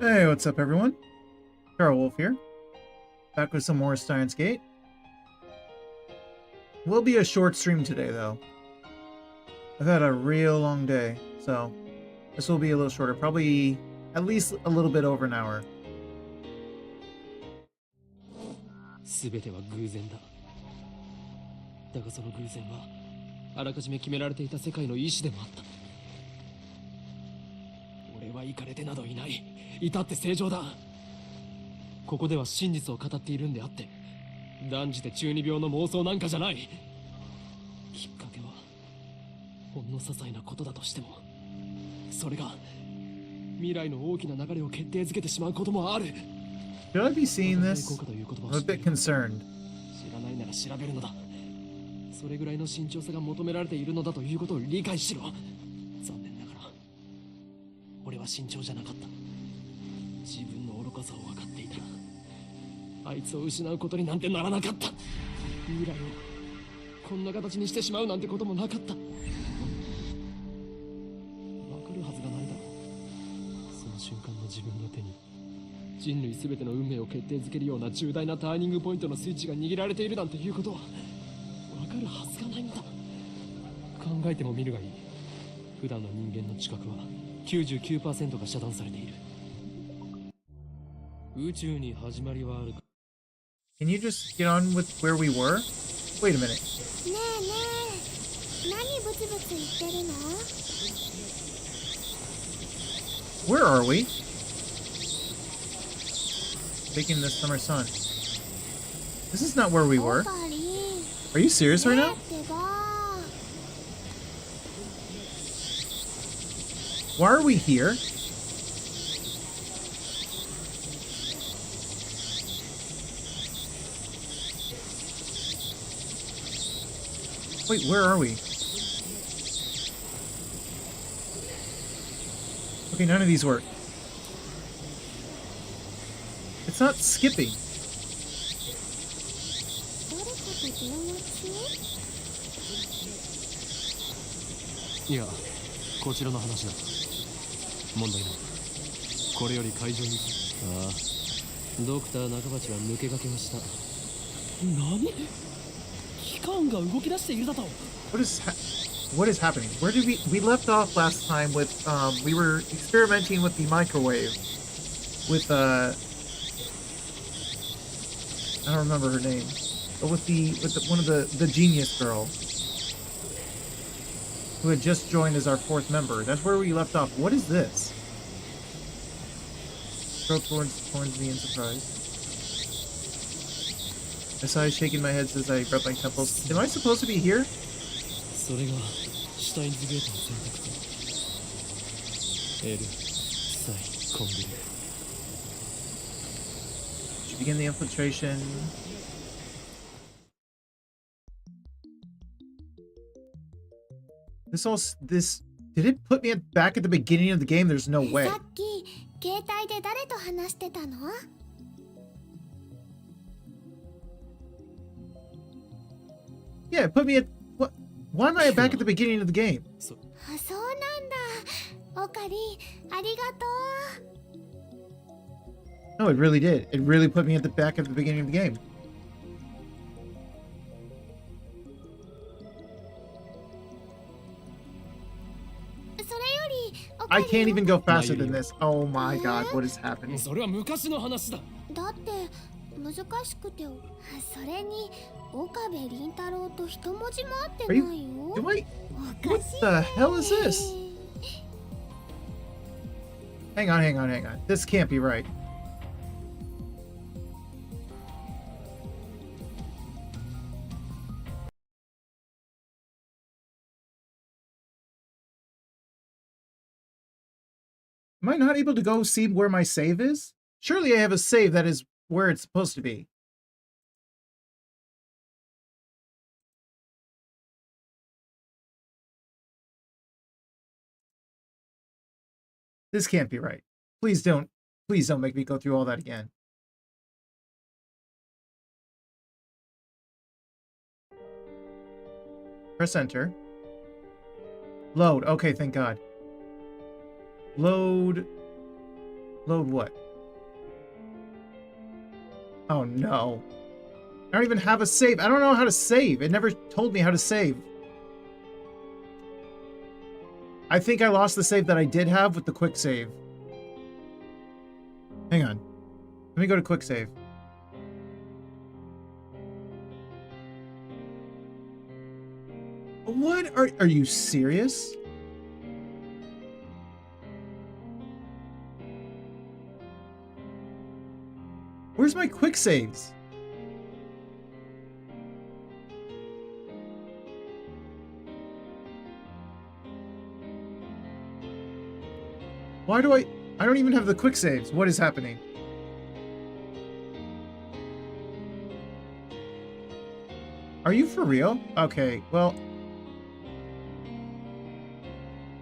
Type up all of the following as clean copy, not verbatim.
Hey, what's up everyone? Carl Wolf here. Back with some more STEINS Gate. Will be a short stream today though. I've had a real long day, so this will be a little shorter. Probably at least a little bit over an hour. 全ては偶然だ。だがその偶然はあらかじめ決められていた世界の意志でもあった。俺はイカれてなどいない。至って正常だ。ここでは真実を語っているんであって、断じて中二病の妄想なんかじゃない。きっかけはほんの些細なことだとしても、それが未来の大きな流れを決定づけてしまうこともある。 Should I be seeing this? I'm a bit concerned. 知らないなら調べるのだ。それぐらいの慎重さが求められているのだということを理解しろ。残念ながら俺は慎重じゃなかった。自分の愚かさを分かっていたらあいつを失うことになんてならなかった。未来をこんな形にしてしまうなんてこともなかった。分かるはずがないだろう。その瞬間の自分の手に人類全ての運命を決定づけるような重大なターニングポイントのスイッチが握られているなんていうことは分かるはずがないんだ。考えてもみるがいい。普段の人間の知覚は 99% が遮断されている。宇宙に始まりはあるか。 Can you just get on with where we were? Wait a minute. ねえねえ、何ブツブツ言ってるの？ Where are we? Taking the summer sun. This is not where we were. Are you serious right now? Why are we here? Wait, where are we? Okay, none of these work. It's not skipping. いや、こちらの話だ。問題ない。これより会場に。ああ、ドクター中鉢は抜け駆けをした。何？機関が動き出しているだと。What is happening? Where did we left off last time with we were experimenting with the microwave with I don't remember her name, but with one of the genius girl who had just joined as our fourth member. That's where we left off. What is this? Throw towards me in surprise. I saw you shaking my head as I rubbed my temples. Am I supposed to be here? それがシュタインズゲートの選択か。L、サイ、コンビル。 Should begin the infiltration. This did it put me back at the beginning of the game? There's no way. さっき携帯で誰と話してたの？ Yeah, it put me at what? Why am I back at the beginning of the game? そうなんだ。オカリ、ありがとう。 No, it really did. It really put me at the back at the beginning of the game. I can't even go faster than this. Oh my god, what is happening? それは昔の話だ。だって難しくて、それに岡部倫太郎と一文字も合ってないよ。What the hell is this? Hang on. This can't be right. Am I not able to go see where my save is? Surely I have a save that is where it's supposed to be. This can't be right. Please don't make me go through all that again. Press enter. Load. Okay, thank God. Load. Load what? Oh no. I don't even have a save. I don't know how to save. It never told me how to save. I think I lost the save that I did have with the quick save. Hang on. Let me go to quick save. What? Are you serious? Where's my quick saves? Why do I don't even have the quick saves. What is happening? Are you for real? Okay, well,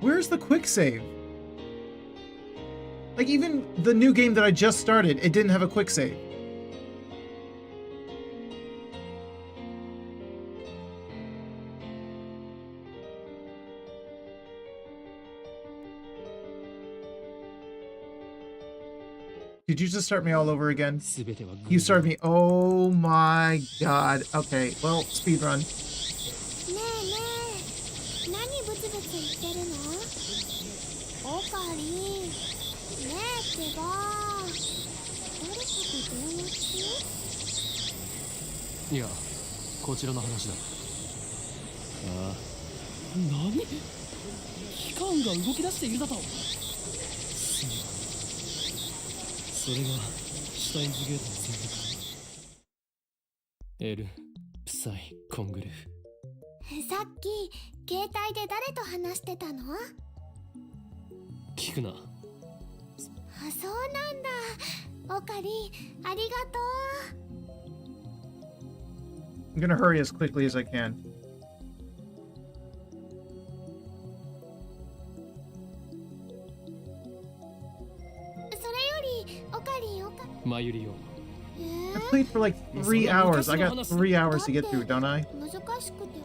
where's the quick save? Like, even the new game that I just started, it didn't have a quick save. Did you just start me all over again? You started me. Oh my god. Okay, well, speedrun. ねえねえ、何ブツブツ言ってるの？オカリン、ねえってば、誰かと電話中？いや、こちらの話だ。ああ、何？機関が動き出しているだと。それがシュタインズゲートの戦略。エル、プサイ、コングル。さっき携帯で誰と話してたの？聞くな。あ、そうなんだ。オカリン、ありがとう。 I'm gonna hurry as quickly as I can. マユリよ。I played for like 3 hours. I got 3 hours to get through, don't I? 難しくて、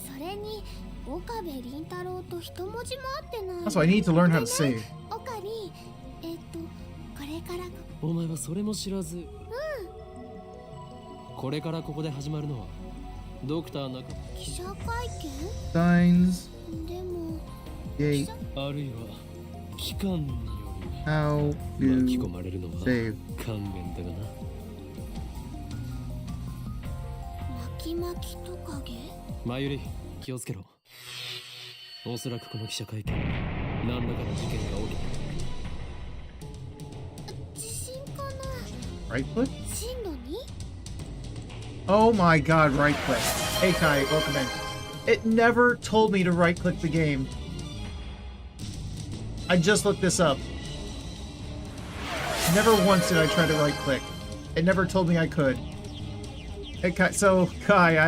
それに岡部倫太郎と一文字も合ってない。 Also, I need to learn how to save. オカリン、これからお前はそれも知らず。これからここで始まるのはドクター中記者会見？ STEINS でも gate あるいは機関による how 巻き to 込まれるのは save. 勘弁だがな。巻き巻きトカゲ？マユリ、気をつけろ。おそらくこの記者会見、何らかの事件が起きた。地震かな？ Right click? 進路に？ Oh my god, right click. Hey Kai, welcome in. It never told me to right click the game. I just looked this up. Never once did I try to right click. It never told me I could. Hey Kai, so Kai,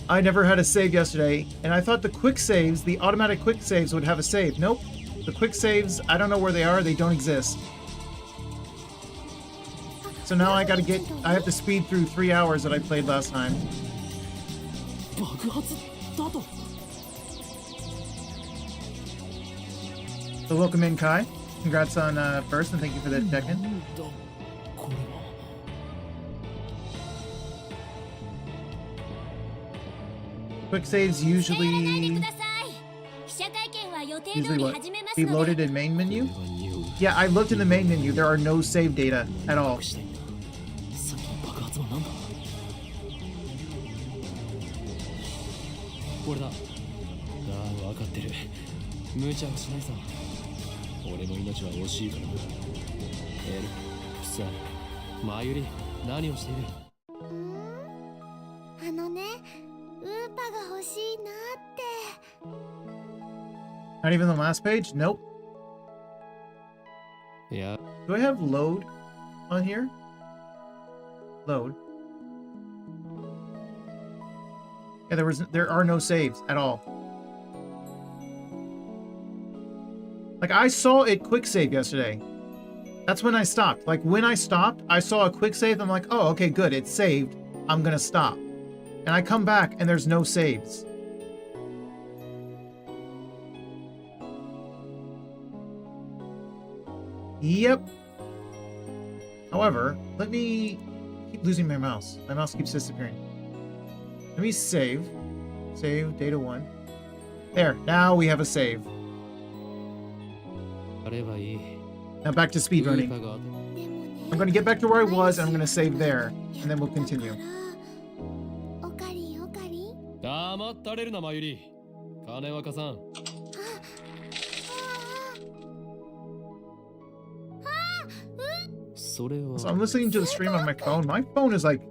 I never had a save yesterday, and I thought the quick saves, the automatic quick saves would have a save. Nope. The quick saves, I don't know where they are, they don't exist. So now I have to speed through 3 hours that I played last time. 爆発だと。 So welcome in, Kai. Congrats on first, and thank you for the check-in. これは。 Quick saves usually what? Be loaded in main menu? Yeah, I looked in the main menu. There are no save data at all. さっきの爆発は何だ？これだ。ああ、分かってる。無茶はしないさ。俺の命は惜しいからな。エル、プサイ、マユリ、何をしている？あのね、ウーパが欲しいなって。 Not even the last page? Nope. いや。 Do I have load on here? Load. Yeah, there are no saves at all. Like, I saw it quick save yesterday. That's when I stopped. Like, when I stopped, I saw a quick save. I'm like, oh, okay, good. It's saved. I'm gonna stop. And I come back, and there's no saves. Yep. However, let me keep losing my mouse. My mouse keeps disappearing. Let me save. Save data 1. There. Now we have a save. Now back to speedrunning. I'm going to get back to where I was, and I'm going to save there, and then we'll continue. 黙ったれるな、まゆり。金若さん。それは。So I'm listening to the stream on my phone. My phone is like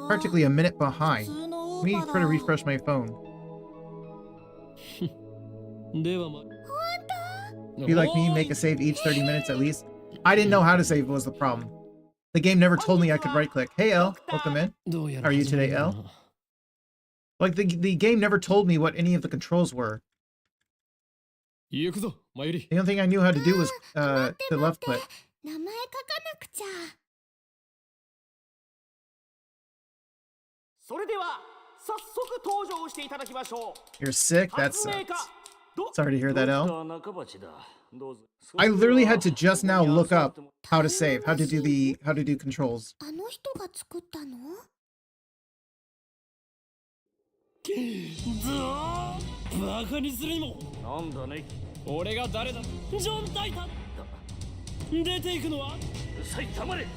practically a minute behind. Let me try to refresh my phone. ではま。Be like me, make a save each 30 minutes at least. I didn't know how to save was the problem. The game never told me I could right click. Hey L, welcome in. How are you today, L? Like the game never told me what any of the controls were. The only thing I knew how to do was to left click. You're sick? That sucks. Sorry to hear that, L. I literally had to just now look up how to save, how to do controls. バカにするにもなんだね俺が誰だジョン・タイター出ていくのはさいたまれ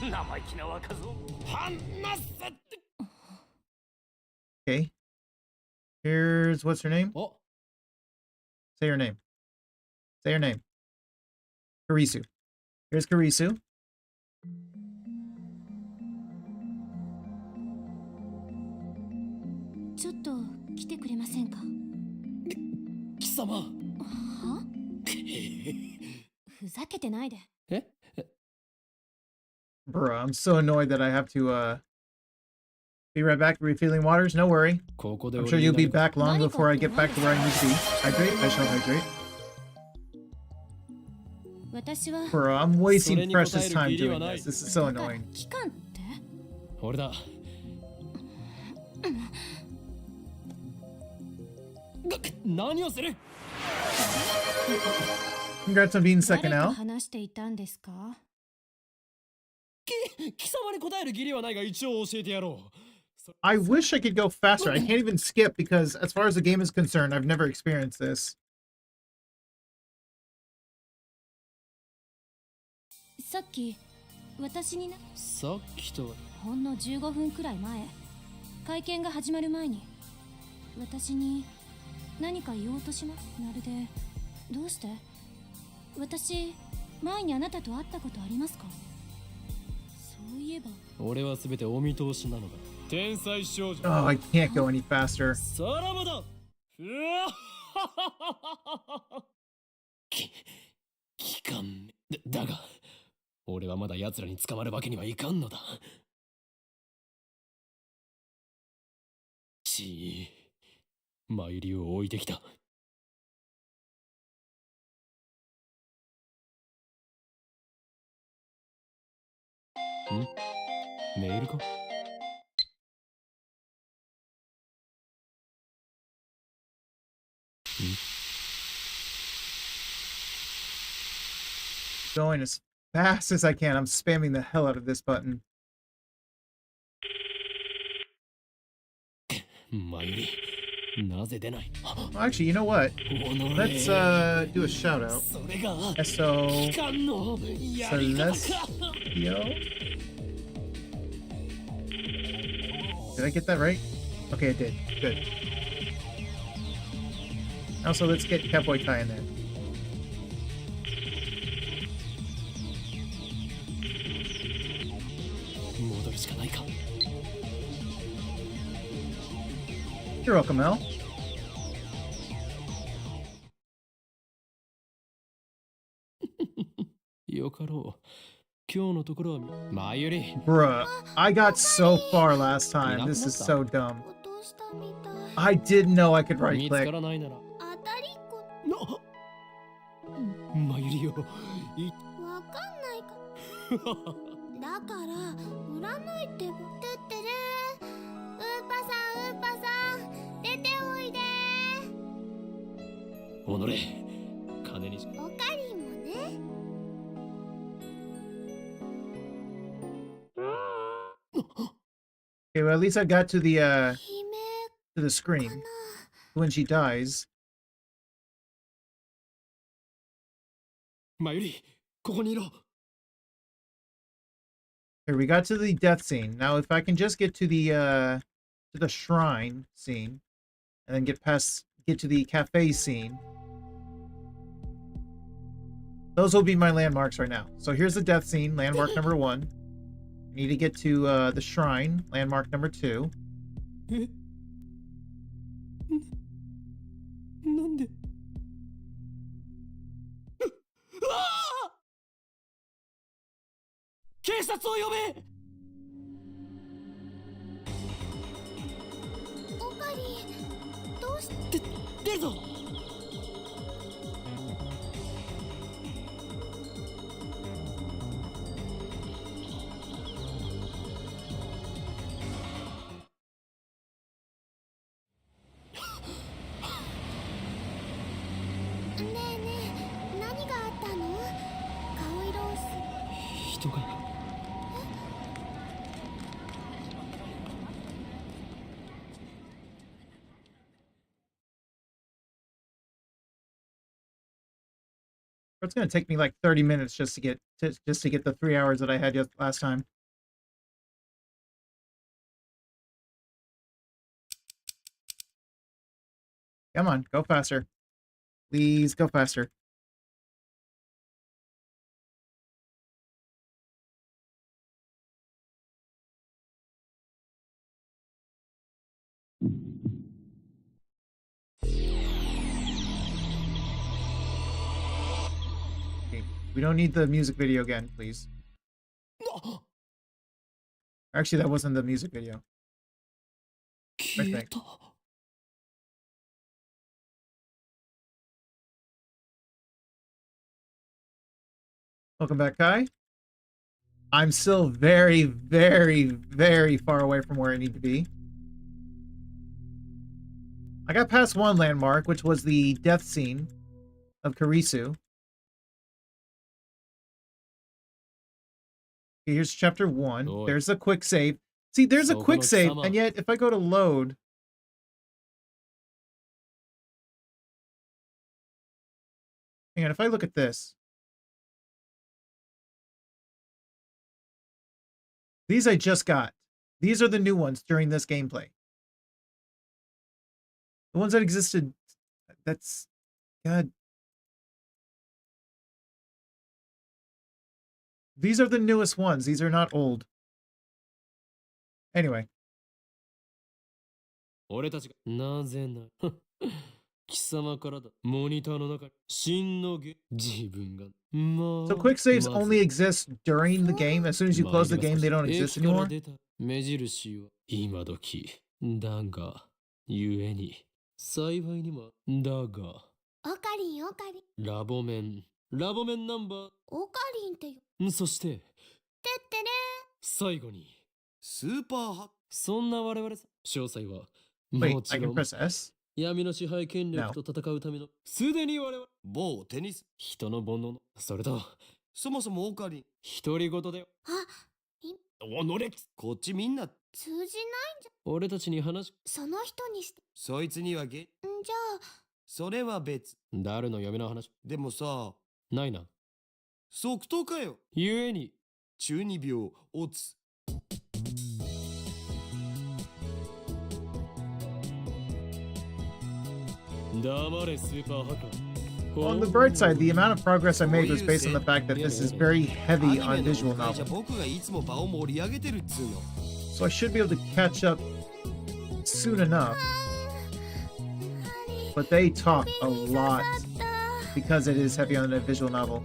生意気な若造離せって Okay. Here's what's her name? Oh. Say her name. Say her name. Karisu. Here's Karisu. ちょっと来てくれませんか貴様はふざけてないで Bruh, I'm so annoyed that I have to be right back. Refilling waters, no worry. I'm sure you'll be back long before I get back to where I need to be. Hydrate, I shall hydrate. Bruh, I'm wasting precious time doing this. This is so annoying. 俺だ 何をする Congrats on being second L. 貴様に答える義理はないが一応教えてやろう I wish I could go faster. I can't even skip because as far as the game is concerned, I've never experienced this. さっき私になさっきとはほんの15分くらい前会見が始まる前に私に何か言おうとしますまるでどうして私前にあなたと会ったことありますかそういえば俺はすべてお見通しなのだ天才少女 Oh, I can't go any faster. さらばだうわ期間だが俺はまだ奴らに捕まるわけにはいかんのだちマユリを置いてきたんメールか Going as fast as I can. I'm spamming the hell out of this button. マユリなぜ出ない Well, actually, you know what? Let's do a shout out. S.O. Celestio. Did I get that right? Okay, I did. Good. Also, let's get Cowboy Kai in there. You're welcome, Mel. Bruh, I got so far last time. This is so dumb. I didn't know I could right click. 当たりっこわかんないかだから占いってばてってるウーパさん出ておいでおかりんもね at least I got to the 悲鳴 to the か screen な。 when she dies. マユリ、ここにいろ。 Here, we got to the death scene. Now, if I can just get to the shrine scene, and then get to the cafe scene, those will be my landmarks right now. So here's the death scene, landmark number 1. I need to get to the shrine, landmark number 2. え、なんで。うわあ、警察を呼べ。オカリン、どうして。出るぞ。ねえねえ、何があったの？顔色を人が。It's gonna take me like 30 minutes just to get the 3 hours that I had last time. Come on, go faster. Please go faster. Okay, we don't need the music video again, please. Actually, that wasn't the music video. 消えた。 Welcome back, Kai. I'm still very, very, very far away from where I need to be. I got past one landmark, which was the death scene of Karisu. Okay, here's chapter 1. Oi. There's a quick save. See, there's a quick save, Sokono-sama. and yet if I go to load... Hang on, if I look at this... These I just got. These are the new ones during this gameplay. The ones that existed... That's... God... These are the newest ones. These are not old. Anyway. 俺たちがなぜなら貴様からだ。モニターの中に真の自分が。 So quick saves only exist during the game. As soon as you close the game, they don't exist anymore. 目印は今時だがゆえに幸いにもだがオカリン、オカリン。ラボメンナンバオカリンってよ。ー、そしててってね。最後にスーパーハッそんな我々さ。詳細は Wait, も I ち can ろん press S? 闇の支配権力と戦うためのすでに我々某テニス。人の煩悩のそれとそもそもオカリン。独り言だよ。あ、おのれこっちみんな。通じないんじゃ。俺たちに話その人にして。そいつにはゲ。んじゃあ、それは別。誰の嫁の話でもさ、ないな。即答かよ。ゆえに中二病、オツ。黙れスーパーハッカー。 On the bright side, the amount of progress I made was based on the fact that this is very heavy on visual じゃ novel. 僕がいつも場を盛り上げてるっつうの。 So I should be able to catch up soon enough. But they talk a lot because it is heavy on the visual novel.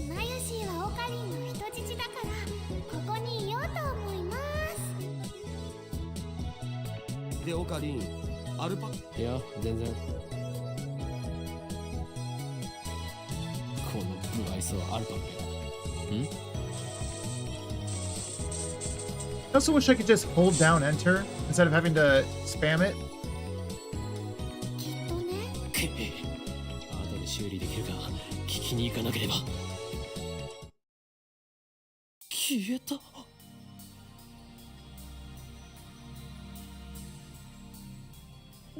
マユシーはオカリンの人質だからここにいようと思います。で、オカリン、アルパ。いや全然。この不愛想アルパカ。ん I also wish I could just hold down enter instead of having to spam it. きっとね。けへ後で修理できるか聞きに行かなければ。た。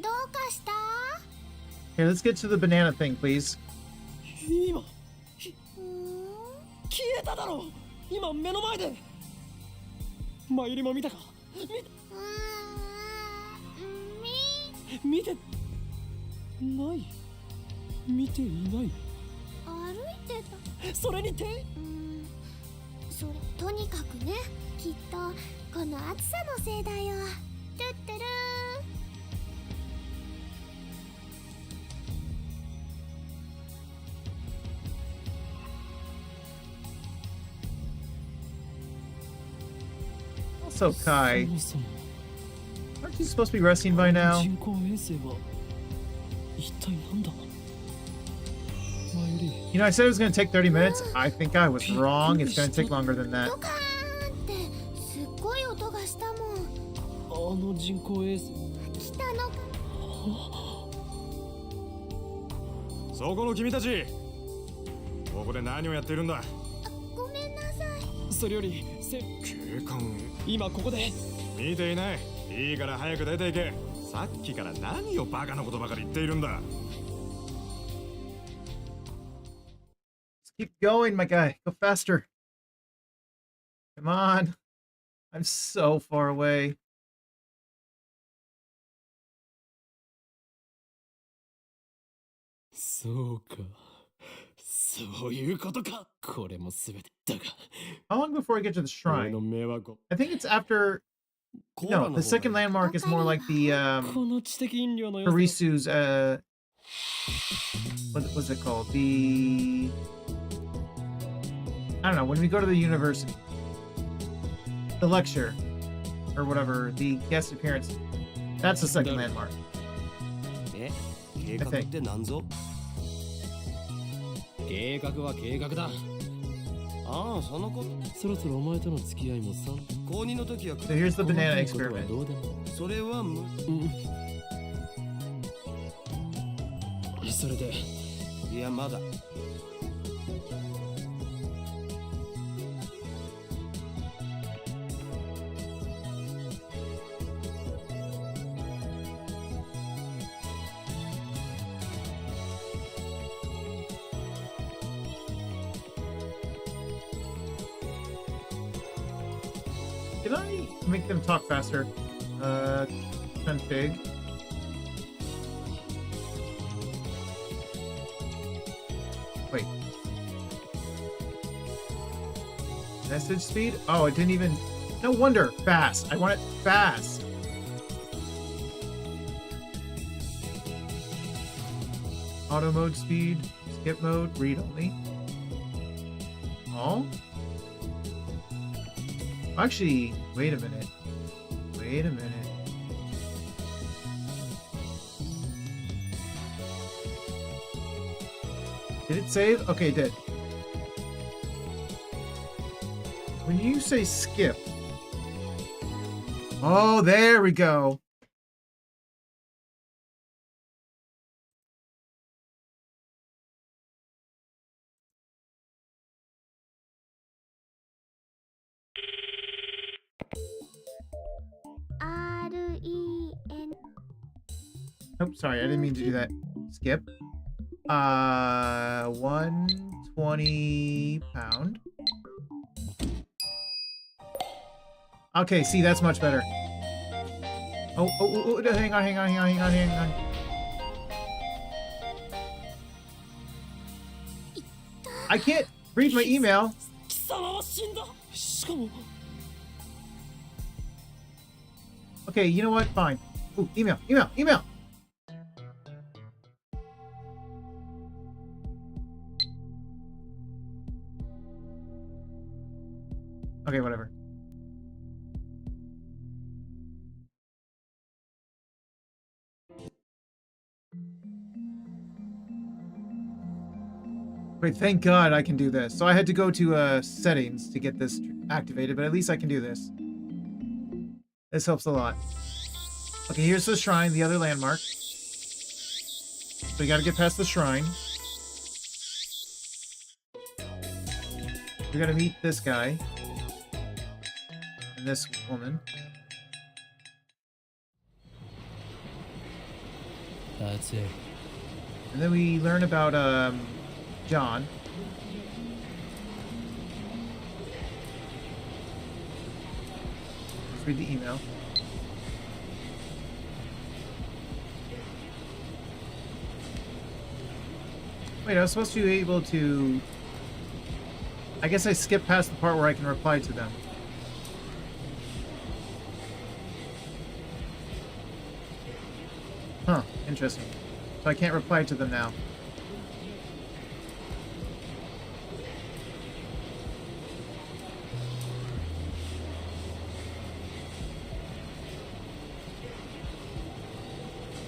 どうかした？ Here, let's get to the banana thing, please. 今、うーん消えただろう。今、目の前で。前よりも見たか？見てない。見ていない。歩いてた。それにてそれとにかくね、きっとこの暑さのせいだよ。トゥットゥルAlso, Kai, そもそも aren't you supposed to be resting by now? 人工衛星は一体なんだ。前より You know, I said it was going to take 30 minutes. I think I was wrong. It's going to take longer than that. ドカーンってすっごい音がしたもん。あの人工衛星。来たのか。そこの君たち、ここで何をやっているんだ。ごめんなさい。それより警官今ここで見ていない。いいから早く出ていけ。さっきから何をバカなことばかり言っているんだ。Keep going, my guy. Go faster. Come on. I'm so far away. そうか。そういうことか。これもすべてだが。 How long before I get to the 俺の shrine? 迷惑を I think it's after. コーラ No, の the 方 second がいい landmark is more like the この知的飲料の良さ Harisu's what was it called? The I don't know, when we go to the university. The lecture or whatever, the guest appearance. That's the second landmark. え、計画って何ぞ？計画は計画だ。ああ、そのこと。そろそろお前との付き合いもさ。高2の時は So here's the 細か banana いことは experiment. どうでも。それは無それでいやまだ。Can I make them talk faster? Config. Wait. Message speed? Oh, it didn't even... No wonder. Fast. I want it fast. Auto mode speed. Skip mode. Read only. Oh? Actually, wait a minute. Wait a minute. Did it save? Okay, it did. When you say skip... Oh, there we go. REN Oh, sorry, I didn't mean to do that. Skip. 120 pound. Okay, see, that's much better. Oh, hang on. I can't read my email. 貴様は死んだ。しかも Okay, you know what? Fine. Ooh, email. Okay, whatever. Wait, thank God I can do this. So I had to go to settings to get this activated, but at least I can do this. This helps a lot. Okay, here's the shrine, the other landmark. So we gotta get past the shrine. We gotta meet this guy. and this woman. That's it. And then we learn about John. Let's read the email. Wait, I was supposed to be able to... I guess I skipped past the part where I can reply to them. Huh, interesting. So I can't reply to them now.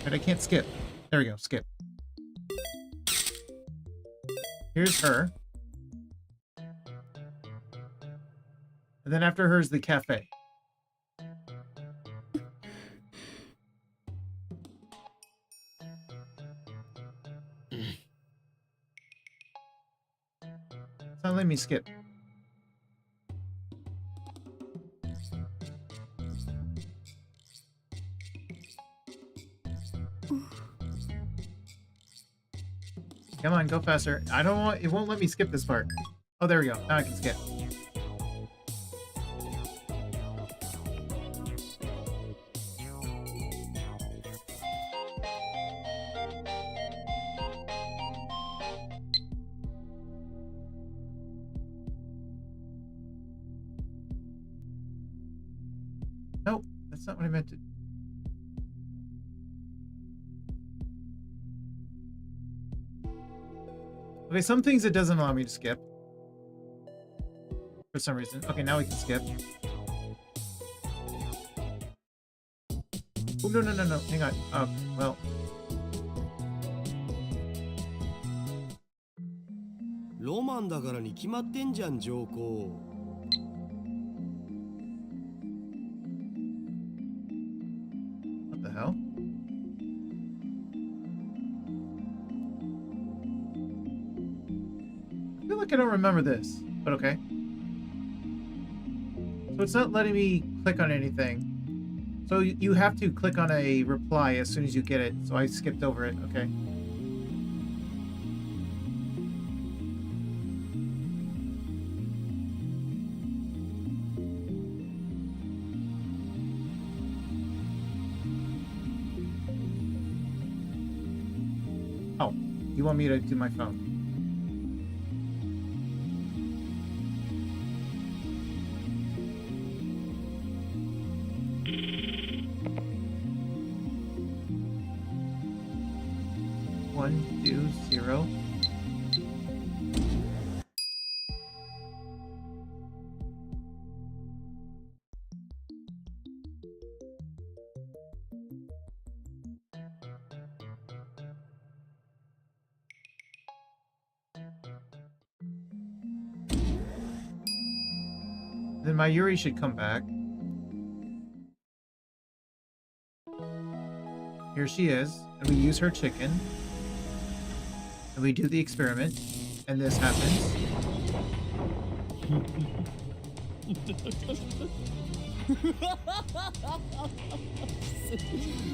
But I can't skip. There we go, skip. Here's her. And then after her is the cafe. It's not letting me skip. Come on, go faster. I don't want... It won't let me skip this part. Oh, there we go. Now I can skip. Nope, that's not what I meant to... Okay, some things it doesn't allow me to skip. For some reason. Okay, now we can skip. Oh, no, no, no, no. Hang on. Well. Roman だからに決まってんじゃん、上皇。What the hell? I feel like I don't remember this, but okay. So it's not letting me click on anything. So you have to click on a reply as soon as you get it. So I skipped over it. Okay. Oh, you want me to do my phone? One, 2, 0. Then my Yuri should come back. Here she is, and we use her chicken. And we do the experiment, and this happens.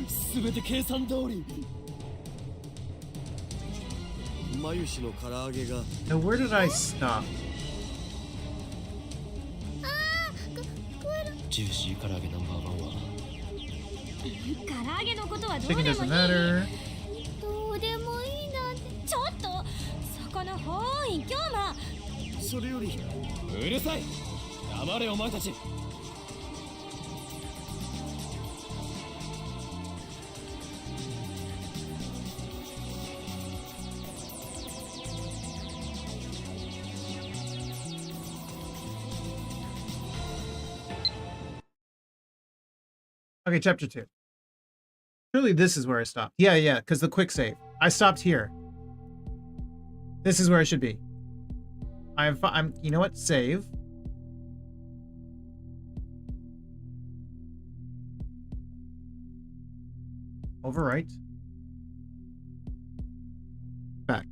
すべて計算通り。眉毛の唐揚げが Now where did I stop? ジューシー唐揚げナンバーワンは。唐揚げのことはどう Chicken で doesn't もいい。 matter. どうでもいいなんて。ちょっとそこの本意今日は。それよりうるさい。黙れお前たち。Okay, chapter 2. Surely this is where I stopped. Yeah, yeah, because the quick save. I stopped here. This is where I should be. I'm. You know what? Save. Overwrite. Back.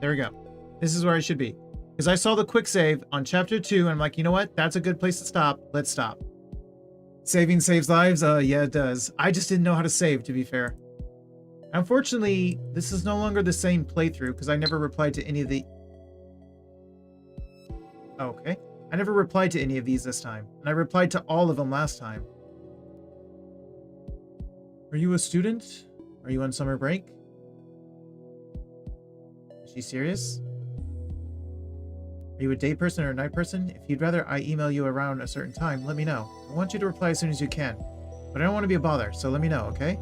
There we go. This is where I should be. Because I saw the quick save on chapter 2, and I'm like, you know what? That's a good place to stop. Let's stop. Saving saves lives? Yeah, it does. I just didn't know how to save, to be fair. Unfortunately, this is no longer the same playthrough, because I never replied to any of the... Okay. I never replied to any of these this time, and I replied to all of them last time. Are you a student? Are you on summer break? Is she serious? Are you a day person or a night person? If you'd rather I email you around a certain time, let me know. I want you to reply as soon as you can. But I don't want to be a bother, so let me know, okay?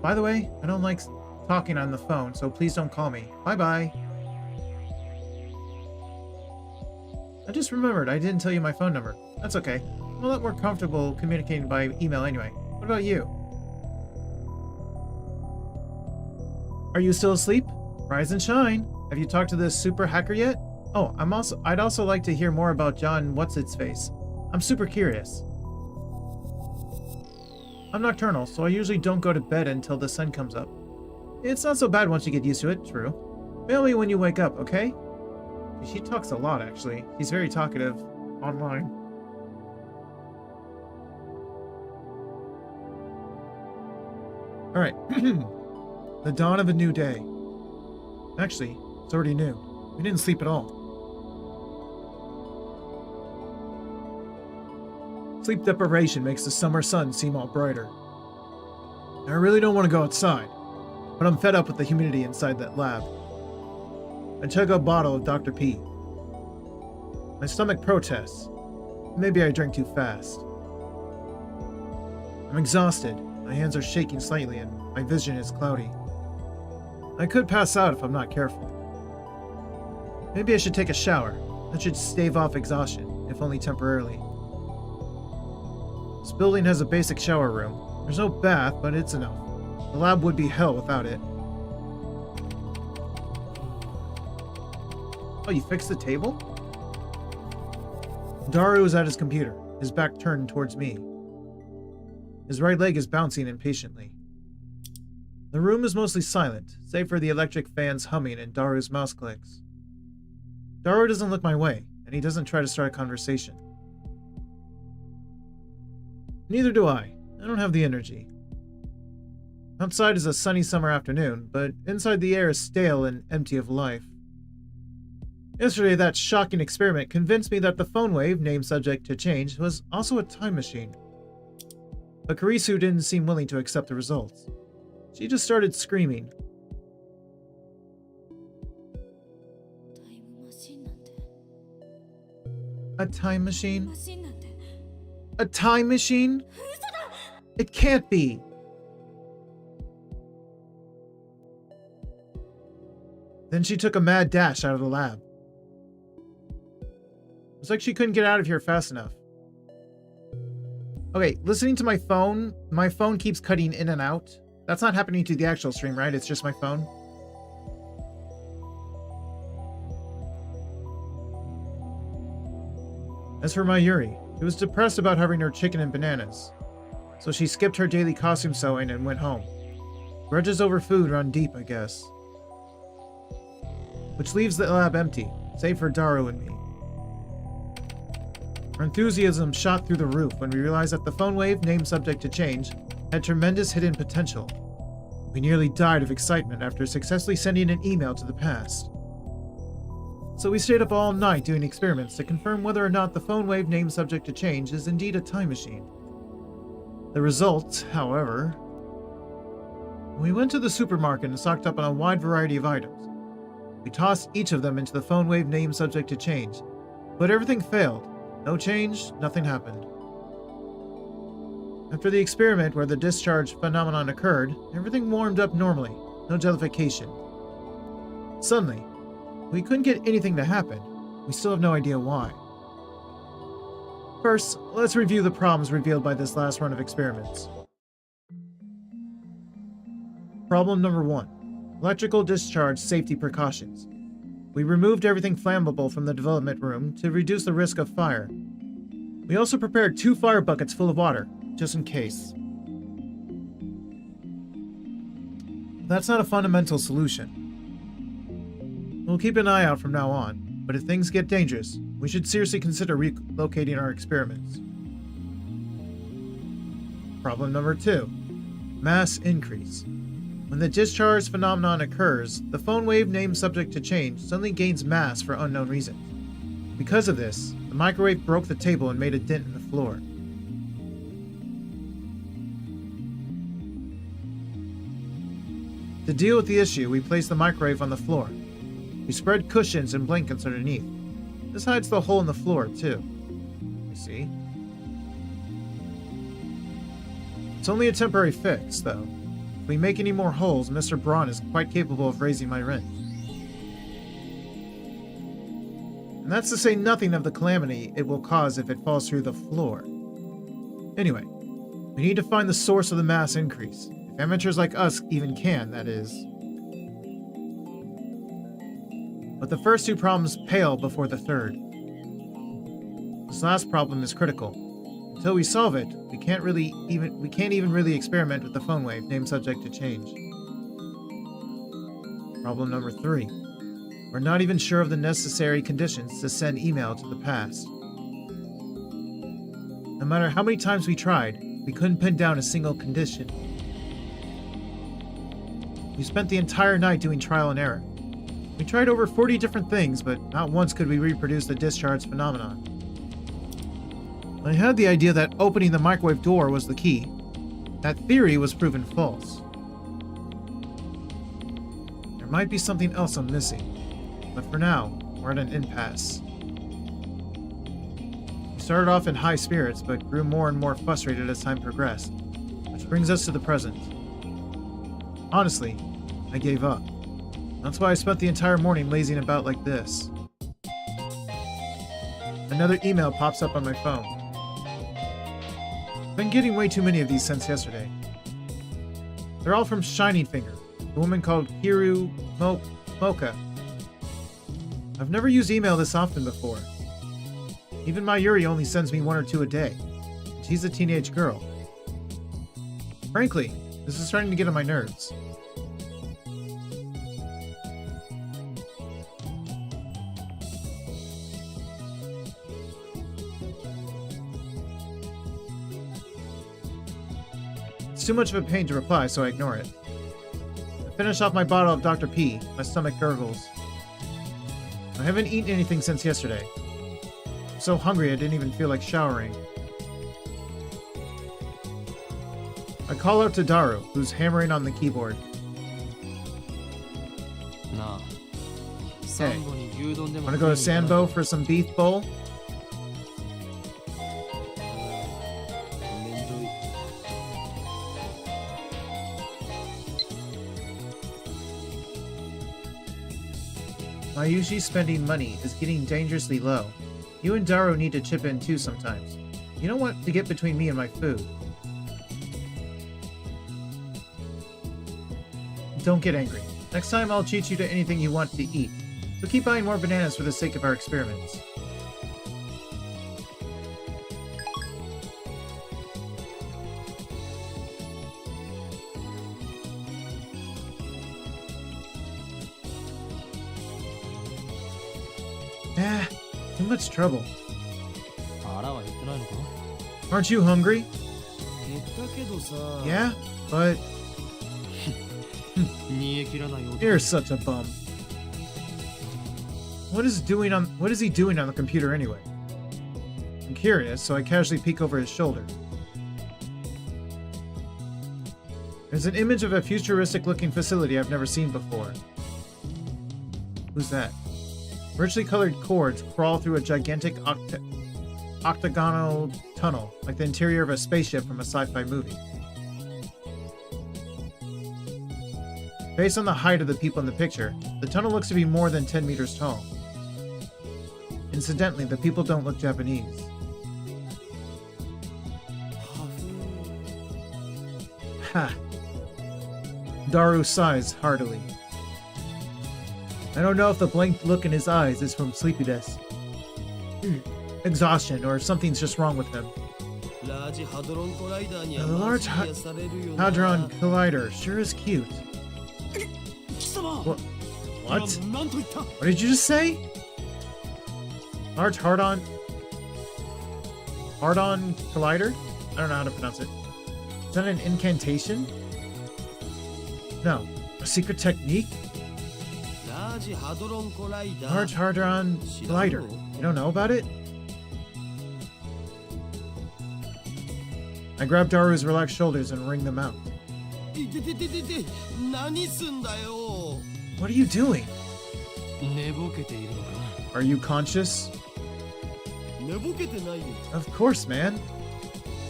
By the way, I don't like talking on the phone, so please don't call me. Bye-bye. I just remembered I didn't tell you my phone number. That's okay. I'm a lot more comfortable communicating by email anyway. What about you? Are you still asleep? Rise and shine. Have you talked to the super hacker yet? Oh, I'd also like to hear more about John What's-Its-Face. I'm super curious. I'm nocturnal, so I usually don't go to bed until the sun comes up. It's not so bad once you get used to it, true. Mail me when you wake up, okay? She talks a lot, actually. She's very talkative online. Alright. The dawn of a new day. Actually, it's already new. We didn't sleep at all. Sleep deprivation makes the summer sun seem all brighter. I really don't want to go outside, but I'm fed up with the humidity inside that lab. I chug a bottle of Dr. P. My stomach protests. Maybe I drank too fast. I'm exhausted. My hands are shaking slightly and my vision is cloudy. I could pass out if I'm not careful. Maybe I should take a shower. That should stave off exhaustion, if only temporarily. This building has a basic shower room. There's no bath, but it's enough. The lab would be hell without it. Oh, you fixed the table? Daru is at his computer, his back turned towards me. His right leg is bouncing impatiently. The room is mostly silent, save for the electric fans humming and Daru's mouse clicks. Daru doesn't look my way, and he doesn't try to start a conversation. Neither do I. I don't have the energy. Outside is a sunny summer afternoon, but inside the air is stale and empty of life. Yesterday, that shocking experiment convinced me that the phone wave, named subject to change, was also a time machine. But Karisu didn't seem willing to accept the results. She just started screaming. A time machine? A time machine? It can't be! Then she took a mad dash out of the lab. It was like she couldn't get out of here fast enough. Okay, listening to my phone keeps cutting in and out. That's not happening to the actual stream, right? It's just my phone. As for Mayuri, she was depressed about having her chicken and bananas. So she skipped her daily costume sewing and went home. Grudges over food run deep, I guess. Which leaves the lab empty, save for Daru and me. Our enthusiasm shot through the roof when we realized that the phone wave, named subject to change, had tremendous hidden potential. We nearly died of excitement after successfully sending an email to the past. So we stayed up all night doing experiments to confirm whether or not the phone wave, named subject to change, is indeed a time machine. The result, however... We went to the supermarket and stocked up on a wide variety of items. We tossed each of them into the phone wave, named subject to change, but everything failed. No change, nothing happened. After the experiment where the discharge phenomenon occurred, everything warmed up normally, no jellification. Suddenly, we couldn't get anything to happen. We still have no idea why. First, let's review the problems revealed by this last run of experiments. Problem number 1. Electrical discharge safety precautions. We removed everything flammable from the development room to reduce the risk of fire. We also prepared 2 fire buckets full of water, just in case. That's not a fundamental solution. We'll keep an eye out from now on, but if things get dangerous, we should seriously consider relocating our experiments. Problem number 2. Mass increase. When the discharge phenomenon occurs, the phone wave named subject to change suddenly gains mass for unknown reasons. Because of this, the microwave broke the table and made a dent in the floor. To deal with the issue, we placed the microwave on the floor. We spread cushions and blankets underneath. This hides the hole in the floor, too. You see? It's only a temporary fix, though. If we make any more holes, Mr. Braun is quite capable of raising my rent. And that's to say nothing of the calamity it will cause if it falls through the floor. Anyway, we need to find the source of the mass increase. If amateurs like us even can, that is. But the first 2 problems pale before the third. This last problem is critical. Until we solve it, we can't even really experiment with the phone wave named subject to change. Problem number 3. We're not even sure of the necessary conditions to send email to the past. No matter how many times we tried, we couldn't pin down a single condition. We spent the entire night doing trial and error. We tried over 40 different things, but not once could we reproduce the discharge phenomenon. I had the idea that opening the microwave door was the key. That theory was proven false. There might be something else I'm missing, but for now, we're at an impasse. We started off in high spirits, but grew more and more frustrated as time progressed, which brings us to the present. Honestly, I gave up. That's why I spent the entire morning lazing about like this. Another email pops up on my phone. I've been getting way too many of these since yesterday. They're all from Shining Finger, a woman called Kiru Mocha. I've never used email this often before. Even Mayuri only sends me 1 or 2 a day. And she's a teenage girl. Frankly, this is starting to get on my nerves. It's too much of a pain to reply, so I ignore it. I finish off my bottle of Dr. P. My stomach gurgles. I haven't eaten anything since yesterday. I'm so hungry I didn't even feel like showering. I call out to Daru, who's hammering on the keyboard. Hey, wanna go to Sanbo for some beef bowl? Mayushi's spending money is getting dangerously low. You and Daru need to chip in too sometimes. You don't want to get between me and my food. Don't get angry. Next time I'll treat you to anything you want to eat. So keep buying more bananas for the sake of our experiments. Too much trouble. Aren't you hungry? Yeah, but... You're such a bum. What is he doing on the computer anyway? I'm curious, so I casually peek over his shoulder. There's an image of a futuristic-looking facility I've never seen before. Who's that? Richly colored cords crawl through a gigantic octagonal tunnel, like the interior of a spaceship from a sci-fi movie. Based on the height of the people in the picture, the tunnel looks to be more than 10 meters tall. Incidentally, the people don't look Japanese. Ha! Daru sighs heartily. I don't know if the blank look in his eyes is from sleepiness, exhaustion, or if something's just wrong with him. The Large Hadron Collider sure is cute. What? 今何と言った？ What did you just say? Large Hadron Collider? I don't know how to pronounce it. Is that an incantation? No. A secret technique? ラージハドロンコライダー。 Large Hadron Collider. You don't know about it? I grab Daru's relaxed shoulders and wring them out. いててててて、何すんだよ。 What are you doing? 寝ぼけているのかな。 Are you conscious? 寝ぼけてないよ。 Of course, man.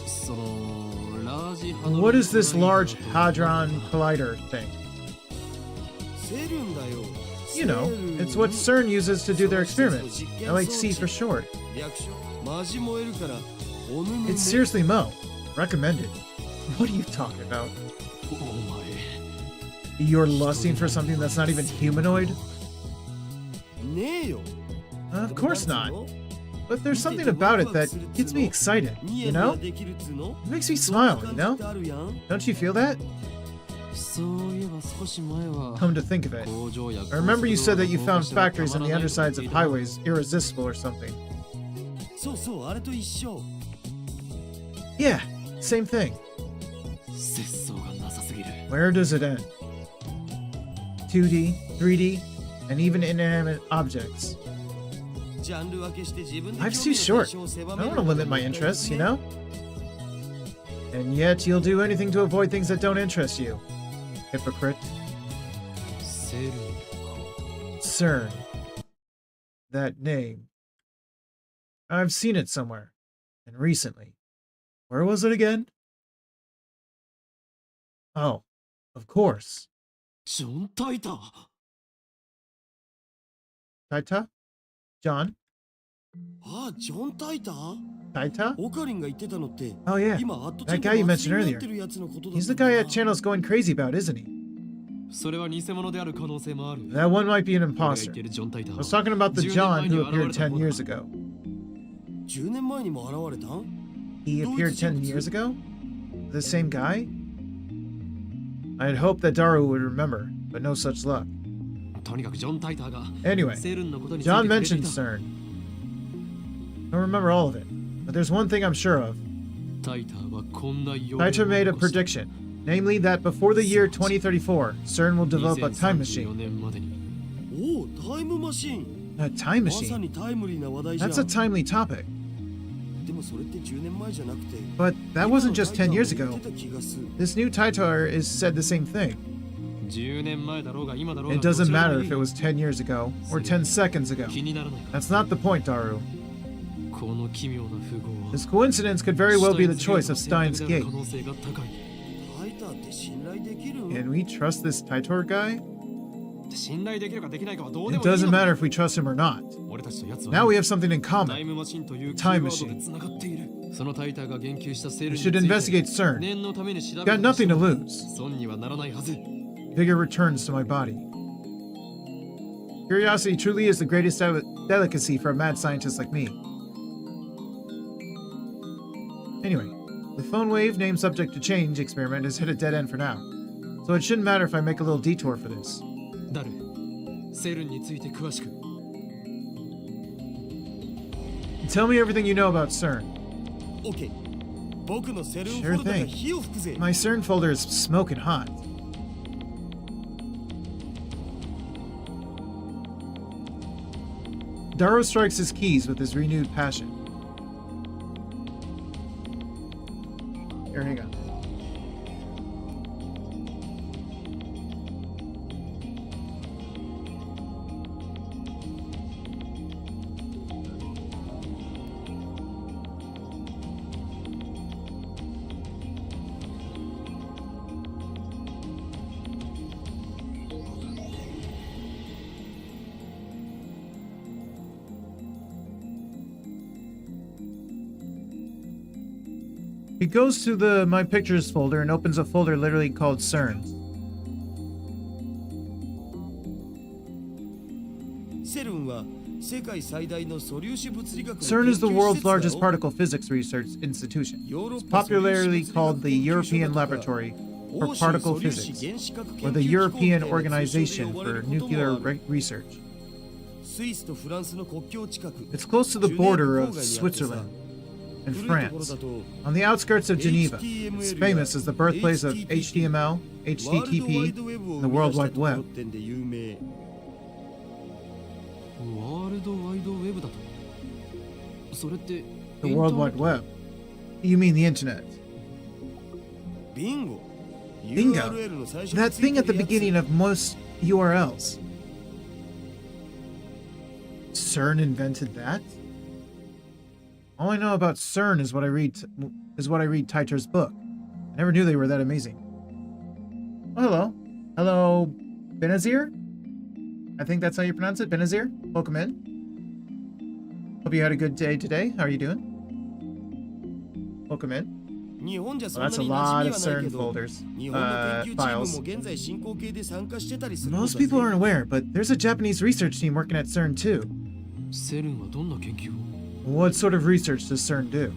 そのラージハドロン What is this コライダ Large ーと Hadron Collider thing? セルンだよ。 You know, it's what CERN uses to do their experiments. LHC for short. 略称マジ燃えるからおぬぬ It's seriously Mo. Recommended. What are you talking about? お前 You're lusting for something that's not even humanoid? ねえよ。 Of course not. But there's something about it that gets me excited, you know? できるっつうの It makes me smile, you know? あるやん。 Don't you feel that? そういえば少し前は Come to think of it. 工場や I remember you said that you found 高速道路 factories on the が undersides of たまらないと highways irresistible or something. そうそうあれと一緒。 Yeah, same thing. 節操がなさすぎる。 Where does it end? 2D, 3D, and even inanimate objects. ジャンル分けして自分で Life's too short. I don't want to limit my interests, you know? And yet you'll do anything to avoid things that don't interest you. Hypocrite. セルン CERN. That name. I've seen it somewhere. And recently. Where was it again? Oh, of course. ジョン・タイター Taita? John? ああジョン・タイター Taita? オカリンが言ってたのって Oh, yeah. 今アット That guy you mentioned 祭りに earlier. なってるやつのことだ He's った the んだ guy at Channel's going crazy about, isn't he? それは偽物である可能性もある。 That one might be an 俺が言 imposter. ってるジョン・タイター I は was talking about the 10 John 年前に who 現 appeared れた 10 方だ years ago. 10年前にも現れたん He Who appeared is the 10 same- years ago? The same guy? I had hoped that Daru would remember, but no such luck. とにかくジョン・タイターが Anyway, セルンのことについて John 触れてい mentioned た CERN. I don't remember all of it, but there's one thing I'm sure of. タイターはこんな予言を Taita made a 残した prediction, namely that before the year 2034, CERN will develop a time 2034 machine. 年までにおおタイムマシーン A time まさ machine? にタイムリーな話題じゃん That's a timely topic. でもそれって10年前じゃなくて But that wasn't just 10 years 今 ago. のタイターも言ってた気がする This new Titor is said the same thing. 10年前だろうが今だろうが It doesn't どちらで matter もい if い it was 10 years ago or 10 seconds ago. 気にならないか That's not the point, Daru. この奇妙な符号は This coincidence could very well be the choice of Stein's 選択である gate. 可能性が高いタイターって信頼できる Can we trust this Titor guy? 信頼できるかできないかはどうで It もいい doesn't のだ matter if we trust him or not. 俺たちと奴 Now は we have something in タイ common. ムマシンというキー Time ワード machine. で繋がっているそのタイターが言及したセール We につい should て investigate CERN. 念のために調べ Got たとして nothing to も lose. 損にはならないはず Vigor returns to my body. Curiosity truly is the greatest delicacy for a mad scientist like me. Anyway, the phone wave name subject to change experiment has hit a dead end for now. So it shouldn't matter if I make a little detour for this. ダルセールンについて詳しく Tell me everything you know about CERN. オッケー僕のセルンフ Sure ォルダが thing. 火を吹くぜ My CERN folder is smoking hot. Daru strikes his keys with his renewed passion. Here, hang on. He goes to the My Pictures folder and opens a folder literally called CERN. セルンは世界最大の素粒子物理学の CERN is the 研究施 world's 設だろ largest particle physics research institution. ヨーロッ It's パ素粒子 popularly 物理学 called the 研究所 European だとか Laboratory for Particle Physics, or the European Organization for Nuclear Research. It's close to the border of Switzerland and France, on the outskirts of Geneva. It's famous as the birthplace of HTML, HTTP, and the World Wide Web. ワールドワイドウェブだと。それって The World Wide Web? You mean the Internet? Bingo. Bingo. That thing at the beginning of most URLs. CERN invented that? All I know about CERN is what I read Titor's book. I never knew they were that amazing. Oh, hello. Hello, Benazir? I think that's how you pronounce it, Benazir. Welcome in. Hope you had a good day today. How are you doing? Welcome in. Well, that's a lot of CERN folders, files. Most people aren't aware, but there's a Japanese research team working at CERN too. セルンはどんな研究を What sort of research does CERN do?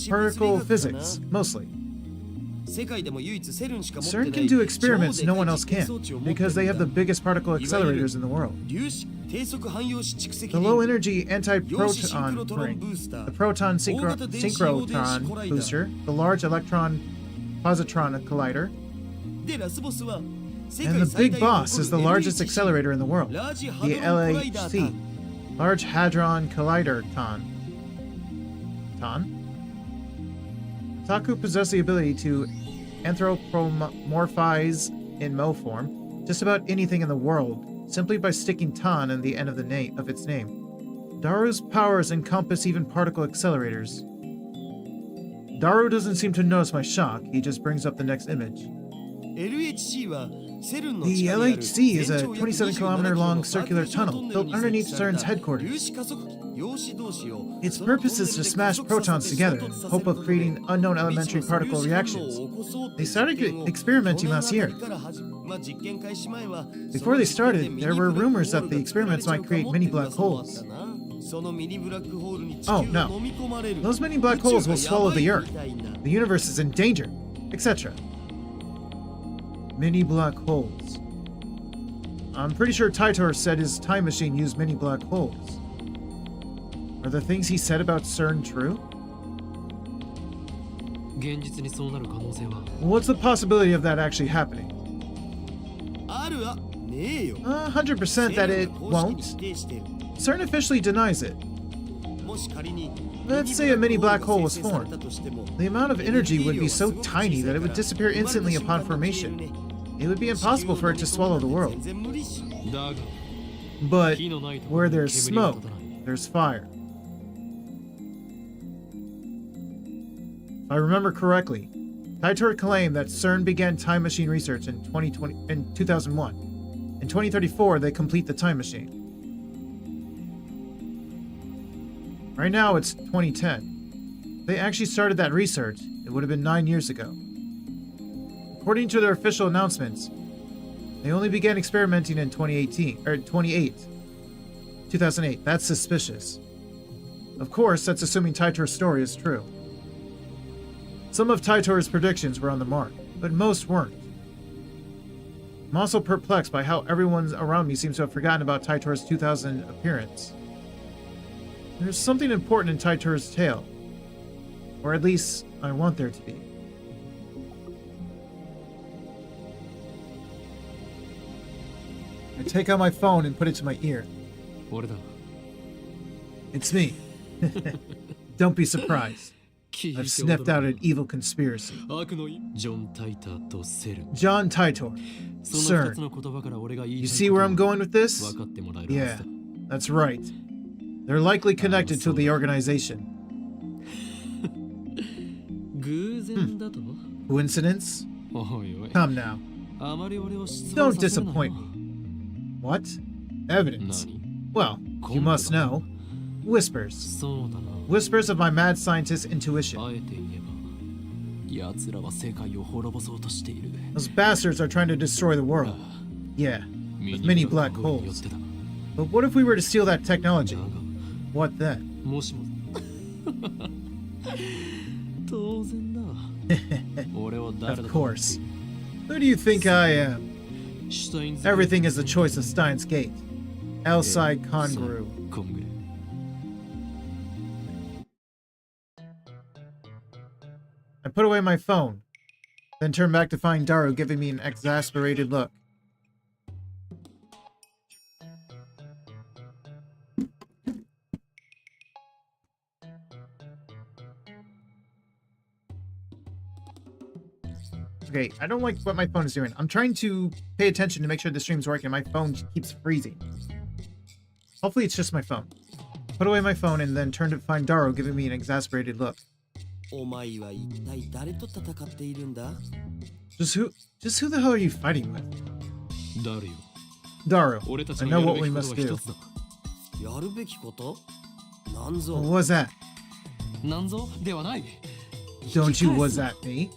Particle physics, mostly. CERN can do experiments no one else can, because they have the biggest particle accelerators in the world. The low-energy anti-proton ring, the proton synchrotron booster, the Large Hadron Collider, and the big boss is the largest accelerator in the world, the LHC, Large Hadron Collider Taku possess the ability to anthropomorphize in Mo form just about anything in the world simply by sticking Tan in the end of its name. Daru's powers encompass even particle accelerators. Daru doesn't seem to notice my shock, he just brings up the next image. The LHC is a 27-kilometer-long circular tunnel built underneath CERN's headquarters. Its purpose is to smash protons together in the hope of creating unknown elementary particle reactions. They started experimenting last year. Before they started, there were rumors that the experiments might create mini black holes. Oh no, those mini black holes will swallow the Earth. The universe is in danger, etc. Mini black holes. I'm pretty sure Titor said his time machine used mini black holes. Are the things he said about CERN true? 現実にそうなる可能性は What's the possibility of that actually happening? 100% that it won't. CERN officially denies it. Let's say a mini black hole was formed. The amount of energy would be so tiny that it would disappear instantly upon formation. It would be impossible for it to swallow the world. だが But where there's smoke, there's fire. If I remember correctly, Titor claimed that CERN began time machine research in 2001. In 2034, they complete the time machine. Right now, it's 2010. If they actually started that research, it would have been 9 years ago. According to their official announcements, they only began experimenting in 2008. That's suspicious. Of course, that's assuming Titor's story is true. Some of Titor's predictions were on the mark, but most weren't. I'm also perplexed by how everyone around me seems to have forgotten about Titor's 2000 appearance. There's something important in Titor's tale. Or at least, I want there to be. I take out my phone and put it to my ear. 俺だ It's me. Don't be surprised. 聞いて I've sniffed out an evil conspiracy. 悪のジョン・タイターとセルン John Titor, その2つ CERN. の言葉から俺が言い You たい see こと where を I'm going with this? 分かってもらえるは Yeah, ずだ that's right. They're likely connected to the organization. 偶然だと Coincidence? おいおい Come now. あまり俺を失 Don't 望させるな disappoint me. What? Evidence? 何 Well, you must know. Whispers. そうだな Whispers of my mad scientist intuition. あえて言えば奴らは世界を滅ぼそうとしている Those bastards are trying to destroy the world. Yeah, with many black によっ holes. てだ But what if we were to steal that technology? だが What then? もしも当然だ Of course. Who do you think I am? Everything is the choice of STEINS gate. L-side congru. I put away my phone, then turned back to find Daru giving me an exasperated look. Okay, I don't like what my phone is doing. I'm trying to pay attention to make sure the stream's working, and my phone keeps freezing. Hopefully it's just my phone. Put away my phone and then turned to find Daru giving me an exasperated look. Just who the hell are you fighting with? Daru, I know what we must do. What was that? Don't you was that me?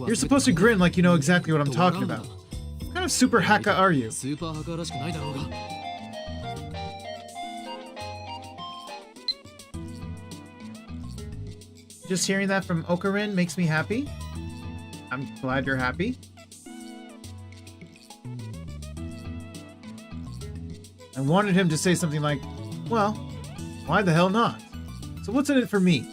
You're supposed to grin like you know exactly what I'm talking about. What kind of super hacker are you? Just hearing that from Okarin makes me happy. I'm glad you're happy. I wanted him to say something like, well, why the hell not? So what's in it for me?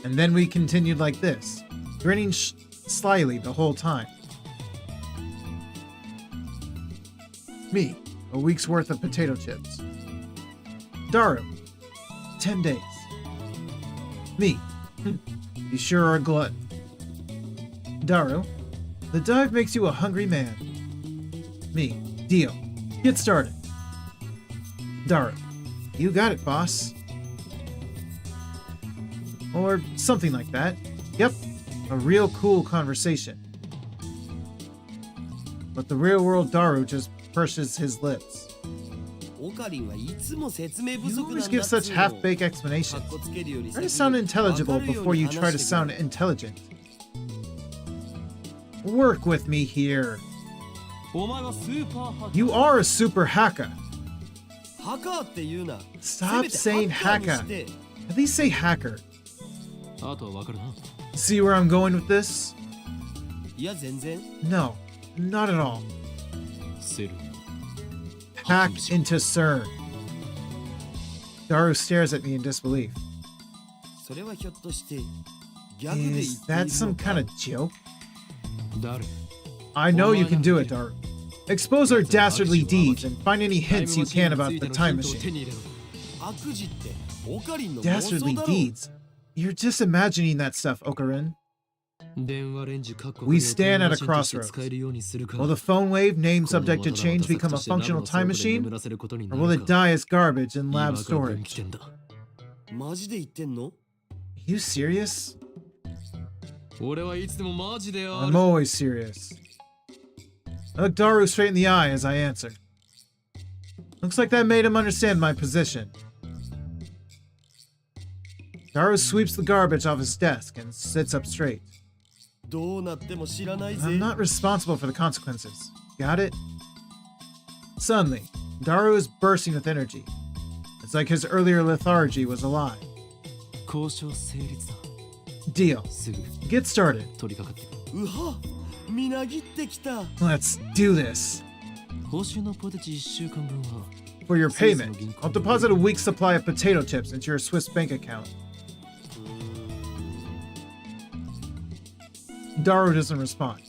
And then we continued like this, grinning slyly the whole time. Me, a week's worth of potato chips. Daru, 10 days. Me, you sure are a glutton. Daru, the dive makes you a hungry man. Me, deal. Get started. Daru, you got it, boss. Or something like that. Yep, a real cool conversation. But the real world Daru just purses his lips. You always give such half-baked explanations. Try to sound intelligible before you try to sound intelligent. Work with me here. You are a super hacker. Stop saying hacker. At least say hacker. See where I'm going with this? No, not at all. Hacked into SERN. Daru stares at me in disbelief. Is that some kind of joke? I know you can do it, Daru. Expose our dastardly deeds and find any hints you can about the time machine. Dastardly deeds? You're just imagining that stuff, Okarin. We stand at a crossroads. Will the phone wave, name subject to change, become a functional time machine? Or will it die as garbage in lab storage? Are you serious? I'm always serious. I look Daru straight in the eye as I answer. Looks like that made him understand my position. Daru sweeps the garbage off his desk and sits up straight. I'm not responsible for the consequences. Got it? Suddenly, Daru is bursting with energy. It's like his earlier lethargy was alive. Deal. Get started. Let's do this. For your payment, I'll deposit a week's supply of potato chips into your Swiss bank account. Daru doesn't respond.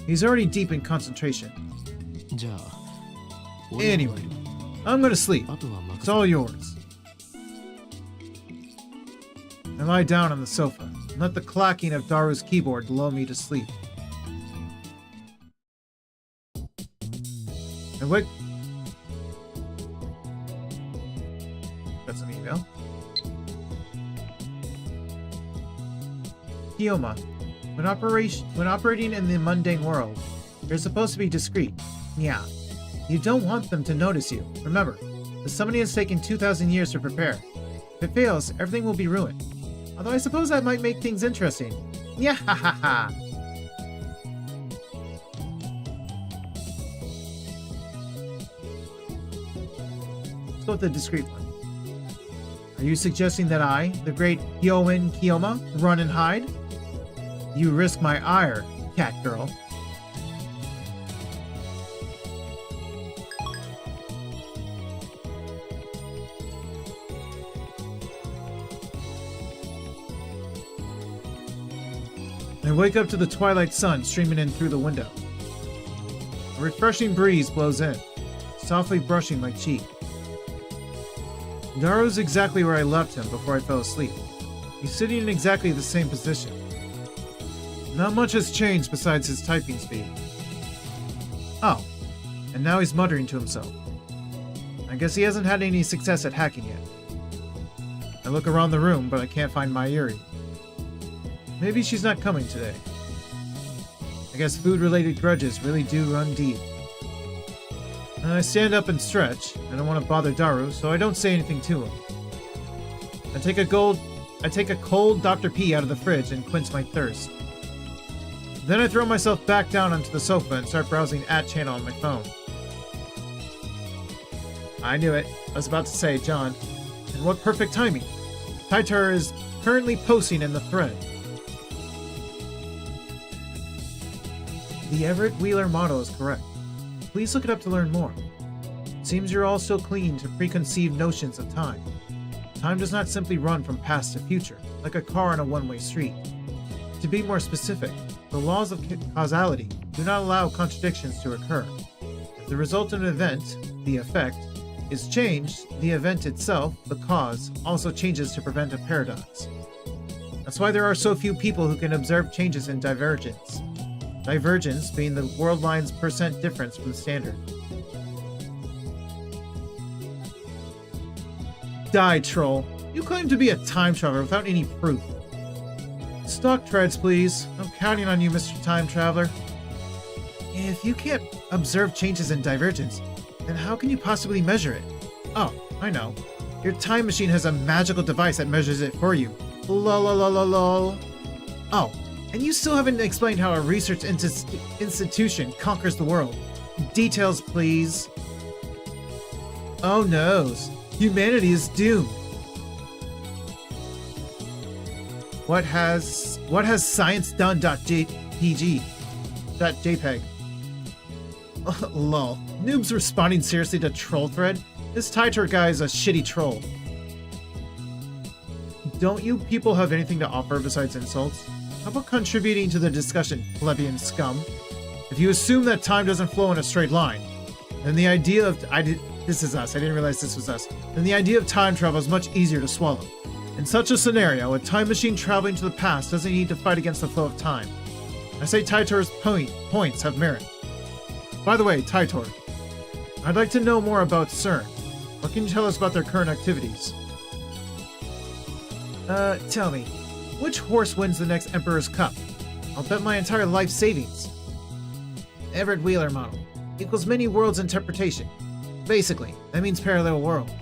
He's already deep in concentration. Anyway, I'm gonna sleep. It's all yours. I lie down on the sofa and let the clacking of Daru's keyboard lull me to sleep. I wake. That's an email. Kioma. When operating in the mundane world, you're supposed to be discreet. Yeah. You don't want them to notice you. Remember, the summoning has taken 2,000 years to prepare. If it fails, everything will be ruined. Although I suppose that might make things interesting. Yeah, ha ha ha. Let's go with the discreet one. Are you suggesting that I, the great Hyoin Kioma, run and hide? You risk my ire, cat girl. I wake up to the twilight sun streaming in through the window. A refreshing breeze blows in, softly brushing my cheek. Daru's exactly where I left him before I fell asleep. He's sitting in exactly the same position. Not much has changed besides his typing speed. Oh, and now he's muttering to himself. I guess he hasn't had any success at hacking yet. I look around the room, but I can't find Mayuri. Maybe she's not coming today. I guess food-related grudges really do run deep. I stand up and stretch. I don't want to bother Daru, so I don't say anything to him. I take a cold Dr. P out of the fridge and quench my thirst. Then I throw myself back down onto the sofa and start browsing @channel on my phone. I knew it. I was about to say, John. And what perfect timing. Titor is currently posting in the thread. The Everett Wheeler model is correct. Please look it up to learn more. Seems you're all still clinging to preconceived notions of time. Time does not simply run from past to future, like a car on a one-way street. To be more specific, the laws of causality do not allow contradictions to occur. If the resultant event, the effect, is changed, the event itself, the cause, also changes to prevent a paradox. That's why there are so few people who can observe changes in divergence. Divergence being the world line's percent difference from the standard. Die, troll. You claim to be a time traveler without any proof. Stock treads, please. I'm counting on you, Mr. Time Traveler. If you can't observe changes in divergence, then how can you possibly measure it? Oh, I know. Your time machine has a magical device that measures it for you. Lol. Oh, and you still haven't explained how a research institution conquers the world. Details, please. Oh noes. Humanity is doomed. What has science done? .jpg. .jpeg. Lol. Noobs responding seriously to troll thread? This Titor guy is a shitty troll. Don't you people have anything to offer besides insults? How about contributing to the discussion, plebeian scum? If you assume that time doesn't flow in a straight line, then the idea of this is us, I didn't realize this was us. Then the idea of time travel is much easier to swallow. In such a scenario, a time machine traveling to the past doesn't need to fight against the flow of time. I say Titor's points have merit. By the way, Titor, I'd like to know more about CERN. What can you tell us about their current activities? Tell me, which horse wins the next Emperor's Cup? I'll bet my entire life savings. Everett Wheeler model equals many worlds interpretation. Basically, that means parallel worlds.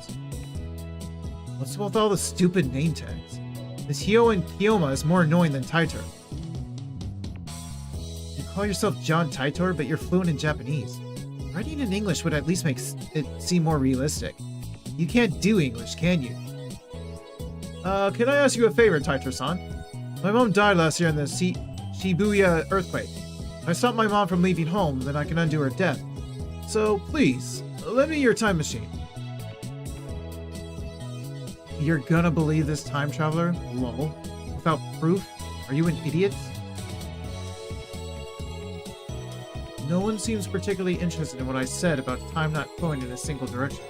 What's with all the stupid name tags? This Hyo and Kyoma is more annoying than Titor. You call yourself John Titor, but you're fluent in Japanese. Writing in English would at least make it seem more realistic. You can't do English, can you? Can I ask you a favor, Titor-san? My mom died last year in the Shibuya earthquake. If I stop my mom from leaving home, then I can undo her death. So, please, lend me your time machine. You're gonna believe this time traveler? Lol. Without proof? Are you an idiot? No one seems particularly interested in what I said about time not flowing in a single direction.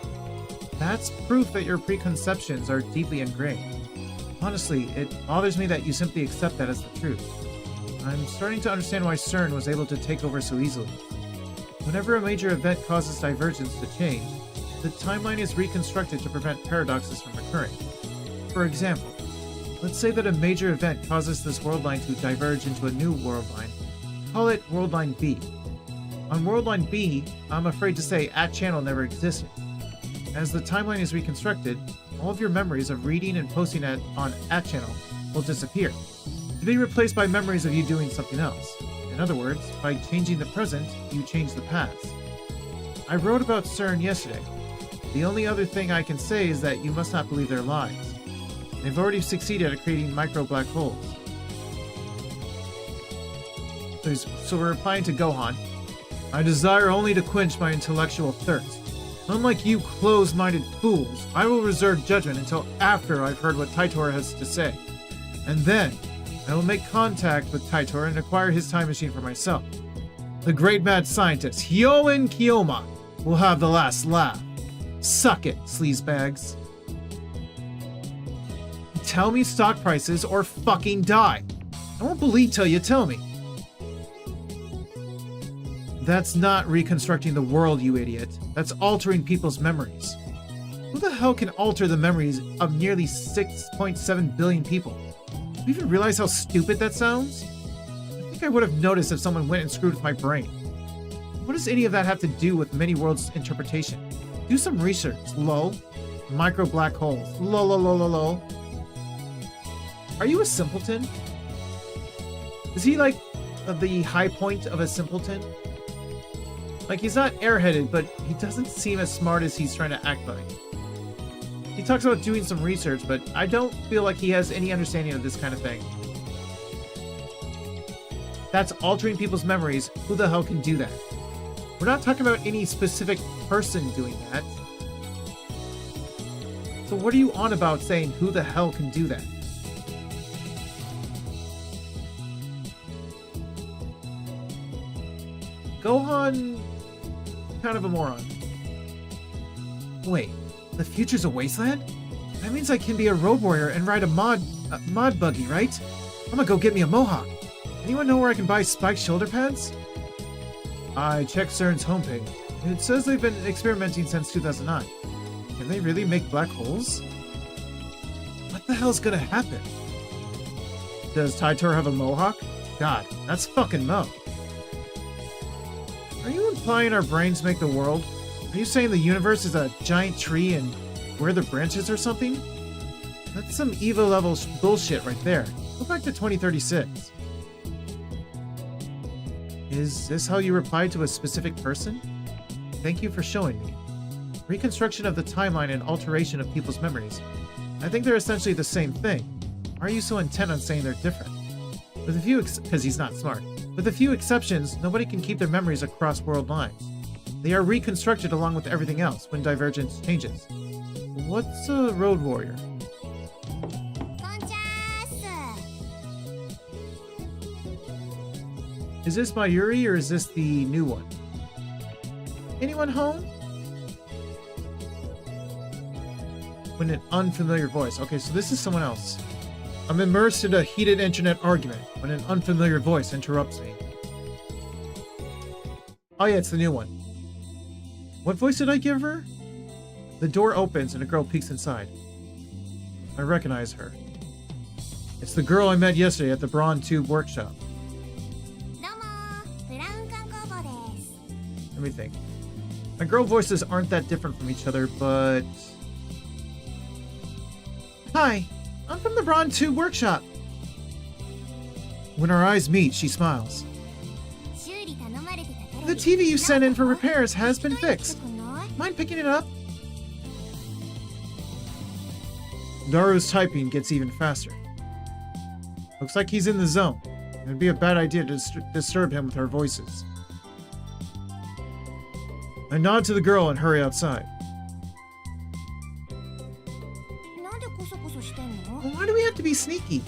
That's proof that your preconceptions are deeply ingrained. Honestly, it bothers me that you simply accept that as the truth. I'm starting to understand why CERN was able to take over so easily. Whenever a major event causes divergence to change, the timeline is reconstructed to prevent paradoxes from occurring. For example, let's say that a major event causes this world line to diverge into a new world line. Call it World Line B. On World Line B, I'm afraid to say @channel never existed. As the timeline is reconstructed, all of your memories of reading and posting on @channel will disappear, to be replaced by memories of you doing something else. In other words, by changing the present, you change the past. I wrote about CERN yesterday. The only other thing I can say is that you must not believe their lies. They've already succeeded at creating micro black holes. So we're replying to Gohan. I desire only to quench my intellectual thirst. Unlike you closed-minded fools, I will reserve judgment until after I've heard what Titor has to say. And then, I will make contact with Titor and acquire his time machine for myself. The great mad scientist, Hyoen Kyoma, will have the last laugh. Suck it, sleazebags. Tell me stock prices or fucking die. I won't believe till you tell me. That's not reconstructing the world, you idiot. That's altering people's memories. Who the hell can alter the memories of nearly 6.7 billion people? Do you even realize how stupid that sounds? I think I would have noticed if someone went and screwed with my brain. What does any of that have to do with many worlds interpretation? Do some research, lol. Micro black holes, lol lol lol lol. Are you a simpleton? Is he like the high point of a simpleton? Like, he's not airheaded, but he doesn't seem as smart as he's trying to act like. He talks about doing some research, but I don't feel like he has any understanding of this kind of thing. That's altering people's memories. Who the hell can do that? We're not talking about any specific person doing that. So what are you on about saying who the hell can do that? Gohan, kind of a moron. Wait, the future's a wasteland? That means I can be a road warrior and ride a mod buggy, right? I'm gonna go get me a mohawk. Anyone know where I can buy spiked shoulder pads? I checked CERN's homepage. It says they've been experimenting since 2009. Can they really make black holes? What the hell's gonna happen? Does Titor have a mohawk? God, that's fucking Mo. Are you implying our brains make the world? Are you saying the universe is a giant tree and we're the branches or something? That's some EVA level bullshit right there. Go back to 2036. Is this how you reply to a specific person? Thank you for showing me. Reconstruction of the timeline and alteration of people's memories. I think they're essentially the same thing. Why are you so intent on saying they're different? With a few because he's not smart. With a few exceptions, nobody can keep their memories across world lines. They are reconstructed along with everything else when divergence changes. What's a road warrior? Is this Mayuri or is this the new one? Anyone home? When an unfamiliar voice. Okay, so this is someone else. I'm immersed in a heated internet argument when an unfamiliar voice interrupts me. Oh yeah, it's the new one. What voice did I give her? The door opens and a girl peeks inside. I recognize her. It's the girl I met yesterday at the Brawn Tube workshop. Let me think. My girl voices aren't that different from each other, but... Hi, I'm from the Brawn Tube workshop. When our eyes meet, she smiles. The TV you sent in for repairs has been fixed. Mind picking it up? Naru's typing gets even faster. Looks like he's in the zone. It'd be a bad idea to disturb him with her voices. I nod to the girl and hurry outside. Well, why do we have to be sneaky?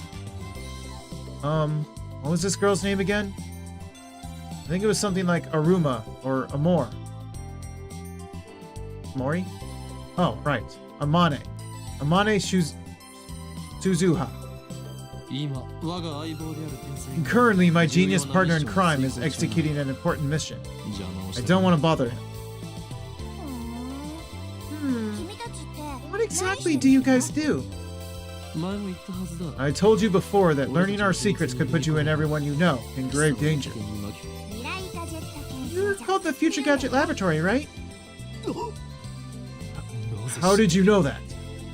What was this girl's name again? I think it was something like Aruma or Amor. Mori? Oh, right. Amane. Amane Suzuha. Currently, my genius partner in crime is executing an important mission. I don't want to bother him. What exactly do you guys do? I told you before that learning our secrets could put you and everyone you know in grave danger. You're called the Future Gadget Laboratory, right? How did you know that?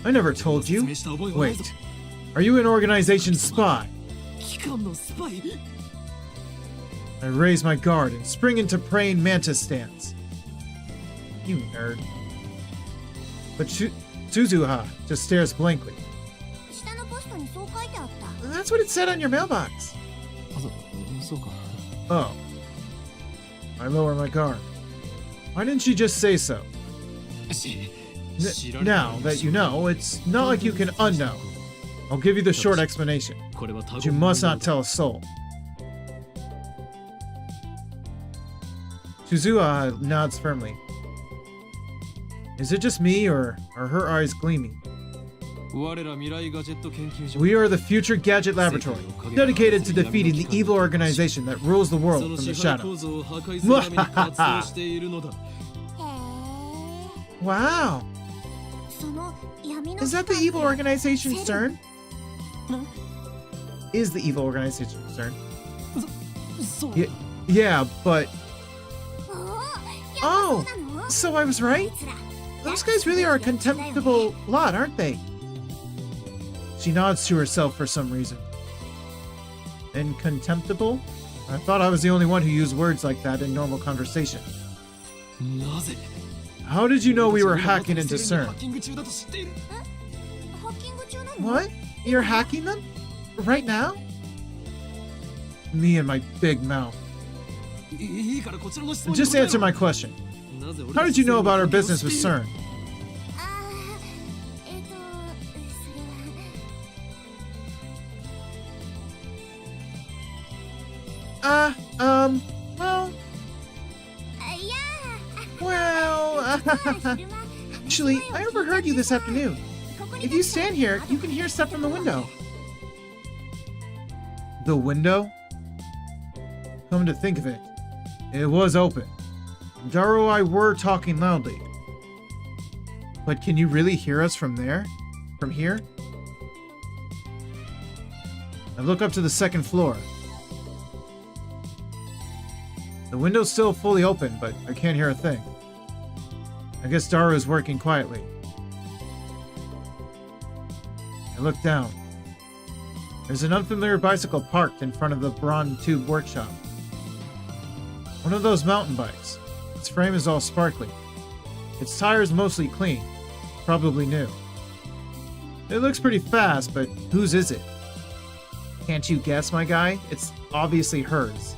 I never told you. Wait, are you an organization spy? I raise my guard and spring into praying mantis stance. You nerd. But Suzuha just stares blankly. That's what it said on your mailbox. Oh. I lower my guard. Why didn't you just say so? Now that you know, it's not like you can unknow. I'll give you the short explanation. But you must not tell a soul. Shizua nods firmly. Is it just me, or are her eyes gleaming? We are the Future Gadget Laboratory, dedicated to defeating the evil organization that rules the world from the shadows. Wow! Is that the evil organization CERN? Is the evil organization CERN? Yeah, but... Oh! So I was right? Those guys really are a contemptible lot, aren't they? She nods to herself for some reason. And contemptible? I thought I was the only one who used words like that in normal conversation. How did you know we were hacking into CERN? What? You're hacking them? Right now? Me and my big mouth. Just answer my question. How did you know about our business with CERN? Actually, I overheard you this afternoon. If you stand here, you can hear stuff from the window. The window? Come to think of it, it was open. Daru and I were talking loudly. But can you really hear us from there? From here? I look up to the second floor. The window's still fully open, but I can't hear a thing. I guess Daru is working quietly. I look down. There's an unfamiliar bicycle parked in front of the Braun Tube workshop. One of those mountain bikes. Its frame is all sparkly. Its tires mostly clean. Probably new. It looks pretty fast, but whose is it? Can't you guess, my guy? It's obviously hers.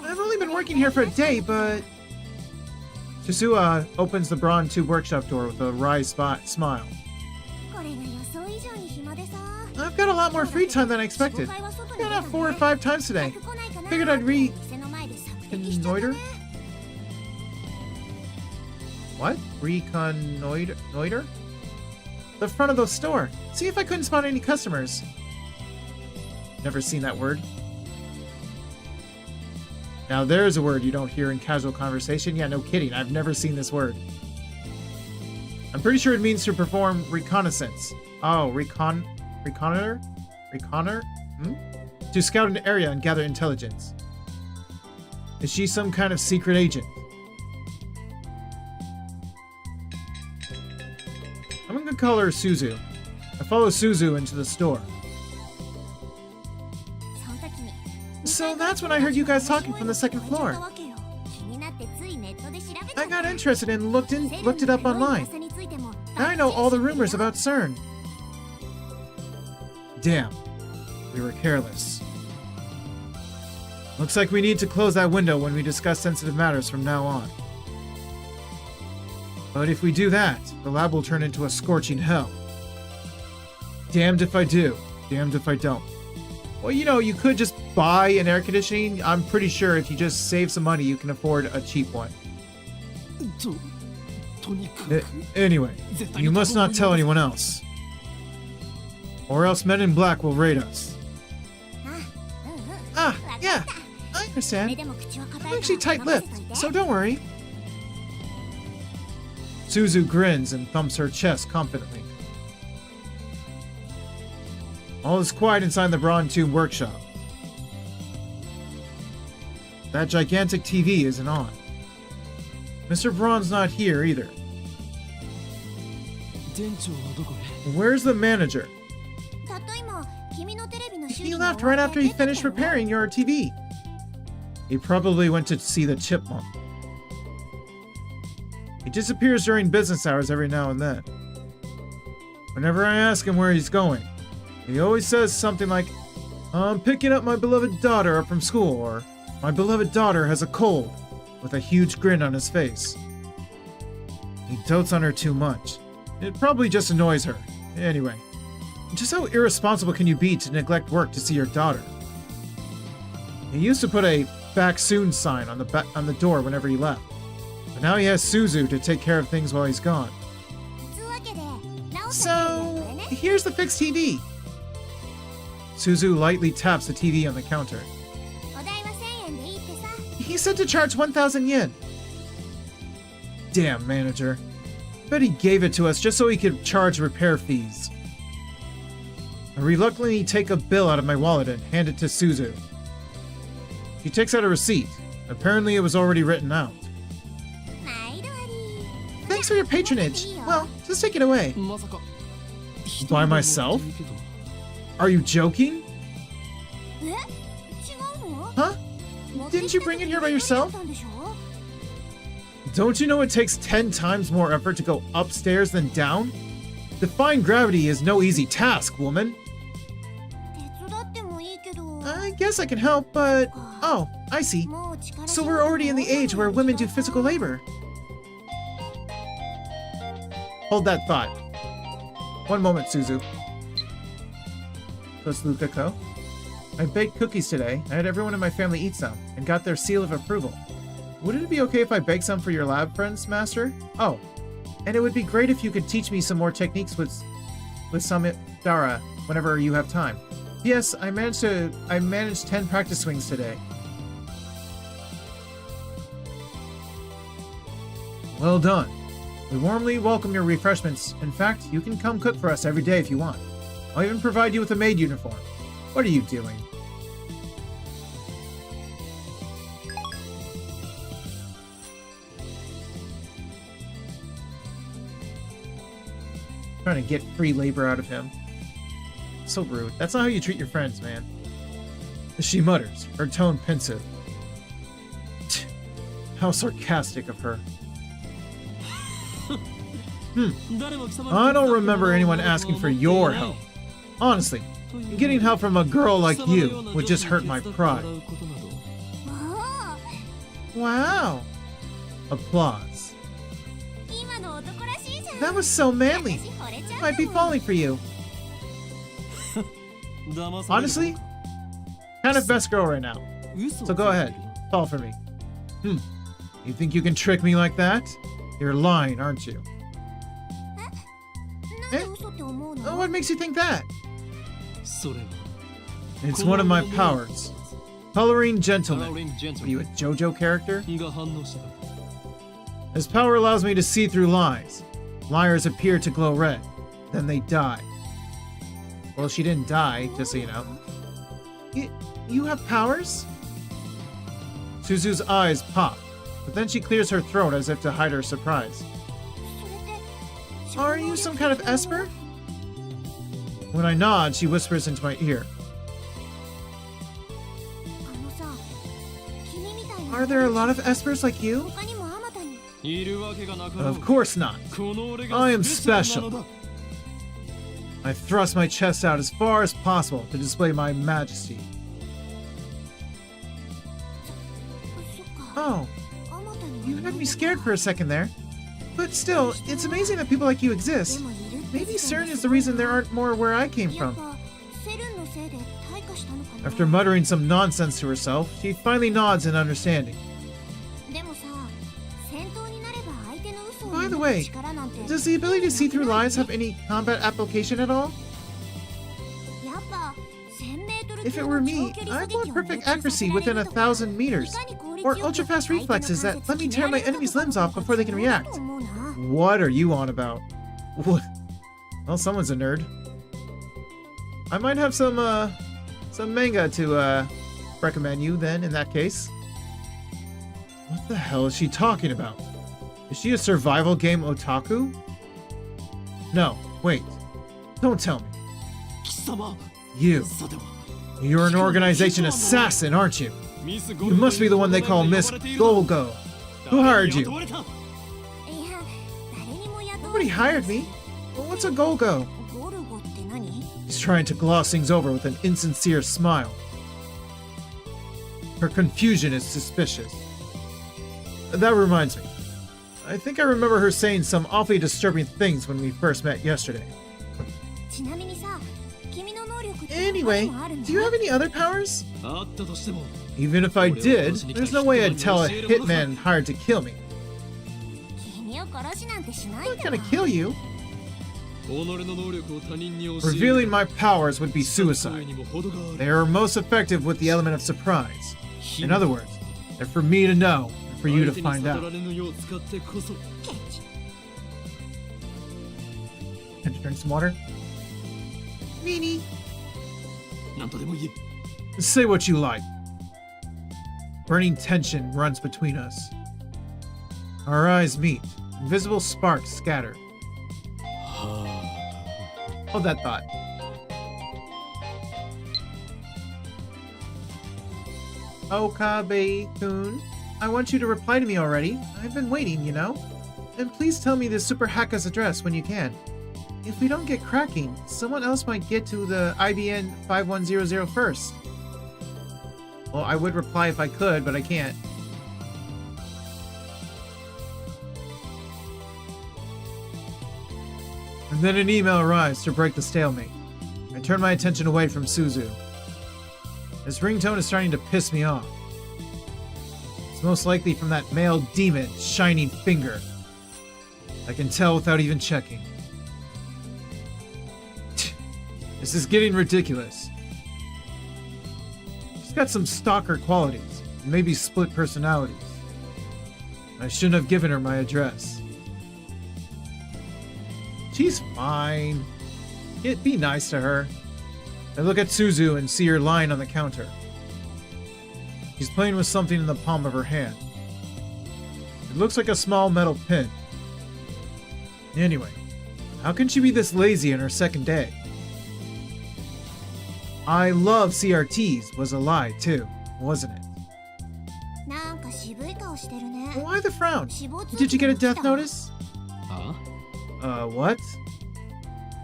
I've only been working here for a day, but... Shizua opens the Braun Tube workshop door with a wry smile. I've got a lot more free time than I expected. I got out 4 or 5 times today. Figured I'd reconnoiter? What? Reconnoiter? The front of the store. See if I couldn't spot any customers. Never seen that word. Now there's a word you don't hear in casual conversation. Yeah, no kidding. I've never seen this word. I'm pretty sure it means to perform reconnaissance. Oh, reconnoiter? To scout an area and gather intelligence. Is she some kind of secret agent? I'm gonna call her Suzu. I follow Suzu into the store. So that's when I heard you guys talking from the second floor. I got interested and looked it up online. Now I know all the rumors about CERN. Damn, we were careless. Looks like we need to close that window when we discuss sensitive matters from now on. But if we do that, the lab will turn into a scorching hell. Damned if I do, damned if I don't. Well, you know, you could just buy an air conditioning. I'm pretty sure if you just save some money, you can afford a cheap one. Anyway, you must not tell anyone else. Or else Men in Black will raid us. Ah, yeah, I understand. I'm actually tight-lipped, so don't worry. Suzu grins and thumps her chest confidently. All is quiet inside the Braun Tube workshop. That gigantic TV isn't on. Mr. Braun's not here either. Where's the manager? He left right after he finished repairing your TV. He probably went to see the chipmunk. He disappears during business hours every now and then. Whenever I ask him where he's going, he always says something like, I'm picking up my beloved daughter up from school, or my beloved daughter has a cold, with a huge grin on his face. He dotes on her too much. It probably just annoys her. Anyway, just how irresponsible can you be to neglect work to see your daughter? He used to put a "back soon" sign on the door whenever he left, but now he has Suzu to take care of things while he's gone. So, here's the fixed TV. Suzu lightly taps the TV on the counter. He said to charge 1,000 yen. Damn, manager. Bet he gave it to us just so he could charge repair fees. I reluctantly take a bill out of my wallet and hand it to Suzu. She takes out a receipt. Apparently it was already written out. Thanks for your patronage. Well, just take it away. By myself? Are you joking? Huh? Didn't you bring it here by yourself? Don't you know it takes 10 times more effort to go upstairs than down? Defying gravity is no easy task, woman. I guess I can help, but... Oh, I see. So we're already in the age where women do physical labor. Hold that thought. One moment, Suzu. Lukako. I baked cookies today. I had everyone in my family eat some, and got their seal of approval. Would it be okay if I bake some for your lab friends, Master? Oh, and it would be great if you could teach me some more techniques with some Dara whenever you have time. Yes, I managed 10 practice swings today. Well done. We warmly welcome your refreshments. In fact, you can come cook for us every day if you want. I'll even provide you with a maid uniform. What are you doing? Trying to get free labor out of him. So rude. That's not how you treat your friends, man. She mutters, her tone pensive. How sarcastic of her. I don't remember anyone asking for your help. Honestly, getting help from a girl like you would just hurt my pride. Wow. Applause. That was so manly. Might be falling for you. Honestly, kind of best girl right now. So go ahead, fall for me. You think you can trick me like that? You're lying, aren't you? Eh? Oh, what makes you think that? It's one of my powers. Coloring Gentleman. Are you a JoJo character? This power allows me to see through lies. Liars appear to glow red. Then they die. Well, she didn't die, just so you know. You have powers? Suzu's eyes pop, but then she clears her throat as if to hide her surprise. Are you some kind of Esper? When I nod, she whispers into my ear. Are there a lot of Espers like you? Of course not. I am special. I thrust my chest out as far as possible to display my majesty. Oh, you had me scared for a second there. But still, it's amazing that people like you exist. Maybe CERN is the reason there aren't more where I came from. After muttering some nonsense to herself, she finally nods in understanding. By the way, does the ability to see through lies have any combat application at all? If it were me, I'd want perfect accuracy within 1,000 meters, or ultra-fast reflexes that let me tear my enemy's limbs off before they can react. What are you on about? Well, someone's a nerd. I might have some manga to recommend you then, in that case. What the hell is she talking about? Is she a survival game otaku? No, wait. Don't tell me. You're an organization assassin, aren't you? You must be the one they call Miss Golgo. Who hired you? Nobody hired me. What's a Golgo? 語って何？ She's trying to gloss things over with an insincere smile. Her confusion is suspicious. That reminds me. I think I remember her saying some awfully disturbing things when we first met yesterday. ちなみにさ、君の能力って Anyway, 他にもあるの？ do you have any other powers? あったとしても Even if I did, there's no way I'd tell a hitman hired to kill me. 君を殺しなんてしない I'm ん not だわ gonna kill you. 己の能力を他人に教える Revealing my powers would be それ suicide. にも程がある They are most effective with the element of surprise. In other words, they're for me to know and for you to 相手に find 悟 out. られぬよう使ってこそ Can you drink some water? Meanie. 何とでも言え Say what you like. Burning tension runs between us. Our eyes meet. Invisible sparks scatter. Hold that thought. Okabe-kun, I want you to reply to me already. I've been waiting, you know. And please tell me the Super Hacker's address when you can. If we don't get cracking, someone else might get to the IBN 5100 first. Well, I would reply if I could, but I can't. And then an email arrives to break the stalemate. I turn my attention away from Suzu. This ringtone is starting to piss me off. It's most likely from that male demon's shining finger. I can tell without even checking. This is getting ridiculous. She's got some stalker qualities, and maybe split personalities. I shouldn't have given her my address. She's fine. Be nice to her. I look at Suzu and see her lying on the counter. She's playing with something in the palm of her hand. It looks like a small metal pin. Anyway, how can she be this lazy on her second day? I love CRTs was a lie too, wasn't it? なんか渋い顔してるね。 Why the frown? 死亡通 Did you 知 get a が来 death た。 notice? あ What?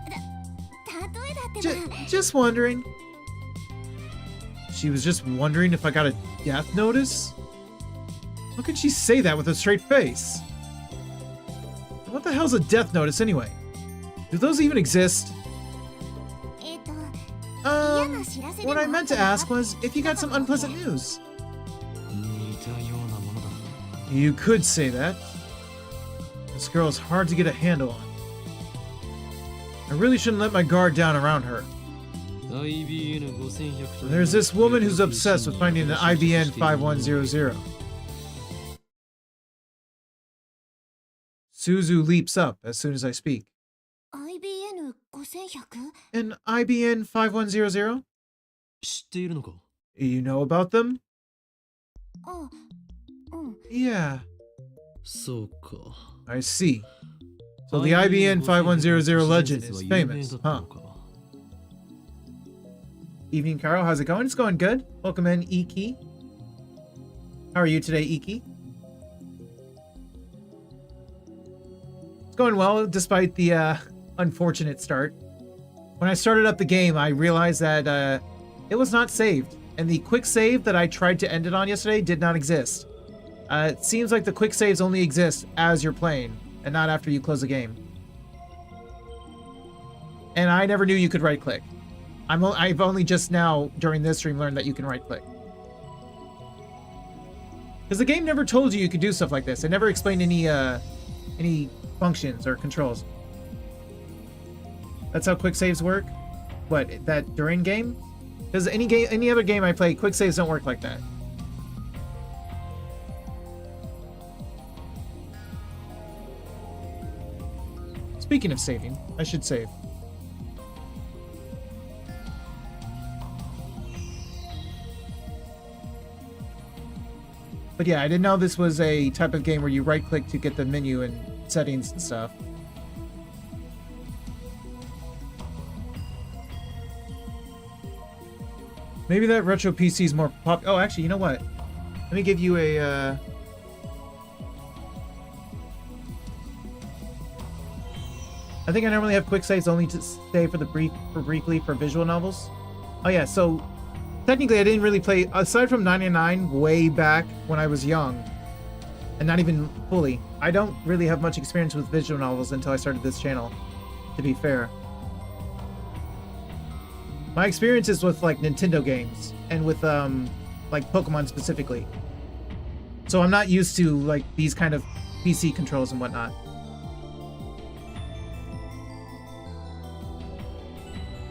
例えだってば。 Just wondering. She was just wondering if I got a death notice? How can she say that with a straight face? What the hell's a death notice anyway? Do those even exist? えっと、嫌な知らせでも What I あっ meant た to のか？ ask was if you got some unpleasant news. 似たようなものだ You could say that. This girl is hard to get a handle on. I really shouldn't let my guard down around her. IBN 5100 と There's this woman who's obsessed with finding an IBN 5100. Suzu leaps up as soon as I speak. IBN 5100？ An IBN 5100? 知っているのか You know about them? あ、うん。 Yeah, そうか I see. So the IBN 5100 legend is famous, huh? Evening, Carl. How's it going? It's going good. Welcome in, Iki. How are you today, Iki? It's going well, despite the unfortunate start. When I started up the game, I realized that it was not saved, and the quick save that I tried to end it on yesterday did not exist. It seems like the quick saves only exist as you're playing, and not after you close the game. And I never knew you could right-click. I've only just now, during this stream, learned that you can right-click. Because the game never told you could do stuff like this. It never explained any functions or controls. That's how quick saves work? What, that during game? Because any other game I play, quick saves don't work like that. Speaking of saving, I should save. But yeah, I didn't know this was a type of game where you right-click to get the menu and settings and stuff. Maybe that retro PC is more pop. Oh, actually, you know what? Let me give you a. I think I normally have quick saves only to stay for briefly for visual novels. Oh yeah, so technically I didn't really play, aside from 99 way back when I was young, and not even fully, I don't really have much experience with visual novels until I started this channel, to be fair. My experience is with like Nintendo games and with like Pokemon specifically. So I'm not used to like these kind of PC controls and whatnot.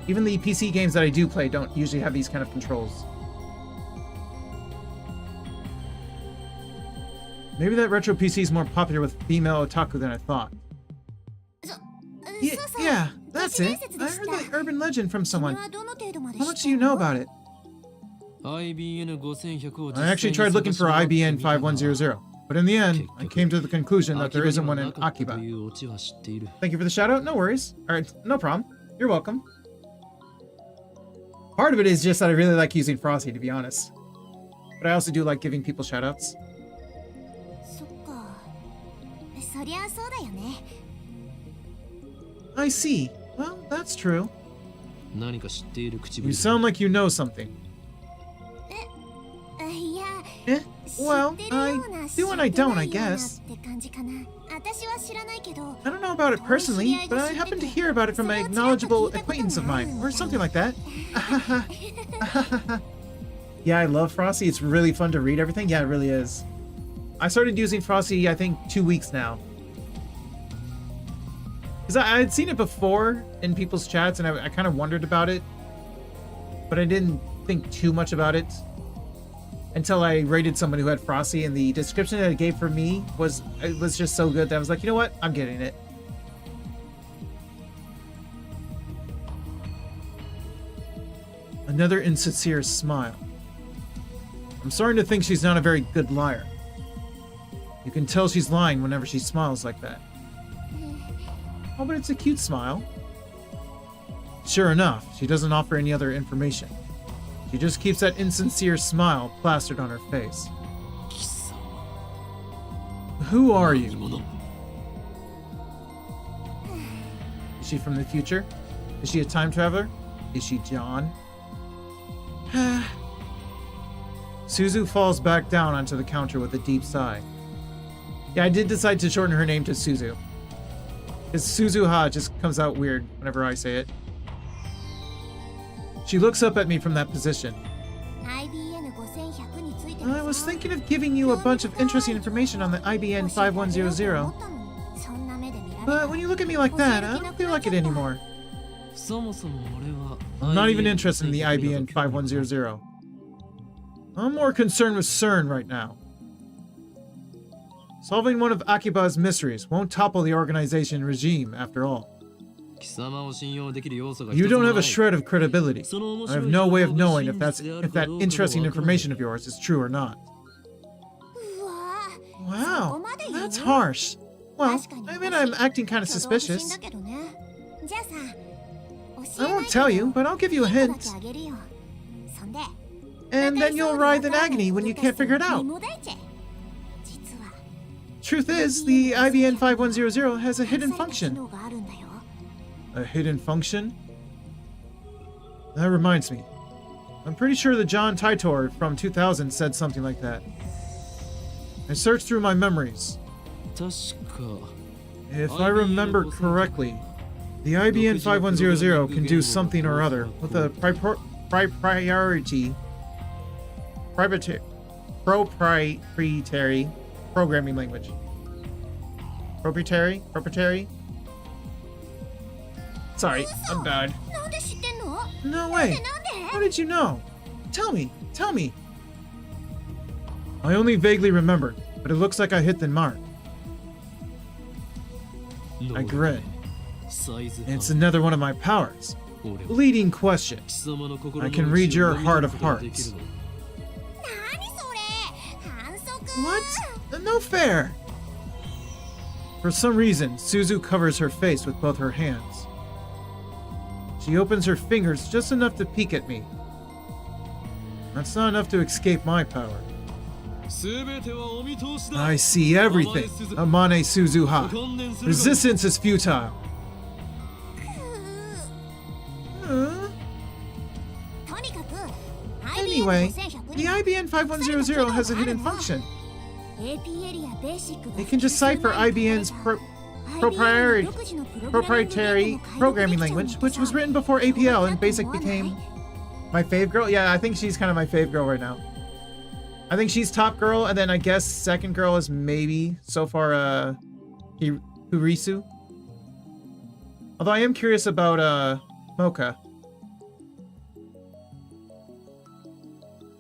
Even the PC games that I do play don't usually have these kind of controls. Maybe that retro PC is more popular with female otaku than I thought. Yeah, that's it. I heard the urban legend from someone. How much do you know about it? I actually tried looking for IBN 5100, but in the end, I came to the conclusion that there isn't one in Akiba. Thank you for the shout out. No worries. Alright, no problem. You're welcome. Part of it is just that I really like using Frosty, to be honest. But I also do like giving people shout outs. I see. Well, that's true. You sound like you know something. Eh? Well, I do and I don't, I guess. I don't know about it personally, but I happen to hear about it from a knowledgeable acquaintance of mine, or something like that. Yeah, I love Frosty. It's really fun to read everything. Yeah, it really is. I started using Frosty, I think, 2 weeks now. Because I had seen it before in people's chats, and I kind of wondered about it. But I didn't think too much about it until I rated someone who had Frosty, and the description that it gave for me was just so good that I was like, you know what? I'm getting it. Another insincere smile. I'm starting to think she's not a very good liar. You can tell she's lying whenever she smiles like that. Oh, but it's a cute smile. Sure enough, she doesn't offer any other information. She just keeps that insincere smile plastered on her face. Who are you? Is she from the future? Is she a time traveler? Is she John? Suzu falls back down onto the counter with a deep sigh. Yeah, I did decide to shorten her name to Suzu. Because Suzuha just comes out weird whenever I say it. She looks up at me from that position. I was thinking of giving you a bunch of interesting information on the IBN 5100. But when you look at me like that, I don't feel like it anymore. I'm not even interested in the IBN 5100. I'm more concerned with CERN right now. Solving one of Akiba's mysteries won't topple the organization regime, after all. You don't have a shred of credibility. I have no way of knowing if that interesting information of yours is true or not. Wow, that's harsh. Well, I mean, I'm acting kind of suspicious. I won't tell you, but I'll give you a hint. And then you'll writhe in agony when you can't figure it out. Truth is, the IBN 5100 has a hidden function. A hidden function? That reminds me. I'm pretty sure the John Titor from 2000 said something like that. I searched through my memories. If I remember correctly, the IBN 5100 can do something or other with a proprietary programming language. Proprietary? Sorry, I'm bad. No way. How did you know? Tell me. I only vaguely remember, but it looks like I hit the mark. I grin. It's another one of my powers. Leading question. I can read your heart of hearts. What? No fair. For some reason, Suzu covers her face with both her hands. She opens her fingers just enough to peek at me. That's not enough to escape my power. I see everything, Amane Suzuha. Resistance is futile. Anyway, the IBN 5100 has a hidden function. It can decipher IBN's proprietary programming language, which was written before APL and BASIC became my fave girl. Yeah, I think she's kind of my fave girl right now. I think she's top girl, and then I guess second girl is maybe so far Hurisu. Although I am curious about Mocha.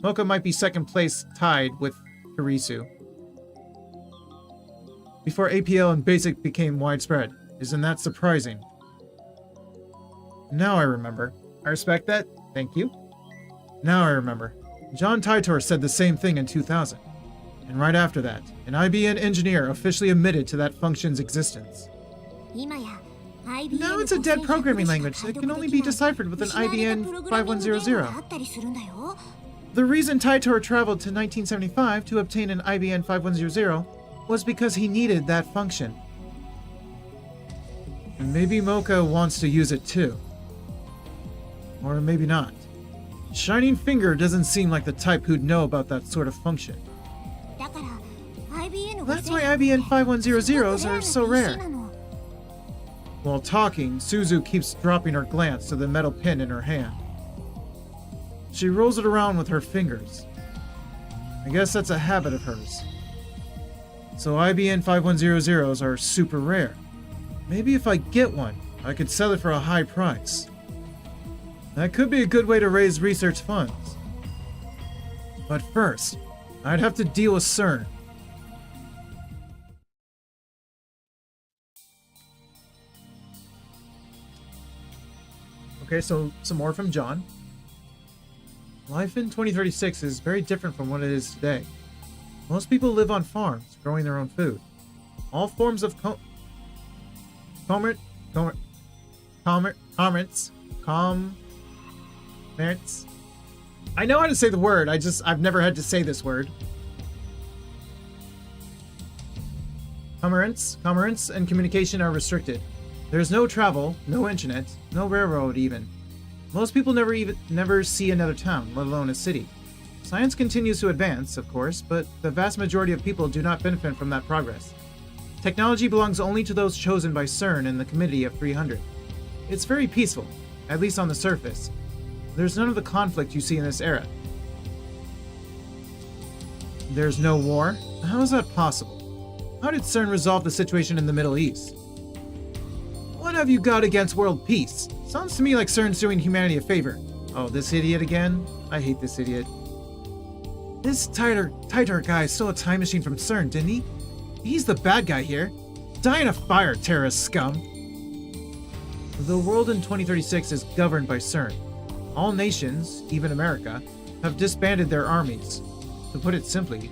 Mocha might be second place tied with Hurisu. Before APL and BASIC became widespread. Isn't that surprising? Now I remember. I respect that. Thank you. Now I remember. John Titor said the same thing in 2000. And right after that, an IBN engineer officially admitted to that function's existence. Now it's a dead programming language that can only be deciphered with an IBN 5100. The reason Titor traveled to 1975 to obtain an IBN 5100 was because he needed that function. And maybe Mocha wants to use it too. Or maybe not. Shining Finger doesn't seem like the type who'd know about that sort of function. That's why IBN 5100s are so rare. While talking, Suzu keeps dropping her glance to the metal pin in her hand. She rolls it around with her fingers. I guess that's a habit of hers. So IBN 5100s are super rare. Maybe if I get one, I could sell it for a high price. That could be a good way to raise research funds. But first, I'd have to deal with SERN. Okay, so some more from John. Life in 2036 is very different from what it is today. Most people live on farms, growing their own food. All forms of commerce. I know how to say the word, I've never had to say this word. Commerce and communication are restricted. There's no travel, no internet, no railroad even. Most people never see another town, let alone a city. Science continues to advance, of course, but the vast majority of people do not benefit from that progress. Technology belongs only to those chosen by CERN and the Committee of 300. It's very peaceful, at least on the surface. There's none of the conflict you see in this era. There's no war? How is that possible? How did CERN resolve the situation in the Middle East? What have you got against world peace? Sounds to me like CERN's doing humanity a favor. Oh, this idiot again? I hate this idiot. This Titor guy stole a time machine from CERN, didn't he? He's the bad guy here. Die in a fire, terrorist scum. The world in 2036 is governed by CERN. All nations, even America, have disbanded their armies. To put it simply,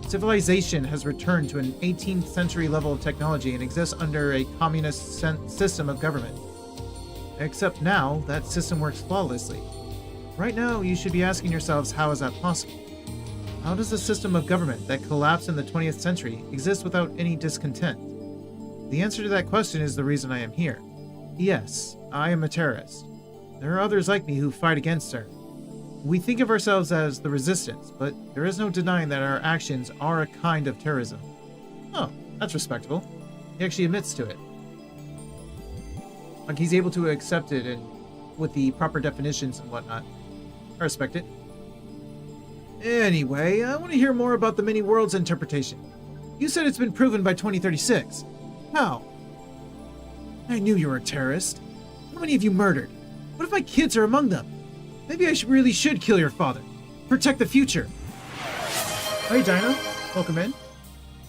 civilization has returned to an 18th century level of technology and exists under a communist system of government. Except now, that system works flawlessly. Right now, you should be asking yourselves, how is that possible? How does a system of government that collapsed in the 20th century exist without any discontent? The answer to that question is the reason I am here. Yes, I am a terrorist. There are others like me who fight against CERN. We think of ourselves as the resistance, but there is no denying that our actions are a kind of terrorism. Oh, that's respectable. He actually admits to it. Like he's able to accept it and with the proper definitions and whatnot. I respect it. Anyway, I want to hear more about the many worlds interpretation. You said it's been proven by 2036. How? I knew you were a terrorist. How many have you murdered? What if my kids are among them? Maybe I really should kill your father. Protect the future. Hey, Dino. Welcome in.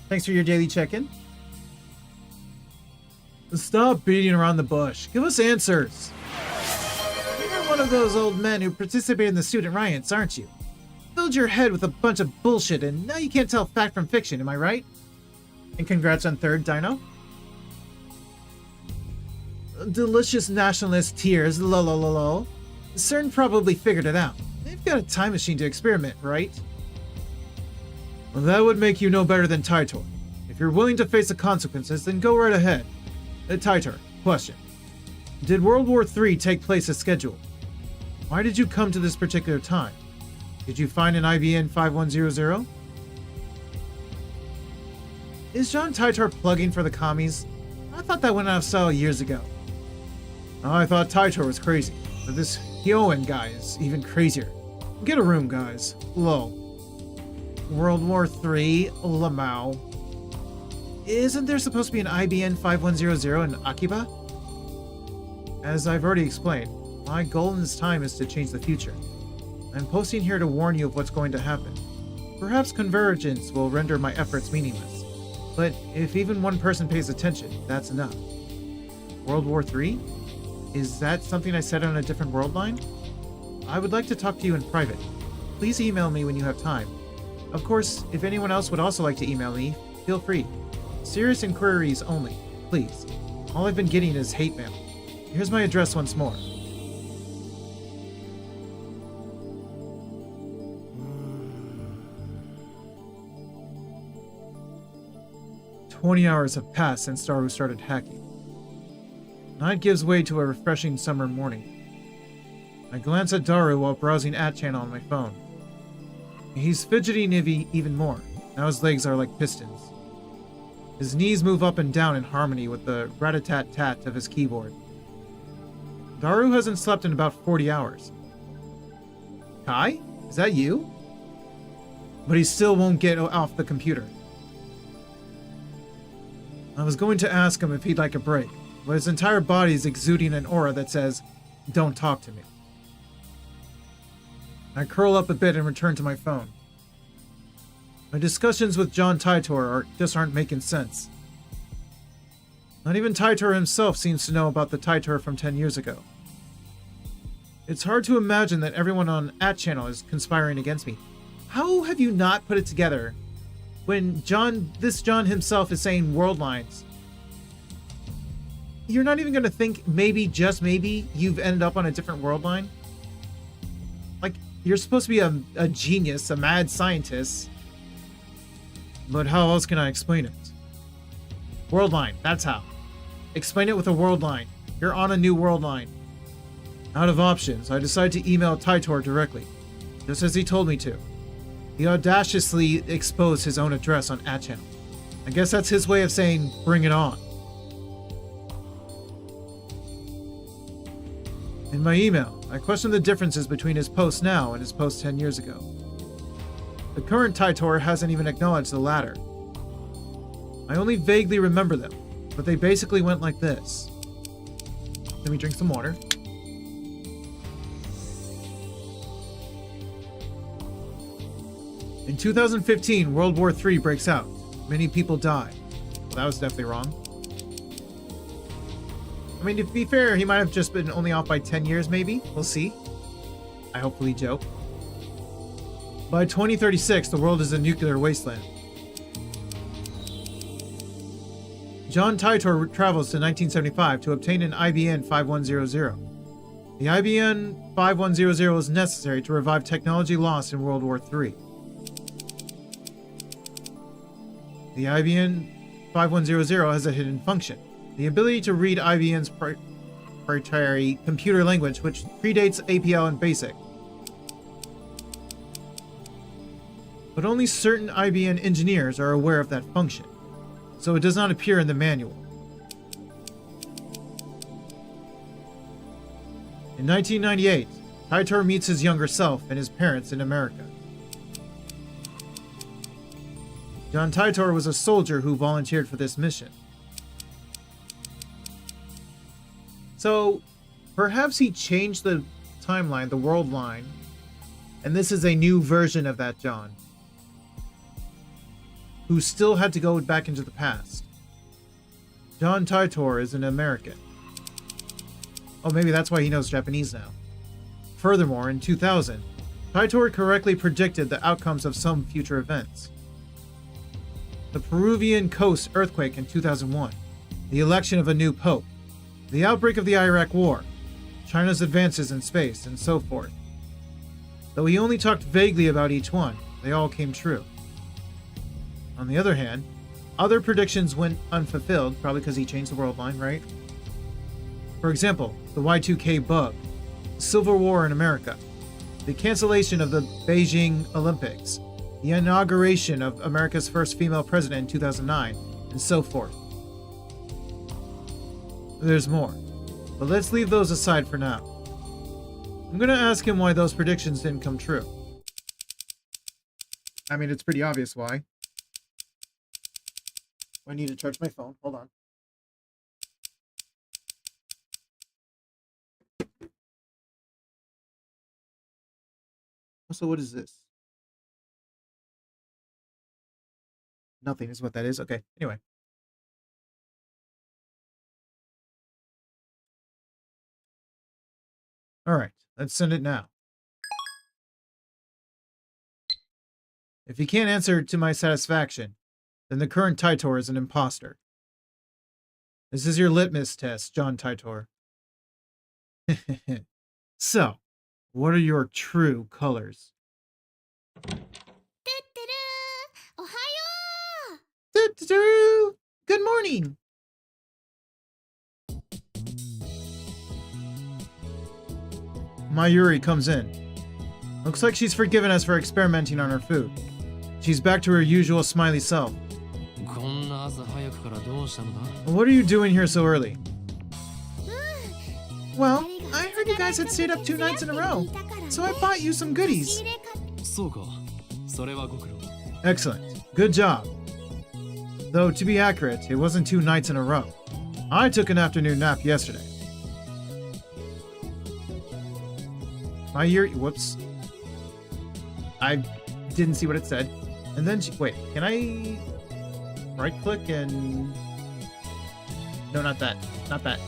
Thanks for your daily check-in. Stop beating around the bush. Give us answers. You're one of those old men who participated in the student riots, aren't you? Filled your head with a bunch of bullshit and now you can't tell fact from fiction, am I right? And congrats on third, Dino. Delicious nationalist tears, lolololo. CERN probably figured it out. They've got a time machine to experiment, right? Well, that would make you no better than Titor. If you're willing to face the consequences, then go right ahead. Titor, question. Did World War III take place as scheduled? Why did you come to this particular time? Did you find an IBN 5100? Is John Titor plugging for the commies? I thought that went out of style years ago. Oh, I thought Titor was crazy, but this Hyoen guy is even crazier. Get a room, guys. Lol. World War III, Lamau. Isn't there supposed to be an IBN 5100 in Akiba? As I've already explained, my goal in this time is to change the future. I'm posting here to warn you of what's going to happen. Perhaps convergence will render my efforts meaningless, but if even one person pays attention, that's enough. World War III? Is that something I said on a different world line? I would like to talk to you in private. Please email me when you have time. Of course, if anyone else would also like to email me, feel free. Serious inquiries only, please. All I've been getting is hate mail. Here's my address once more. "20 hours have passed since Daru started hacking. Night gives way to a refreshing summer morning. I glance at Daru while browsing @channel on my phone. He's fidgeting even more. Now his legs are like pistons. His knees move up and down in harmony with the rat-a-tat-tat of his keyboard. Daru hasn't slept in about 40 hours. Kai? Is that you? But he still won't get off the computer. I was going to ask him if he'd like a break, but his entire body is exuding an aura that says, "Don't talk to me." I curl up a bit and return to my phone. My discussions with John Titor just aren't making sense. Not even Titor himself seems to know about the Titor from 10 years ago. It's hard to imagine that everyone on @channel is conspiring against me. How have you not put it together when this John himself is saying world lines? You're not even going to think maybe, just maybe, you've ended up on a different world line? Like, you're supposed to be a genius, a mad scientist. But how else can I explain it? World line, that's how. Explain it with a world line. You're on a new world line. Out of options, I decide to email Titor directly, just as he told me to. He audaciously exposed his own address on @channel. I guess that's his way of saying, bring it on. In my email, I question the differences between his post now and his post 10 years ago. The current Titor hasn't even acknowledged the latter. I only vaguely remember them, but they basically went like this. Let me drink some water. In 2015, World War III breaks out. Many people die. Well, that was definitely wrong. I mean, to be fair, he might have just been only off by 10 years, maybe. We'll see. I hopefully joke. By 2036, the world is a nuclear wasteland. John Titor travels to 1975 to obtain an IBN 5100. The IBN 5100 is necessary to revive technology lost in World War III. The IBN 5100 has a hidden function, the ability to read IBN's proprietary computer language, which predates APL and BASIC. But only certain IBN engineers are aware of that function, so it does not appear in the manual. In 1998, Titor meets his younger self and his parents in America. John Titor was a soldier who volunteered for this mission. So, perhaps he changed the timeline, the world line, and this is a new version of that John, who still had to go back into the past. John Titor is an American. Oh, maybe that's why he knows Japanese now. Furthermore, in 2000, Titor correctly predicted the outcomes of some future events. The Peruvian coast earthquake in 2001, the election of a new pope, the outbreak of the Iraq War, China's advances in space, and so forth. Though he only talked vaguely about each one, they all came true. On the other hand, other predictions went unfulfilled, probably because he changed the world line, right? For example, the Y2K bug, the Civil War in America, the cancellation of the Beijing Olympics, the inauguration of America's first female president in 2009, and so forth. There's more, but let's leave those aside for now. I'm gonna ask him why those predictions didn't come true. I mean, it's pretty obvious why. I need to charge my phone. Hold on. Also, what is this? Nothing is what that is. Okay, anyway. Alright, let's send it now. If he can't answer to my satisfaction, then the current Titor is an imposter. This is your litmus test, John Titor. So, what are your true colors? Ohayo! Good morning! Mayuri comes in. Looks like she's forgiven us for experimenting on her food. She's back to her usual smiley self. What are you doing here so early? Well, I heard you guys had stayed up 2 nights in a row, so I bought you some goodies. Excellent. Good job. Though, to be accurate, it wasn't 2 nights in a row. I took an afternoon nap yesterday. Whoops. I didn't see what it said. And then wait, can I right click and... No, not that. Not that.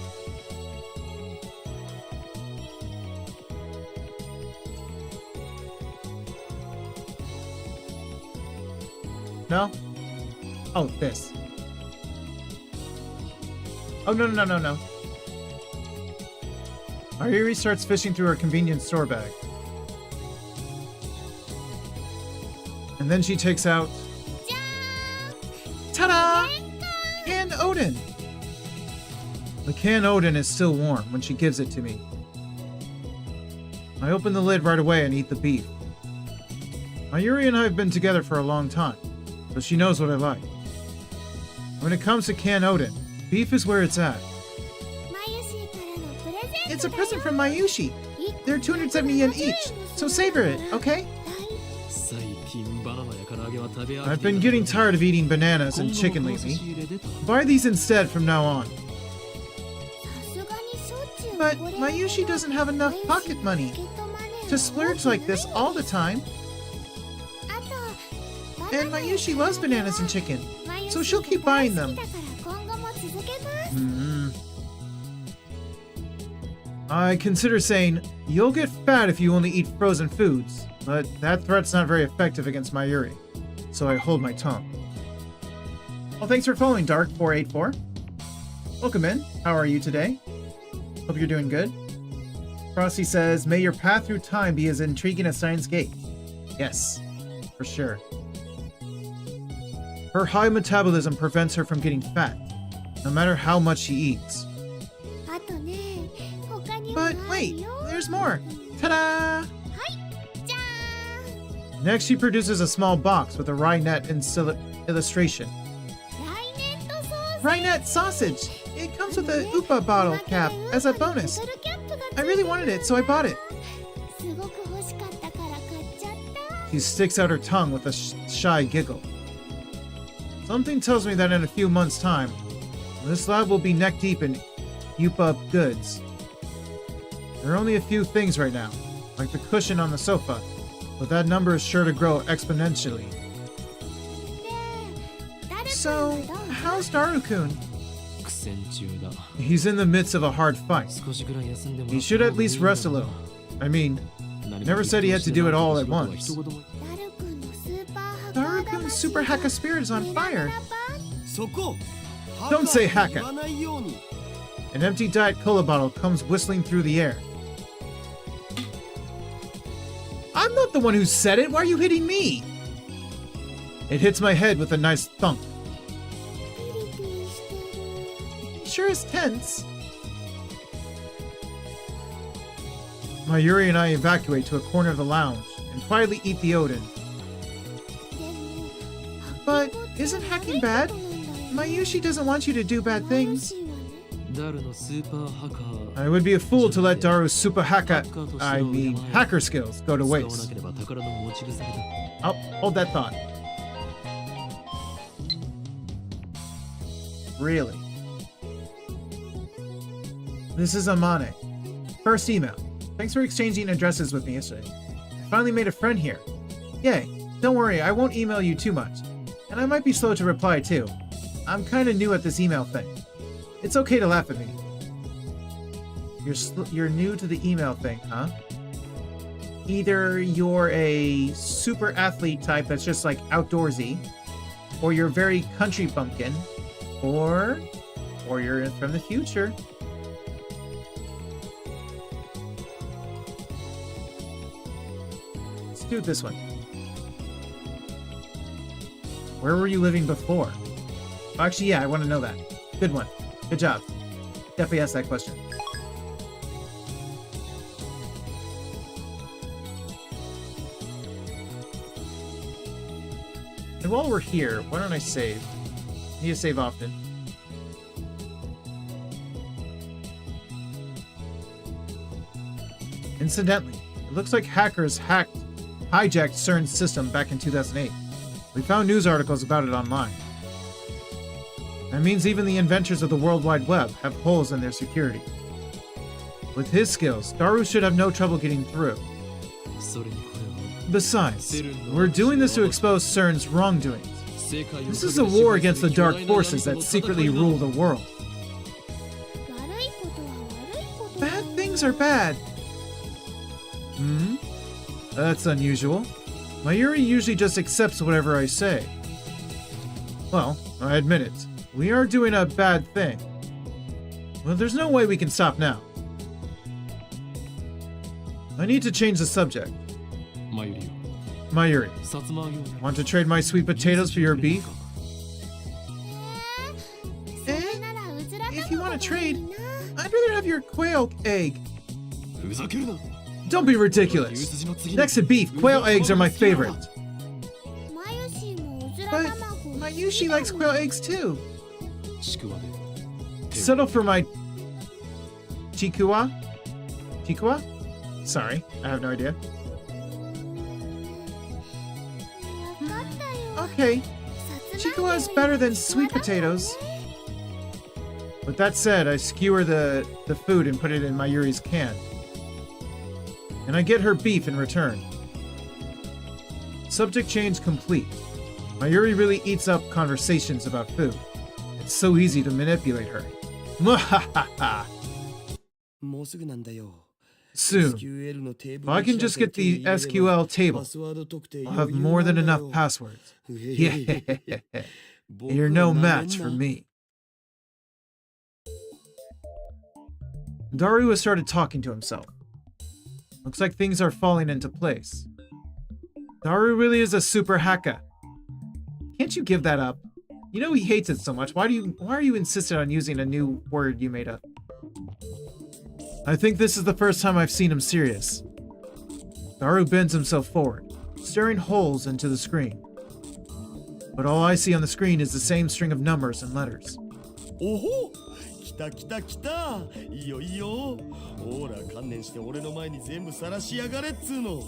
No? Oh, this. Oh, no. Mayuri starts fishing through her convenience store bag. And then she takes out... Ta-da! Canned Odin! The canned Odin is still warm when she gives it to me. I open the lid right away and eat the beef. Mayuri and I have been together for a long time, so she knows what I like. When it comes to canned Odin, beef is where it's at. It's a present from Mayushi. They're 270 yen each, so savor it, okay? I've been getting tired of eating bananas and chicken lately. Buy these instead from now on. But Mayushi doesn't have enough pocket money to splurge like this all the time. And Mayushi loves bananas and chicken, so she'll keep buying them. I consider saying, you'll get fat if you only eat frozen foods, but that threat's not very effective against Mayuri, so I hold my tongue. Well, thanks for following Dark484. Welcome in. How are you today? Hope you're doing good. Frosty says, may your path through time be as intriguing as Steins Gate. Yes, for sure. Her high metabolism prevents her from getting fat, no matter how much she eats. But wait, there's more. Ta-da! Next, she produces a small box with a Rhinet illustration. Rhinet sausage! It comes with a Upa bottle cap as a bonus. I really wanted it, so I bought it. She sticks out her tongue with a shy giggle. Something tells me that in a few months' time, this lab will be neck-deep in Upa goods. There are only a few things right now, like the cushion on the sofa, but that number is sure to grow exponentially. So, how's Daru-kun? He's in the midst of a hard fight. He should at least rest a little. I mean, never said he had to do it all at once. Daru-kun's super Haka spirit is on fire. Don't say Haka. An empty Diet Cola bottle comes whistling through the air. I'm not the one who said it. Why are you hitting me? It hits my head with a nice thump. Sure is tense. Mayuri and I evacuate to a corner of the lounge and quietly eat the Odin. でも But isn't hacking bad? Mayushi doesn't want you to do bad things. ダルのスーパーハッカー I would be a fool to let Daru's super hacker, hacker skills go to 使わな waste. ければ宝の持ち腐れだ Oh, hold that thought. Really? This is Amane. First email. Thanks for exchanging addresses with me yesterday. I finally made a friend here. Yay. Don't worry, I won't email you too much. And I might be slow to reply too. I'm kinda new at this email thing. It's okay to laugh at me. You're new to the email thing, huh? Either you're a super athlete type that's just like outdoorsy, or you're very country bumpkin, or you're from the future. Let's do this one. Where were you living before? Oh, actually, yeah, I want to know that. Good one. Good job. Definitely asked that question. And while we're here, why don't I save? Need to save often. Incidentally, it looks like hackers hijacked CERN's system back in 2008. We found news articles about it online. That means even the inventors of the World Wide Web have holes in their security. With his skills, Daru should have no trouble getting through. それにこれは Besides, we're doing this to expose CERN's wrongdoings. 世界を This is a war against the dark forces that secretly rule the world. 悪いことは悪いこと Bad things are bad. Hmm? That's unusual. Mayuri usually just accepts whatever I say. Well, I admit it. We are doing a bad thing. Well, there's no way we can stop now. I need to change the subject. マユリよ Mayuri, 薩摩よ want to trade my sweet potatoes for your beef? それならうずら If you want to 卵がい trade, いな I'd rather have your quail egg. ふざけるな Don't be 牛 ridiculous. 筋の次に Next to beef, quail eggs are my favorite. マユシもうずら But 卵 Mayushi likes quail eggs too. ちくわで Settle for my chikuwa? Chikuwa? Sorry, I have no idea. 分かったよ Okay, さつまい chikuwa is better than sweet potatoes. With that said, I skewer the food and put it in Mayuri's can. And I get her beef in return. Subject change complete. Mayuri really eats up conversations about food. It's so easy to manipulate her. Mwahaha! もうすぐなんだよ。 Soon. SQL のテーブ If I ル can just get the に調べて SQL パ table, スワード特定 I'll have more than enough passwords. Yeah, you're no match for me. Daru has started talking to himself. Looks like things are falling into place. Daru really is a super hacker. Can't you give that up? You know he hates it so much. Why are you insistent on using a new word you made up? I think this is the first time I've seen him serious. Daru bends himself forward, staring holes into the screen. But all I see on the screen is the same string of numbers and letters. おほ来た来た来たいいよいいよほら観念して俺の前に全部晒しやがれっつーの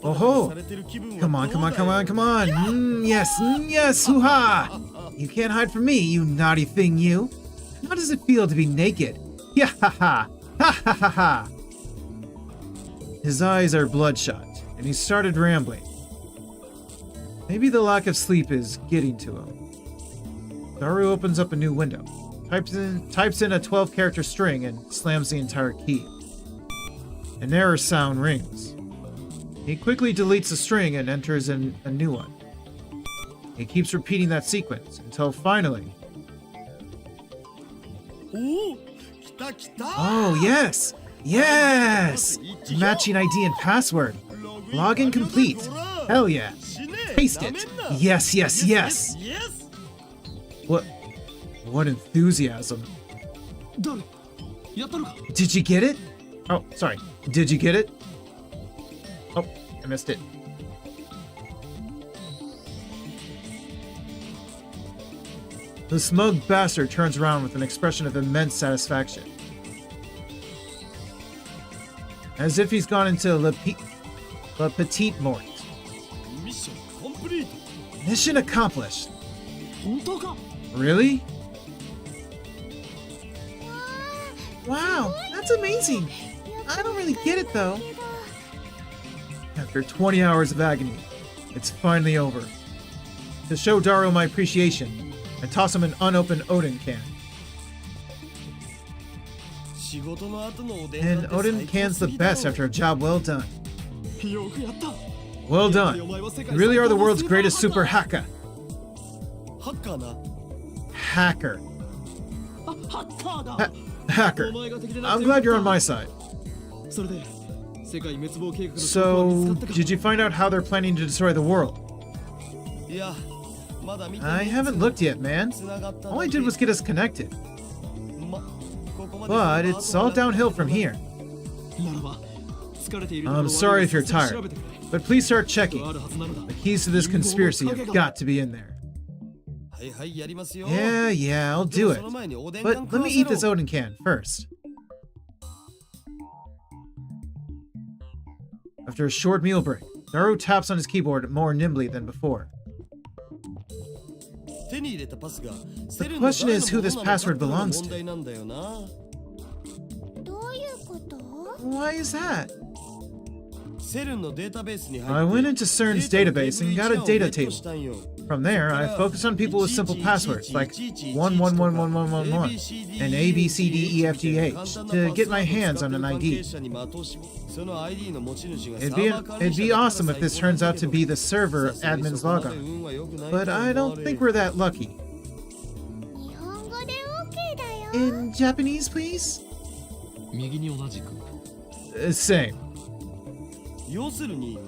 Oh-ho. されてる気分は Come on, どう come だ on, よ come on, come on. Yes, hoo-ha! You can't hide from me, you naughty thing, you. How does it feel to be naked? Yeah, ha ha! Ha ha ha ha! His eyes are bloodshot, and he started rambling. Maybe the lack of sleep is getting to him. Daru opens up a new window, types in a 12-character string, and slams the entire key. An error sound rings. He quickly deletes the string and enters in a new one. He keeps repeating that sequence until finally... お来た来た Oh, yes! Yes! Matching ID and password. Login complete. Hell yeah. Taste it. Yes, yes, yes. What enthusiasm. 誰やったのか Did you get it? Oh, sorry. Did you get it? Oh, I missed it. The smug bastard turns around with an expression of immense satisfaction. As if he's gone into Le Petite Mort. ミッションコンプリート Mission accomplished. 本当か？ Really? Wow, that's amazing. I don't really get it though. After 20 hours of agony, it's finally over. To show Daru my appreciation, I toss him an unopened Odin can. 仕事の後のおでん And なんて Odin 最高 can's す the ぎだろ best after a job well done. よくやった。 Well done. You really are the world's greatest super hacker. ハッカーな Hacker. あ、ハッカーだ。 Hacker. お前が敵でな I'm くてよか glad った you're on my side. それで世界滅亡計画の証拠は見 So, つかったか？ did you find out how they're planning to destroy the world? いやまだ見て I haven't looked yet, man. 繋がった All I did was get us connected. まここまで But it's all downhill from here. ならば疲れているところ I'm を sorry if you're 調 tired, べてくれ。 but please start きっ checking. とあるはずなのだ。 The keys to this conspiracy have got to be in there. はいはいやりますよ Yeah, yeah, I'll でも do その it. 前におでん缶 But 買 let わ me せ eat ろ this Odin can first. After a short meal break, Daru taps on his keyboard more nimbly than before. 手に入れたパスが The question is who this password belongs 問 to. 題なんだよなどういうこと？ Why is that? セルンのデータベースに I 入って went into CERN's データの database and テ got ー a ブル data 一覧をゲット table. したんよ From there, I focused on people with simple passwords like 111111 and A B C D E F G H to get my hands on an ID. It'd be awesome if this turns out to be the server admin's logon, but I don't think we're that lucky. 日本語で OK だよ。 In Japanese, please? 右に同じく。 Same. 要するに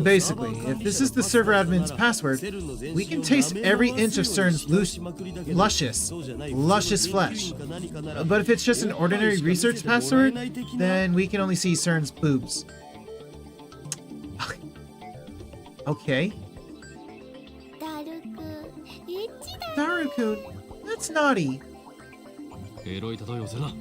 Basically, if this is the server admin's password, we can taste every inch of CERN's luscious flesh. But if it's just an ordinary research password, then we can only see CERN's boobs. Okay. ダルク、エッチだ。 Daru-kun, that's naughty. エロい例えをするな。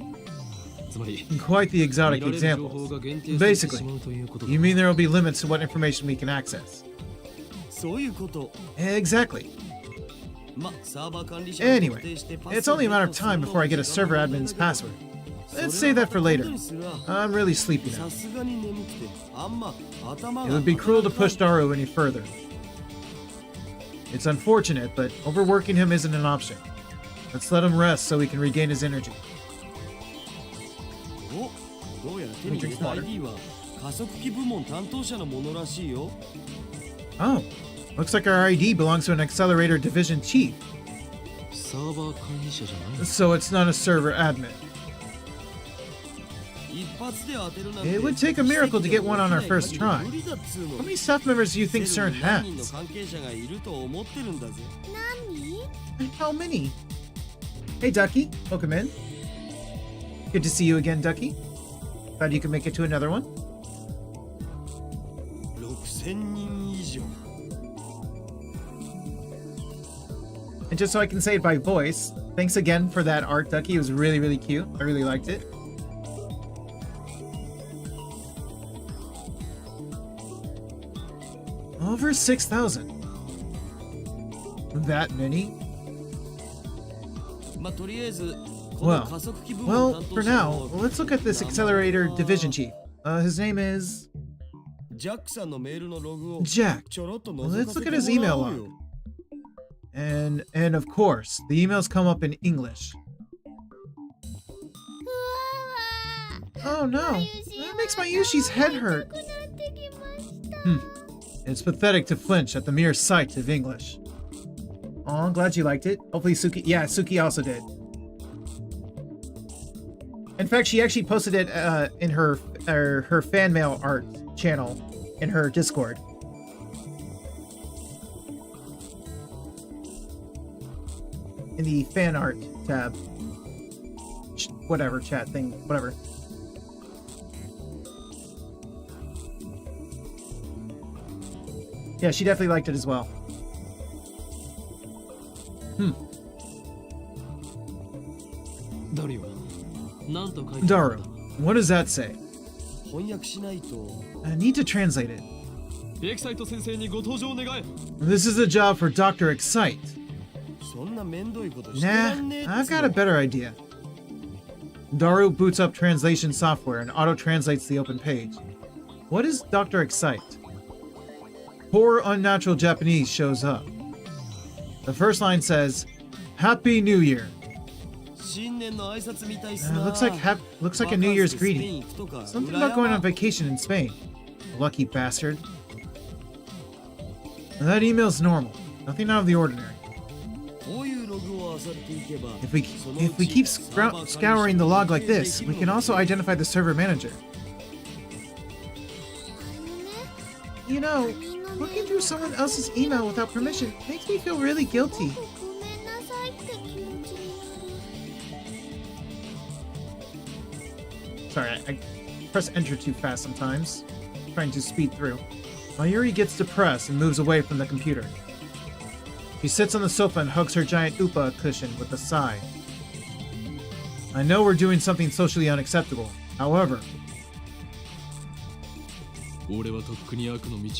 つまり Quite the exotic 見られる情報 examples. が限定されてし Basically, まうということだ。 you mean there will be limits to what information we can access? そういうこと Exactly. まサーバー管理者を特 Anyway, 定してパス it's only a matter of time before I get a server admin's password. Let's save that for later. I'm really sleepy now. さすがに眠くてあんま頭 It が would be cruel to push Daru any further. It's unfortunate, but overworking him isn't an option. Let's let him rest so he can regain his energy. おどうやら手に入れた ID は加速器部門担当者のものらしいよ Oh, looks like our ID belongs to an accelerator division chief. サーバー管理者じゃない。 So it's not a server admin. 一発で当てるなんて It would take a miracle to get one on our first try. 無理だっつうの How many staff members do you think セル CERN に何人の has? 関係者がいると思ってるんだぜ 何？ How many? Hey, Ducky, welcome in. Good to see you again, Ducky. Glad you can make it to another one. 6000人以上 And just so I can say it by voice, thanks again for that art, Ducky. It was really, really cute. I really liked it. Over 6,000. That many? まあとりあえずこの Well, 加速器部門 well, 担当 for 者 now, の let's look at this accelerator division chief. His name is ジャックさんのメールのログを Jack. ちょろっと Well, 覗 let's かせ look て at his もら email おう log. よ And of course, the emails come up in English. うわわ。 Oh no, that makes my Yushi's head hurt. なってきました。 It's pathetic to flinch at the mere sight of English. Oh, I'm glad you liked it. Hopefully Suki... Yeah, Suki also did. In fact, she actually posted it in her fan mail art channel in her Discord. In the fan art tab. Whatever, chat thing, whatever. Yeah, she definitely liked it as well. Dario, Daru, what does that say? 翻訳しないと。 I need to translate it. エキサイト先生にご登場願え。 This is a job for Dr. Excite. そんなめんどいことしてら Nah, んねえっつ I've う got a の better idea. Daru boots up translation software and auto-translates the open page. What is Dr. Excite? Poor unnatural Japanese shows up. The first line says, Happy New Year. 新年の挨拶みたいっすな。 Looks like a New Year's バカンスでスペイン greeting. 行くとか Something 裏 about going 山 on vacation in Spain. Lucky bastard. That email's normal. Nothing out of the ordinary. こういうログを漁っていけば If we keep scouring the log like this, we can also identify the server manager. You know, looking through someone else's email without permission makes me feel really guilty. ごめんなさいって気持ちになる。 Sorry, I press enter too fast sometimes. Trying to speed through. Mayuri gets depressed and moves away from the computer. She sits on the sofa and hugs her giant Upa cushion with a sigh. I know we're doing something socially unacceptable. However,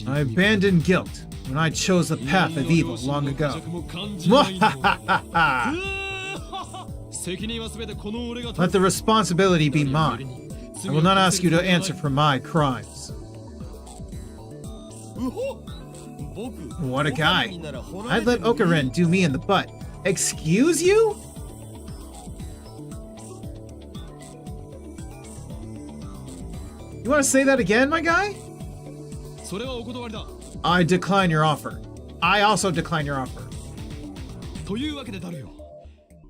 I abandoned guilt when I chose the path of evil long ago. Let the responsibility be mine. I will not ask you to answer for my crimes. うほ僕 What a guy. 狼なら掘ら I'd れ let てもいい Okarin do me in the butt. Excuse you? You want to say that again, my guy? それはお断りだ。 I decline your offer. I also decline your offer. というわけでダルよ。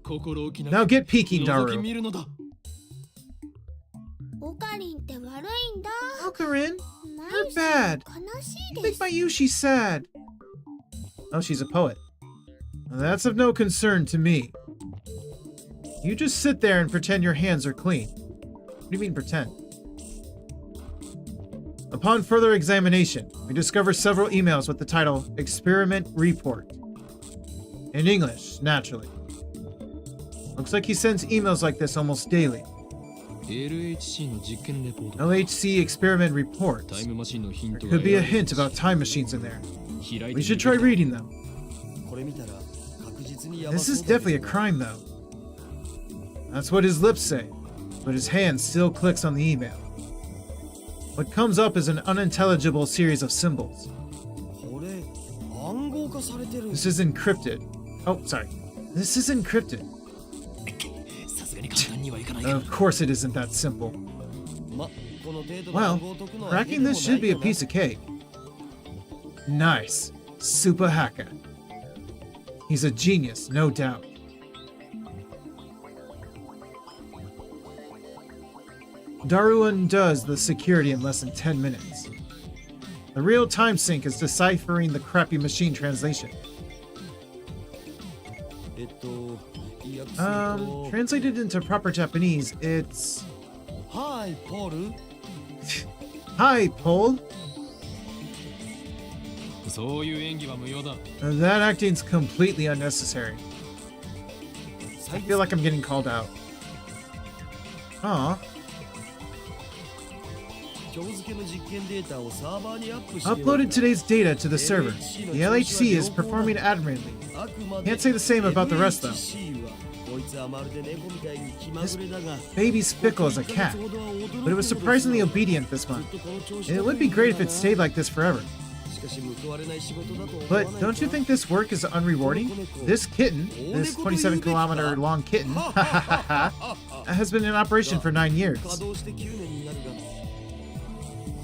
心置きな Now く get peeking, 覗き Daru. 見るのだ。オカリンって悪いんだ。 Okarin, ナ you're イス bad. 悲しい I で think す。 by you she's sad. Oh, she's a poet. That's of no concern to me. You just sit there and pretend your hands are clean. What do you mean pretend? Upon further examination, we discover several emails with the title Experiment Report. In English, naturally. Looks like he sends emails like this almost daily. LHC の実験レポート。 LHC Experiment Reports. タイムマシンのヒント There could be a hint about time machines in there. We should try reading them. これ見たら確実にやば This そう is だけど definitely a crime, though. That's what his lips say, but his hand still clicks on the email. What comes up is an unintelligible series of symbols. これ暗号化されてる This is encrypted. Oh, sorry. This is encrypted. さすがに簡単にはいかないか。 Of course it isn't that simple. まこの程度の Well, 暗号を解くのは cracking this should be a piece of cake. Nice. Super hacker. He's a genius, no doubt. Daru undoes the security in less than 10 minutes. The real time sink is deciphering the crappy machine translation. 意訳すると Translated into proper Japanese, it's... はいポール Hi, Pole. そういう演技は無用だ。 That acting's completely unnecessary. I feel like I'm getting called out. Aw. 今日付の実験データをサーバーにアップして Uploaded today's data to the server. The LHC is performing admirably. Can't say the same about the rest, though. こいつはまるで猫みたいに気まぐれだが Baby's fickle as a cat, but it was surprisingly obedient this month. It would be great if it stayed like this forever. しかし報われない仕事だと思わ But ない don't you think this work is unrewarding? This kitten, this 27-kilometer long kitten, has been in operation for 9 years. 稼働して9年になるが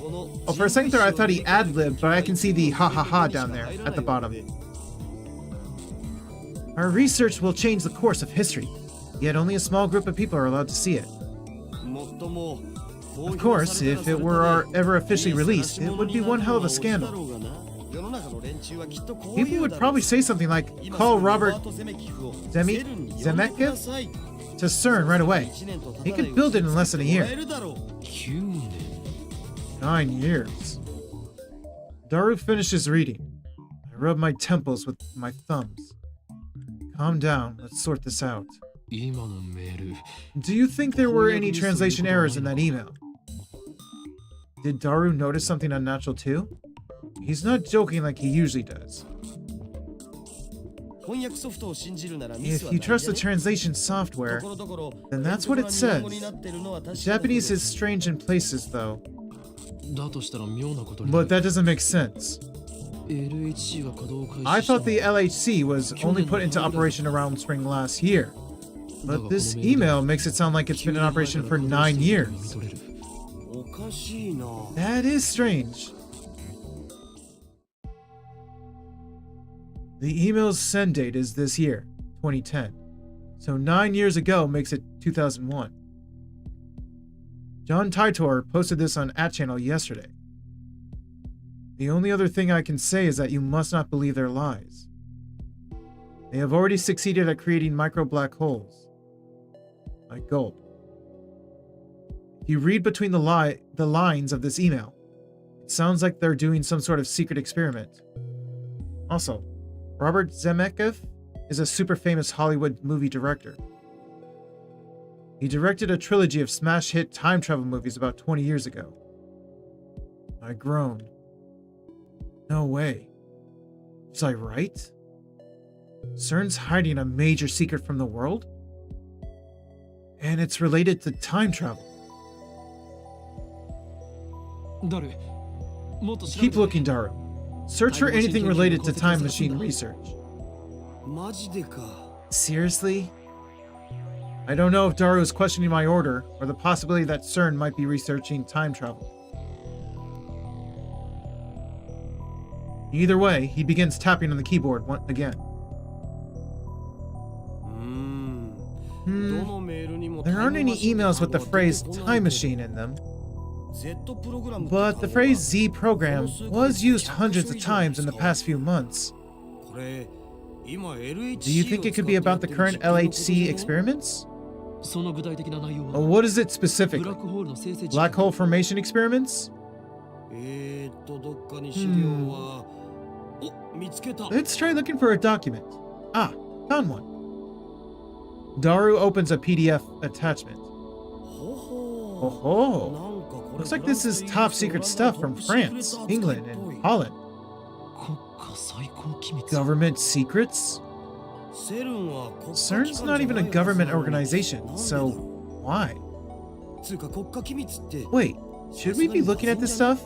この Oh, for a second there I thought he ad-libbed, but I can see the ha-ha-ha down there at the bottom. Our research will change the course of history, yet only a small group of people are allowed to see it. もっとも Of course, if it were ever officially released, it would be one hell of a scandal. People would probably say something like, call Robert Zemeckis to CERN right away. He could build it in less than a year. 9年。 9 years. Daru finishes reading. rub my temples with my thumbs. Calm down, let's sort this out. 今のメール Do you think there were any translation errors in that email? Did Daru notice something unnatural too? He's not joking like he usually does. If you trust the translation software, then that's what it says. Japanese is strange in places though. だとしたら妙なことに But that doesn't make sense. LHC が稼働を開始 I した thought the LHC was only put into operation around spring last year. But this email makes it sound like it's been in operation for 9 years. That is strange. The email's send date is this year, 2010. So 9 years ago makes it 2001. John Titor posted this on @channel yesterday. The only other thing I can say is that you must not believe their lies. They have already succeeded at creating micro black holes. I gulp. If you read between the lines of this email, it sounds like they're doing some sort of secret experiment. Also, Robert Zemeckis is a super famous Hollywood movie director. He directed a trilogy of smash hit time travel movies about 20 years ago. I groaned. No way. Was I right? CERN's hiding a major secret from the world? And it's related to time travel. 誰もっと調べて Keep looking, Daru. Search for anything related to time machine research. マジでか。 Seriously? I don't know if Daru is questioning my order or the possibility that CERN might be researching time travel. Either way, he begins tapping on the keyboard again. There aren't any emails with the phrase time machine in them. But the phrase Z program was used hundreds of times in the past few months. Do you think it could be about the current LHC experiments? その具体的な内容は What is it specifically? ブラックホールの生成地 Black hole formation experiments? どっかに資料は、お、見つけた。 Let's try looking for a document. Ah, found one. Daru opens a PDF attachment. Oh, looks like this is top secret stuff from France, England, and Holland. 国家最高機密 Government secrets? CERN's not even a government organization, so why? Wait, should we be looking at this stuff?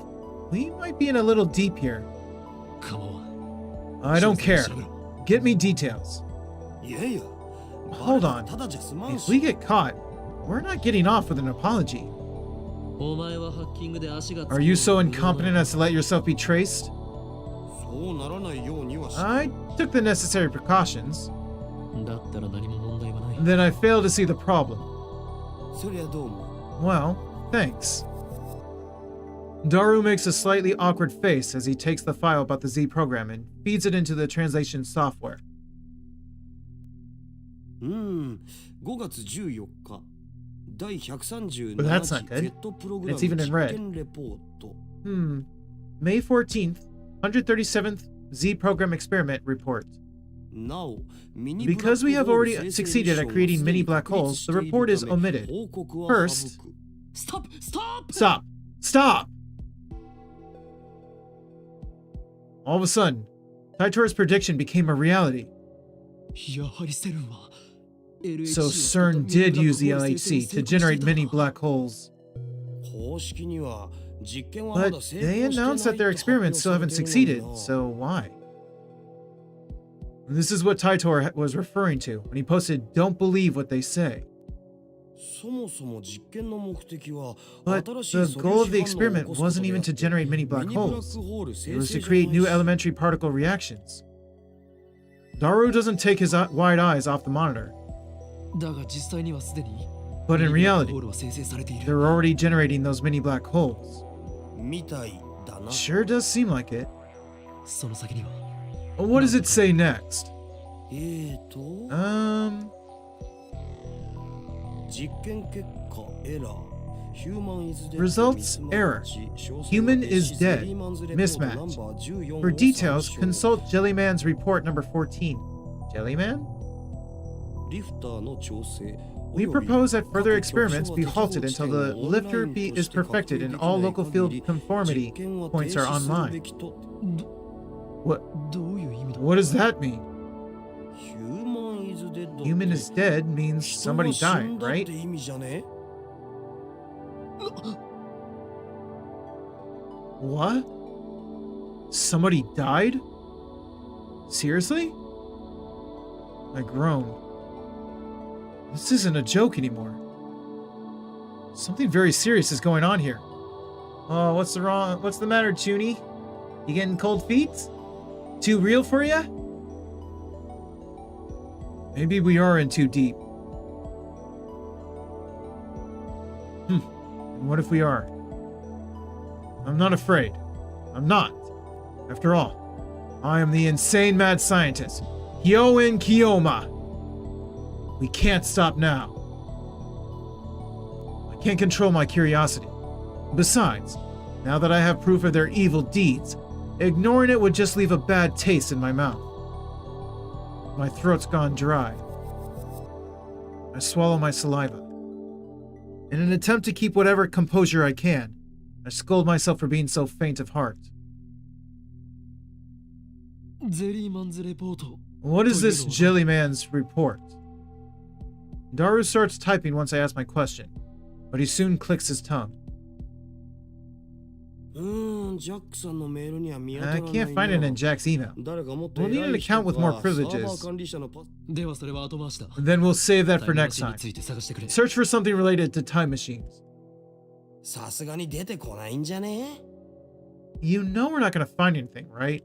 We might be in a little deep here. I don't care. Get me details. Hold on. If we get caught, we're not getting off with an apology. お前はハッキングで足がつく Are you so incompetent as to let yourself be traced? そうならないようにはし I took the necessary precautions. だったら何も問題はない Then I fail to see the problem. そりゃどうも。 Well, thanks. Daru makes a slightly awkward face as he takes the file about the Z program and feeds it into the translation software. 5月14日。第137 But that's not good. ジェットプログラム It's even in red. 実験レポート。 May 14th, 137th Z program experiment report. なお、 Because we have already succeeded at creating mini black holes, the report is omitted. First, Stop! Stop! stop! Stop! All of a sudden, Titor's prediction became a reality. やはりセルンは So CERN did use the LHC to generate many black holes. 公式には実験はまだ But 成 they 功してない announced that their と発表 experiments still され haven't てる succeeded, のだ。 so why? This is what Titor was referring to when he posted, "Don't believe what they say." そもそも実験の目的は But 新し the い素粒 goal of 子 the 反応を experiment 起こすこと wasn't で even あって to generate many black ミニブラッ holes. クホール It 生 was 成 to create 場 new 合 elementary particle reactions. Daru doesn't take his wide eyes off the monitor, だが実際にはすでに but in ミニブラッ reality, クホールは生成されている they're already generating those mini black holes. みたいだな。 Sure does seem like it. その先には But what does it say next? 実験結果エラー。Results error. Human is dead. Mismatch. For details, consult Jellyman's report number 14. Jellyman? We propose that further experiments be halted until the lifter is perfected and all local field conformity points are online. What does that mean? Human is dead means somebody died, right? What? Somebody died? Seriously? I groaned. This isn't a joke anymore. Something very serious is going on here. Oh, what's the matter, Junie? You getting cold feet? Too real for ya? Maybe we are in too deep. And what if we are? I'm not afraid. I'm not. After all, I am the insane mad scientist, Hyoin Kiyoma. We can't stop now. I can't control my curiosity. Besides, now that I have proof of their evil deeds, ignoring it would just leave a bad taste in my mouth. My throat's gone dry. I swallow my saliva. In an attempt to keep whatever composure I can, I scold myself for being so faint of heart. What is this Jellyman's report? Daru starts typing once I ask my question, but he soon clicks his tongue. I can't find it in Jack's email. We'll need an account with more privileges. Then we'll save that for next time. Search for something related to time machines. You know we're not going to find anything, right?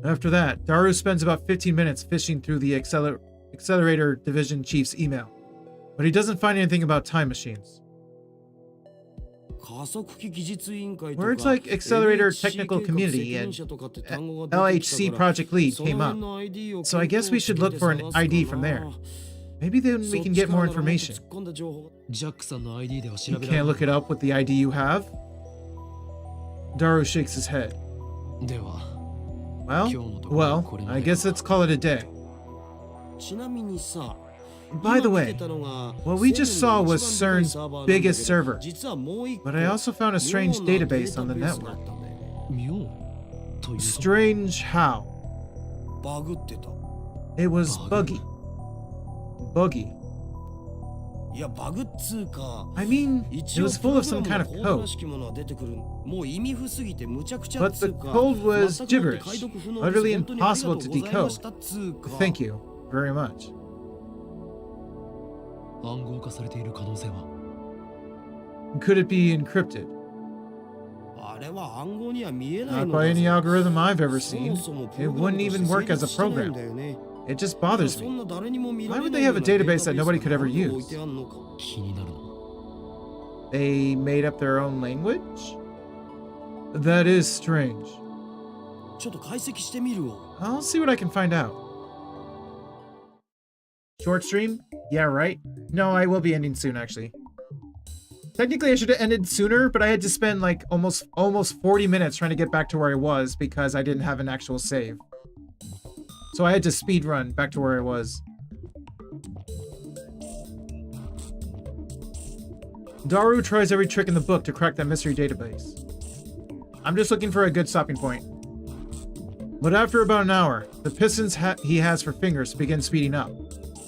After that, Daru spends about 15 minutes fishing through the Accelerator Division Chief's email, but he doesn't find anything about time machines. Words like Accelerator Technical Community and LHC Project Lead came up, so I guess we should look for an ID from there. Maybe then we can get more information. You can't look it up with the ID you have? Daru shakes his head. Well, I guess let's call it a day. By the way, what we just saw was CERN's biggest server, but I also found a strange database on the network. Strange how? It was buggy. Buggy. I mean, it was full of some kind of code. But the code was gibberish, utterly impossible to decode. Thank you very much. Could it be encrypted? Not by any algorithm I've ever seen. It wouldn't even work as a program. It just bothers me. Why would they have a database that nobody could ever use? They made up their own language? That is strange. I'll see what I can find out. Short stream? Yeah, right? No, I will be ending soon, actually. Technically, I should have ended sooner, but I had to spend like almost 40 minutes trying to get back to where I was because I didn't have an actual save. So I had to speed run back to where I was. Daru tries every trick in the book to crack that mystery database. I'm just looking for a good stopping point. But after about an hour, the pistons he has for fingers begin speeding up.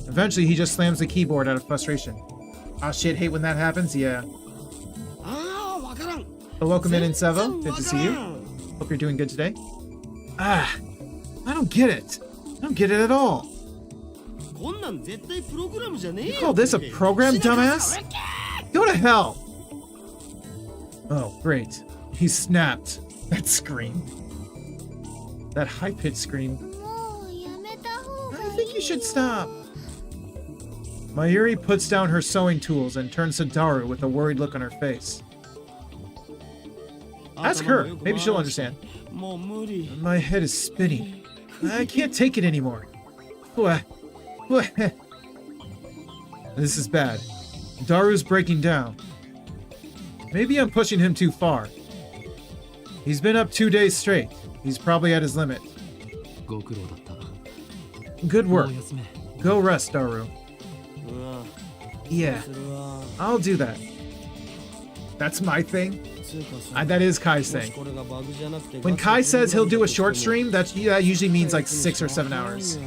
Eventually, he just slams the keyboard out of frustration. Ah, shit, hate when that happens, yeah. Welcome in Sevo. Good to see you. Hope you're doing good today. I don't get it. I don't get it at all. You call this a program, dumbass? Go to hell! Oh, great. He snapped. That scream. That high-pitched scream. I think you should stop. Mayuri puts down her sewing tools and turns to Daru with a worried look on her face. Ask her. Maybe she'll understand. My head is spinning. I can't take it anymore. This is bad. Daru's breaking down. Maybe I'm pushing him too far. He's been up 2 days straight. He's probably at his limit. ご苦労だった。 Good も work. う休め。 Go rest, Daru. うわ Yeah, するわ I'll do that. That's my thing. つうかさ That is Kai's もし thing. これがバグじゃなくて When Kai says he'll do a short stream, that usually means like 6 or 7 hours.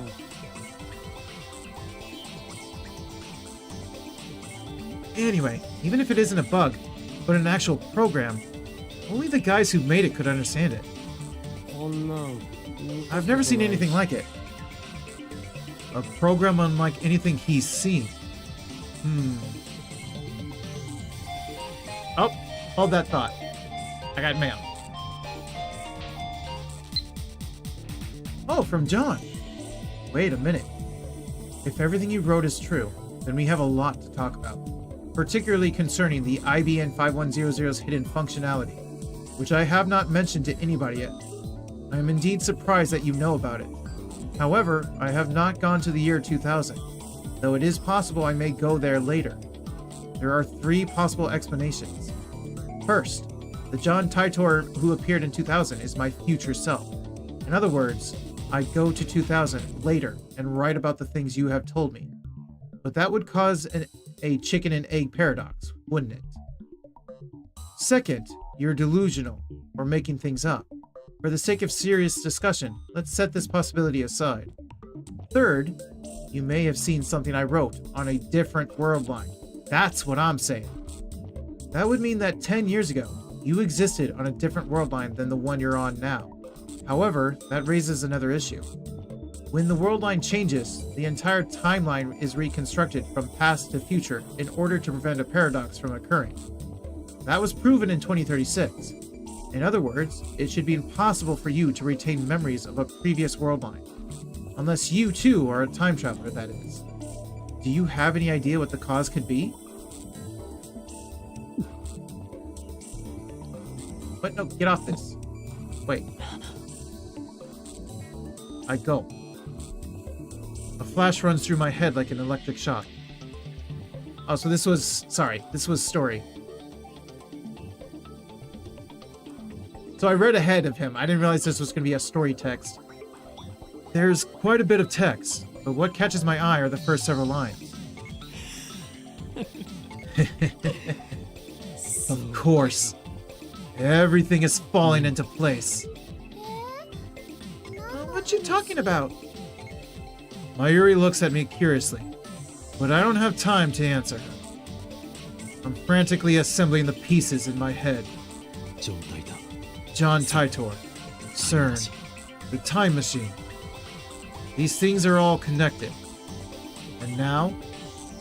Anyway, even if it isn't a bug, but an actual program, only the guys who made it could understand it. こんなん I've never seen anything like it. A program unlike anything he's seen. Oh, hold that thought. I got mail. Oh, from John. Wait a minute. If everything you wrote is true, then we have a lot to talk about, particularly concerning the IBN 5100's hidden functionality, which I have not mentioned to anybody yet. I am indeed surprised that you know about it. However, I have not gone to the year 2000, though it is possible I may go there later. There are 3 possible explanations. First, the John Titor who appeared in 2000 is my future self. In other words, I go to 2000 later and write about the things you have told me. But that would cause a chicken and egg paradox, wouldn't it? Second, you're delusional or making things up. For the sake of serious discussion, let's set this possibility aside. Third, you may have seen something I wrote on a different world line. That's what I'm saying. That would mean that 10 years ago, you existed on a different world line than the one you're on now. However, that raises another issue. When the world line changes, the entire timeline is reconstructed from past to future in order to prevent a paradox from occurring. That was proven in 2036. In other words, it should be impossible for you to retain memories of a previous world line. Unless you too are a time traveler, that is. Do you have any idea what the cause could be? What? No, get off this. Wait. I go. A flash runs through my head like an electric shock. Oh, so this was story. So I read ahead of him. I didn't realize this was going to be a story text. There's quite a bit of text, but what catches my eye are the first several lines. Of course. Everything is falling into place. What you talking about? Mayuri looks at me curiously, but I don't have time to answer her. I'm frantically assembling the pieces in my head. John Titor, SERN, the time machine. These things are all connected. And now,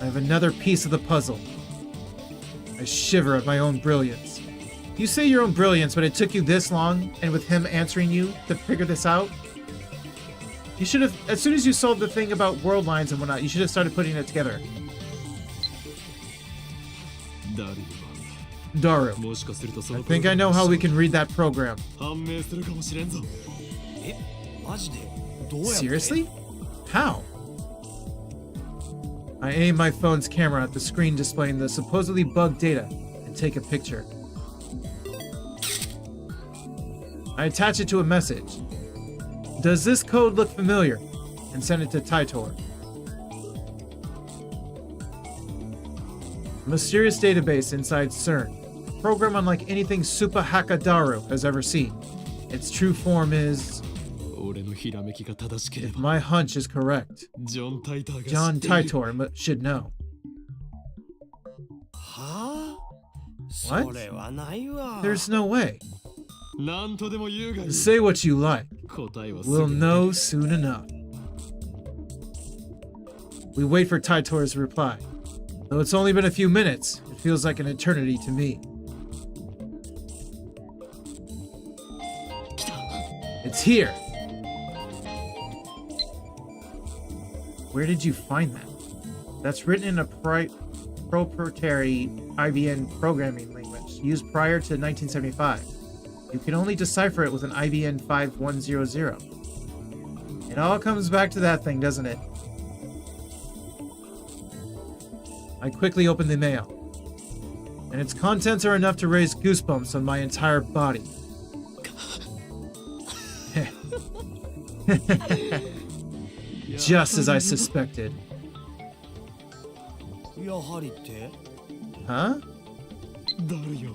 I have another piece of the puzzle. I shiver at my own brilliance. You say your own brilliance, but it took you this long, and with him answering you, to figure this out? You should have, as soon as you solved the thing about world lines and whatnot, you should have started putting it together. Daru, I think I know how we can read that program. 判明するかもしれんぞマジでどうやって Seriously? How? I aim my phone's camera at the screen displaying the supposedly bugged data and take a picture. I attach it to a message. Does this code look familiar? And send it to Titor. A mysterious database inside CERN. A program unlike anything Supa Hakadaru has ever seen. Its true form is... 俺のひらめきが正しけれ If ば my hunch is correct, ジョン・タイターが知 John っている Titor should know. はあ What? それはないわ There's no way. 何とでも言うがいい Say what you like. 答えはすぐ We'll know soon enough. We wait for Titor's reply. Though it's only been a few minutes, it feels like an eternity to me. It's here. Where did you find that? That's written in a proprietary IBM programming language used prior to 1975. You can only decipher it with an IBM 5100. It all comes back to that thing, doesn't it? I quickly open the mail, and its contents are enough to raise goosebumps on my entire body. Just as I suspected. やはりって Huh? ダルよ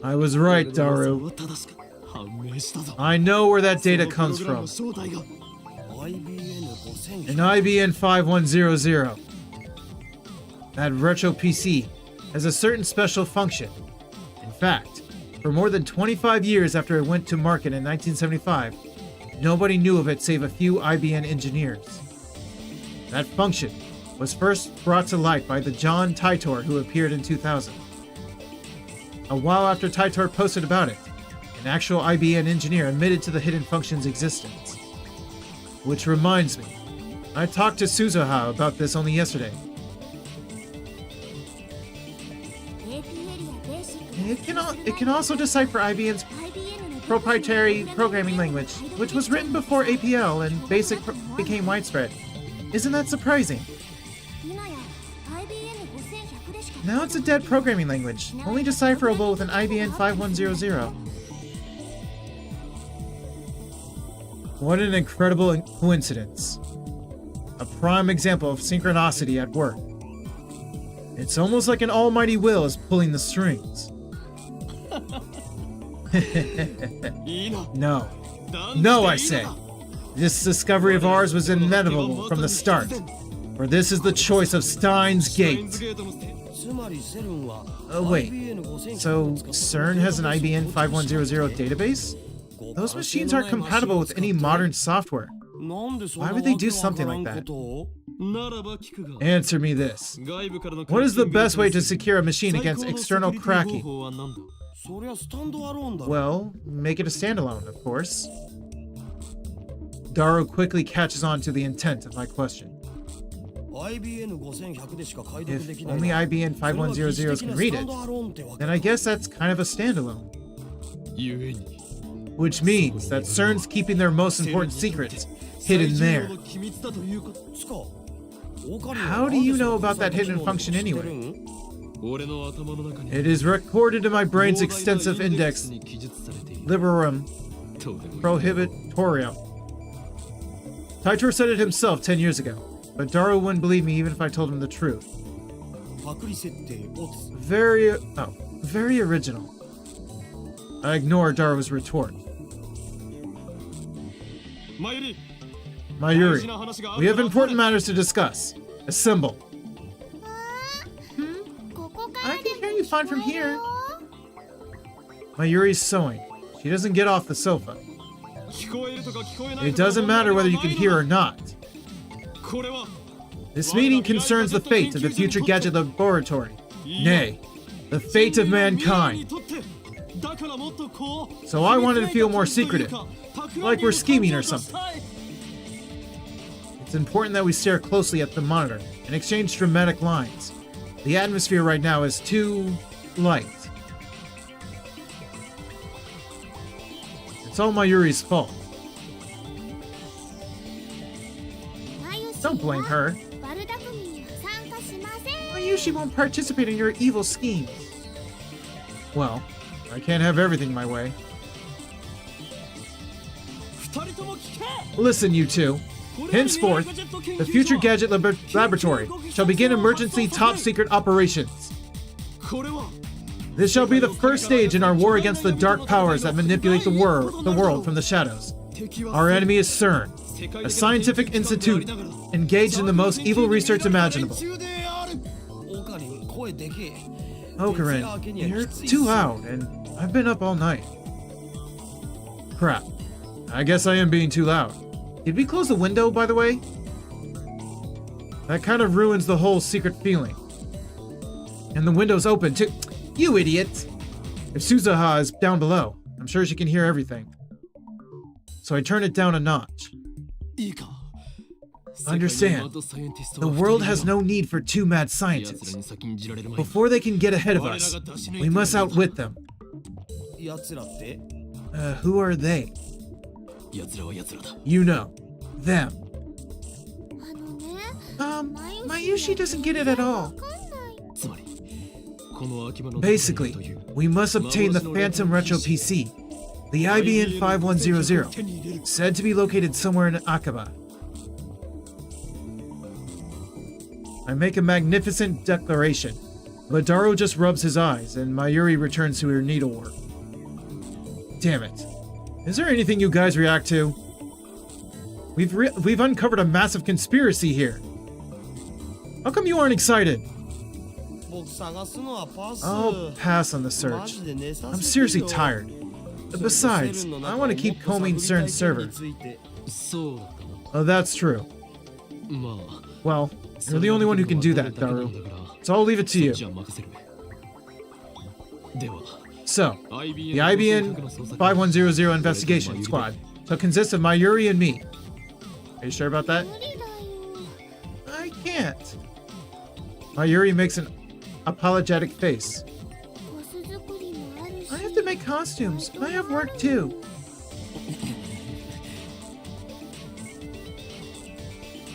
I was right, 俺の噂 Daru. は正しく判明したぞ I know where that data その comes プログラム from. の正体が IBN5000 An IBN 5100. That retro PC has a certain special function. In fact, for more than 25 years after it went to market in 1975, nobody knew of it save a few IBM engineers. That function was first brought to light by the John Titor who appeared in 2000. A while after Titor posted about it, an actual IBM engineer admitted to the hidden function's existence. Which reminds me, I talked to Suzuha about this only yesterday. It can also decipher IBM's proprietary programming language, which was written before APL and BASIC became widespread. Isn't that surprising? Now it's a dead programming language, only decipherable with an IBM 5100. What an incredible coincidence. A prime example of synchronicity at work. It's almost like an almighty will is pulling the strings. いいな No. 断じていいな No, I say. This discovery of ours was inevitable from the start. For this is the choice of STEINS スタイン Gate. ズゲートの つまりセルンは Wait. IBN5000 を So, 使って CERN has an IBM 5100 database? Those machines aren't compatible with any modern software. なんでそんな Why would they do わけわ something からん like that? ことをならば聞くが Answer me this. 外部からの What is the 回 best 線 way ゲー to トに secure a machine 最 against 高の external セキュリティ cracking? 方法は何だそりゃスタンドアローンだろ Well, make it a standalone, of course. Daru quickly catches on to the intent of my question. IBN5100 でしか解読で If きない only な IBM それは技術 5100s 的 can な read スタン it, ドアローンってわけ then I guess that's kind of a standalone. ゆえに Which means that CERN's keeping their most important secrets hidden 最重要 there. の機密だということつかオカリン How は do you なん know で about その that hidden 機能のこと function 知ってる anyway? ん俺の頭の中に It is recorded in my brain's 膨大な extensive インデックス index, に記述されている Liberum どうでもいい Prohibitorium. Titor said it himself 10 years ago, but Daru wouldn't believe me even if I told him the truth. パクリ設定ボツ Very original. I ignored Daru's retort. マユリ Mayuri, we have important matters to discuss. Assemble. ここか I らで can も hear you fine from 聞こえる here. よ Mayuri's sewing. She doesn't get off the sofa. 聞こえるとか聞こえない It とか doesn't matter whether you can hear or not. これは This meeting concerns the fate of the future gadget laboratory. Nay, the fate of mankind. So I wanted to feel more secretive, like we're scheming or something. It's important that we stare closely at the monitor and exchange dramatic lines. The atmosphere right now is too light. It's all Mayuri's fault. Don't blame her. 悪巧みには参加しません Mayushi won't participate in your evil schemes. Well, I can't have everything my way. 二人とも聞け Listen, you two. Henceforth, the future gadget laboratory shall begin emergency top secret operations. これは This shall be the first stage in our war against the dark powers that manipulate the world from the shadows. Our enemy is CERN, a scientific institute engaged in the most evil research imaginable. オカリン声でけえ Okarin, you're too loud, and I've been up all night. Crap. I guess I am being too loud. Did we close the window, by the way? That kind of ruins the whole secret feeling. And the window's open, too. You idiot! If Suzuha is down below, I'm sure she can hear everything. So I turn it down a notch. いいか Understand, the world has no need for two mad scientists. Before they can get ahead of us, we must outwit them. やつらって Who are they? 奴らは奴らだ You know. Them. あのね Mayushi doesn't get it at all. わかんなつまりこの秋葉の Basically, we must obtain the Phantom Retro PC, the IBN 5100, said to be located somewhere in Akaba. I make a magnificent declaration, but Daru just rubs his eyes, and Mayuri returns to her needlework. Damn it. Is there anything you guys react to? We've uncovered a massive conspiracy here. How come you aren't excited? I'll pass on the search. I'm seriously tired. Besides, I want to keep combing CERN's server. そうだったな。 Oh, that's true. まあ Well, you're the only one who can do that, Daru. So I'll leave it to you. じゃあ任せる。では So, the IBN 5100 investigation squad shall consist of Mayuri and me. Are you sure about that? 無理だよ。 I can't. Mayuri makes an apologetic face. コス作りもあるし。 I have to make costumes. I have work too.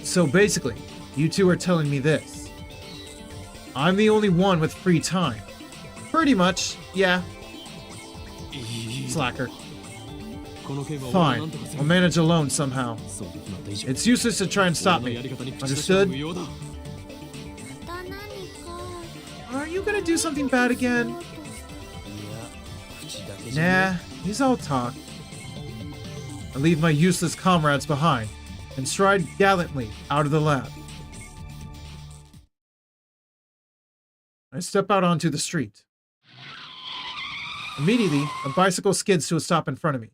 So basically, you two are telling me this. I'm the only one with free time. Pretty much, yeah. Slacker. この件は俺がな Fine. んとかす I'll る。 manage alone somehow. そうできなった以上 It's useless to try and stop 俺のや me. り方に口出しは Understood? 無用だ。また何か。 Are you gonna do something bad again? しようとして Nah, he's all talk. I leave my useless comrades behind and stride gallantly out of the lab. I step out onto the street. Immediately, a bicycle skids to a stop in front of me.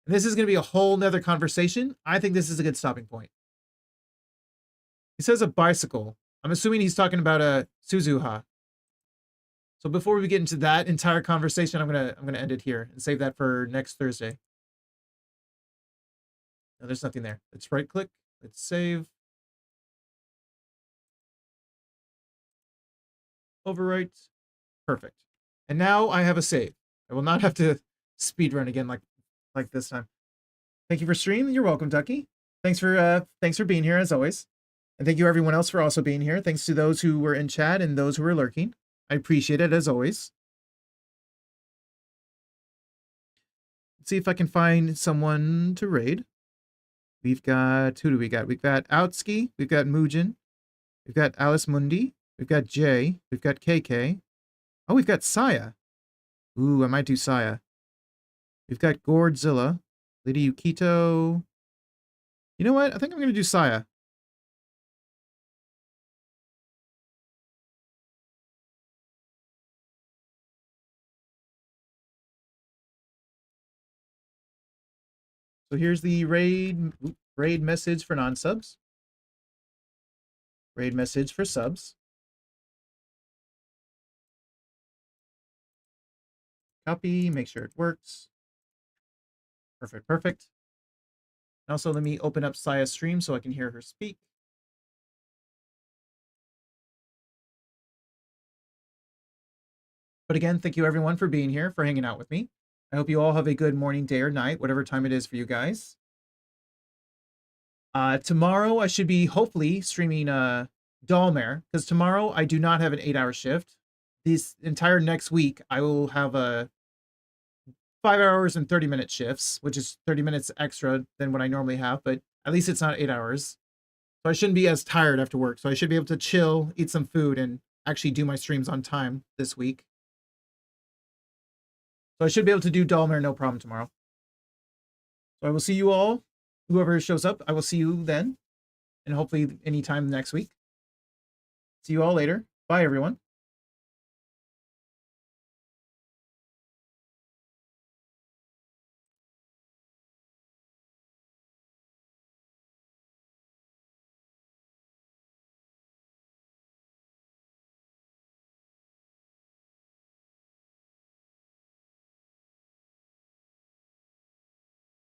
And this is going to be a whole nother conversation. I think this is a good stopping point. He says a bicycle. I'm assuming he's talking about a Suzuha. So before we get into that entire conversation, I'm gonna end it here and save that for next Thursday. No, there's nothing there. Let's right click. Let's save. Overwrite. Perfect. And now I have a save. I will not have to speed run again like this time. Thank you for stream. You're welcome, Ducky. Thanks for being here as always. And thank you everyone else for also being here. Thanks to those who were in chat and those who were lurking. I appreciate it as always. Let's see if I can find someone to raid. We've got, who do we got? We've got Outski, we've got Mujin, we've got Alice Mundi, we've got Jay, we've got KK. Oh, we've got Saya. Ooh, I might do Saya. We've got Gourdzilla, Lady Yukito. You know what? I think I'm going to do Saya. So here's the raid message for non-subs. Raid message for subs. Copy, make sure it works. Perfect, perfect. And also let me open up Saya's stream so I can hear her speak. But again, thank you everyone for being here, for hanging out with me. I hope you all have a good morning, day, or night, whatever time it is for you guys. Tomorrow I should be hopefully streaming Dollmare, because tomorrow I do not have an 8-hour shift. This entire next week I will have a 5 hours and 30-minute shifts, which is 30 minutes extra than what I normally have, but at least it's not 8 hours. So I shouldn't be as tired after work. So I should be able to chill, eat some food, and actually do my streams on time this week. So I should be able to do Dollmare no problem tomorrow. So I will see you all. Whoever shows up, I will see you then. And hopefully anytime next week. See you all later. Bye, everyone.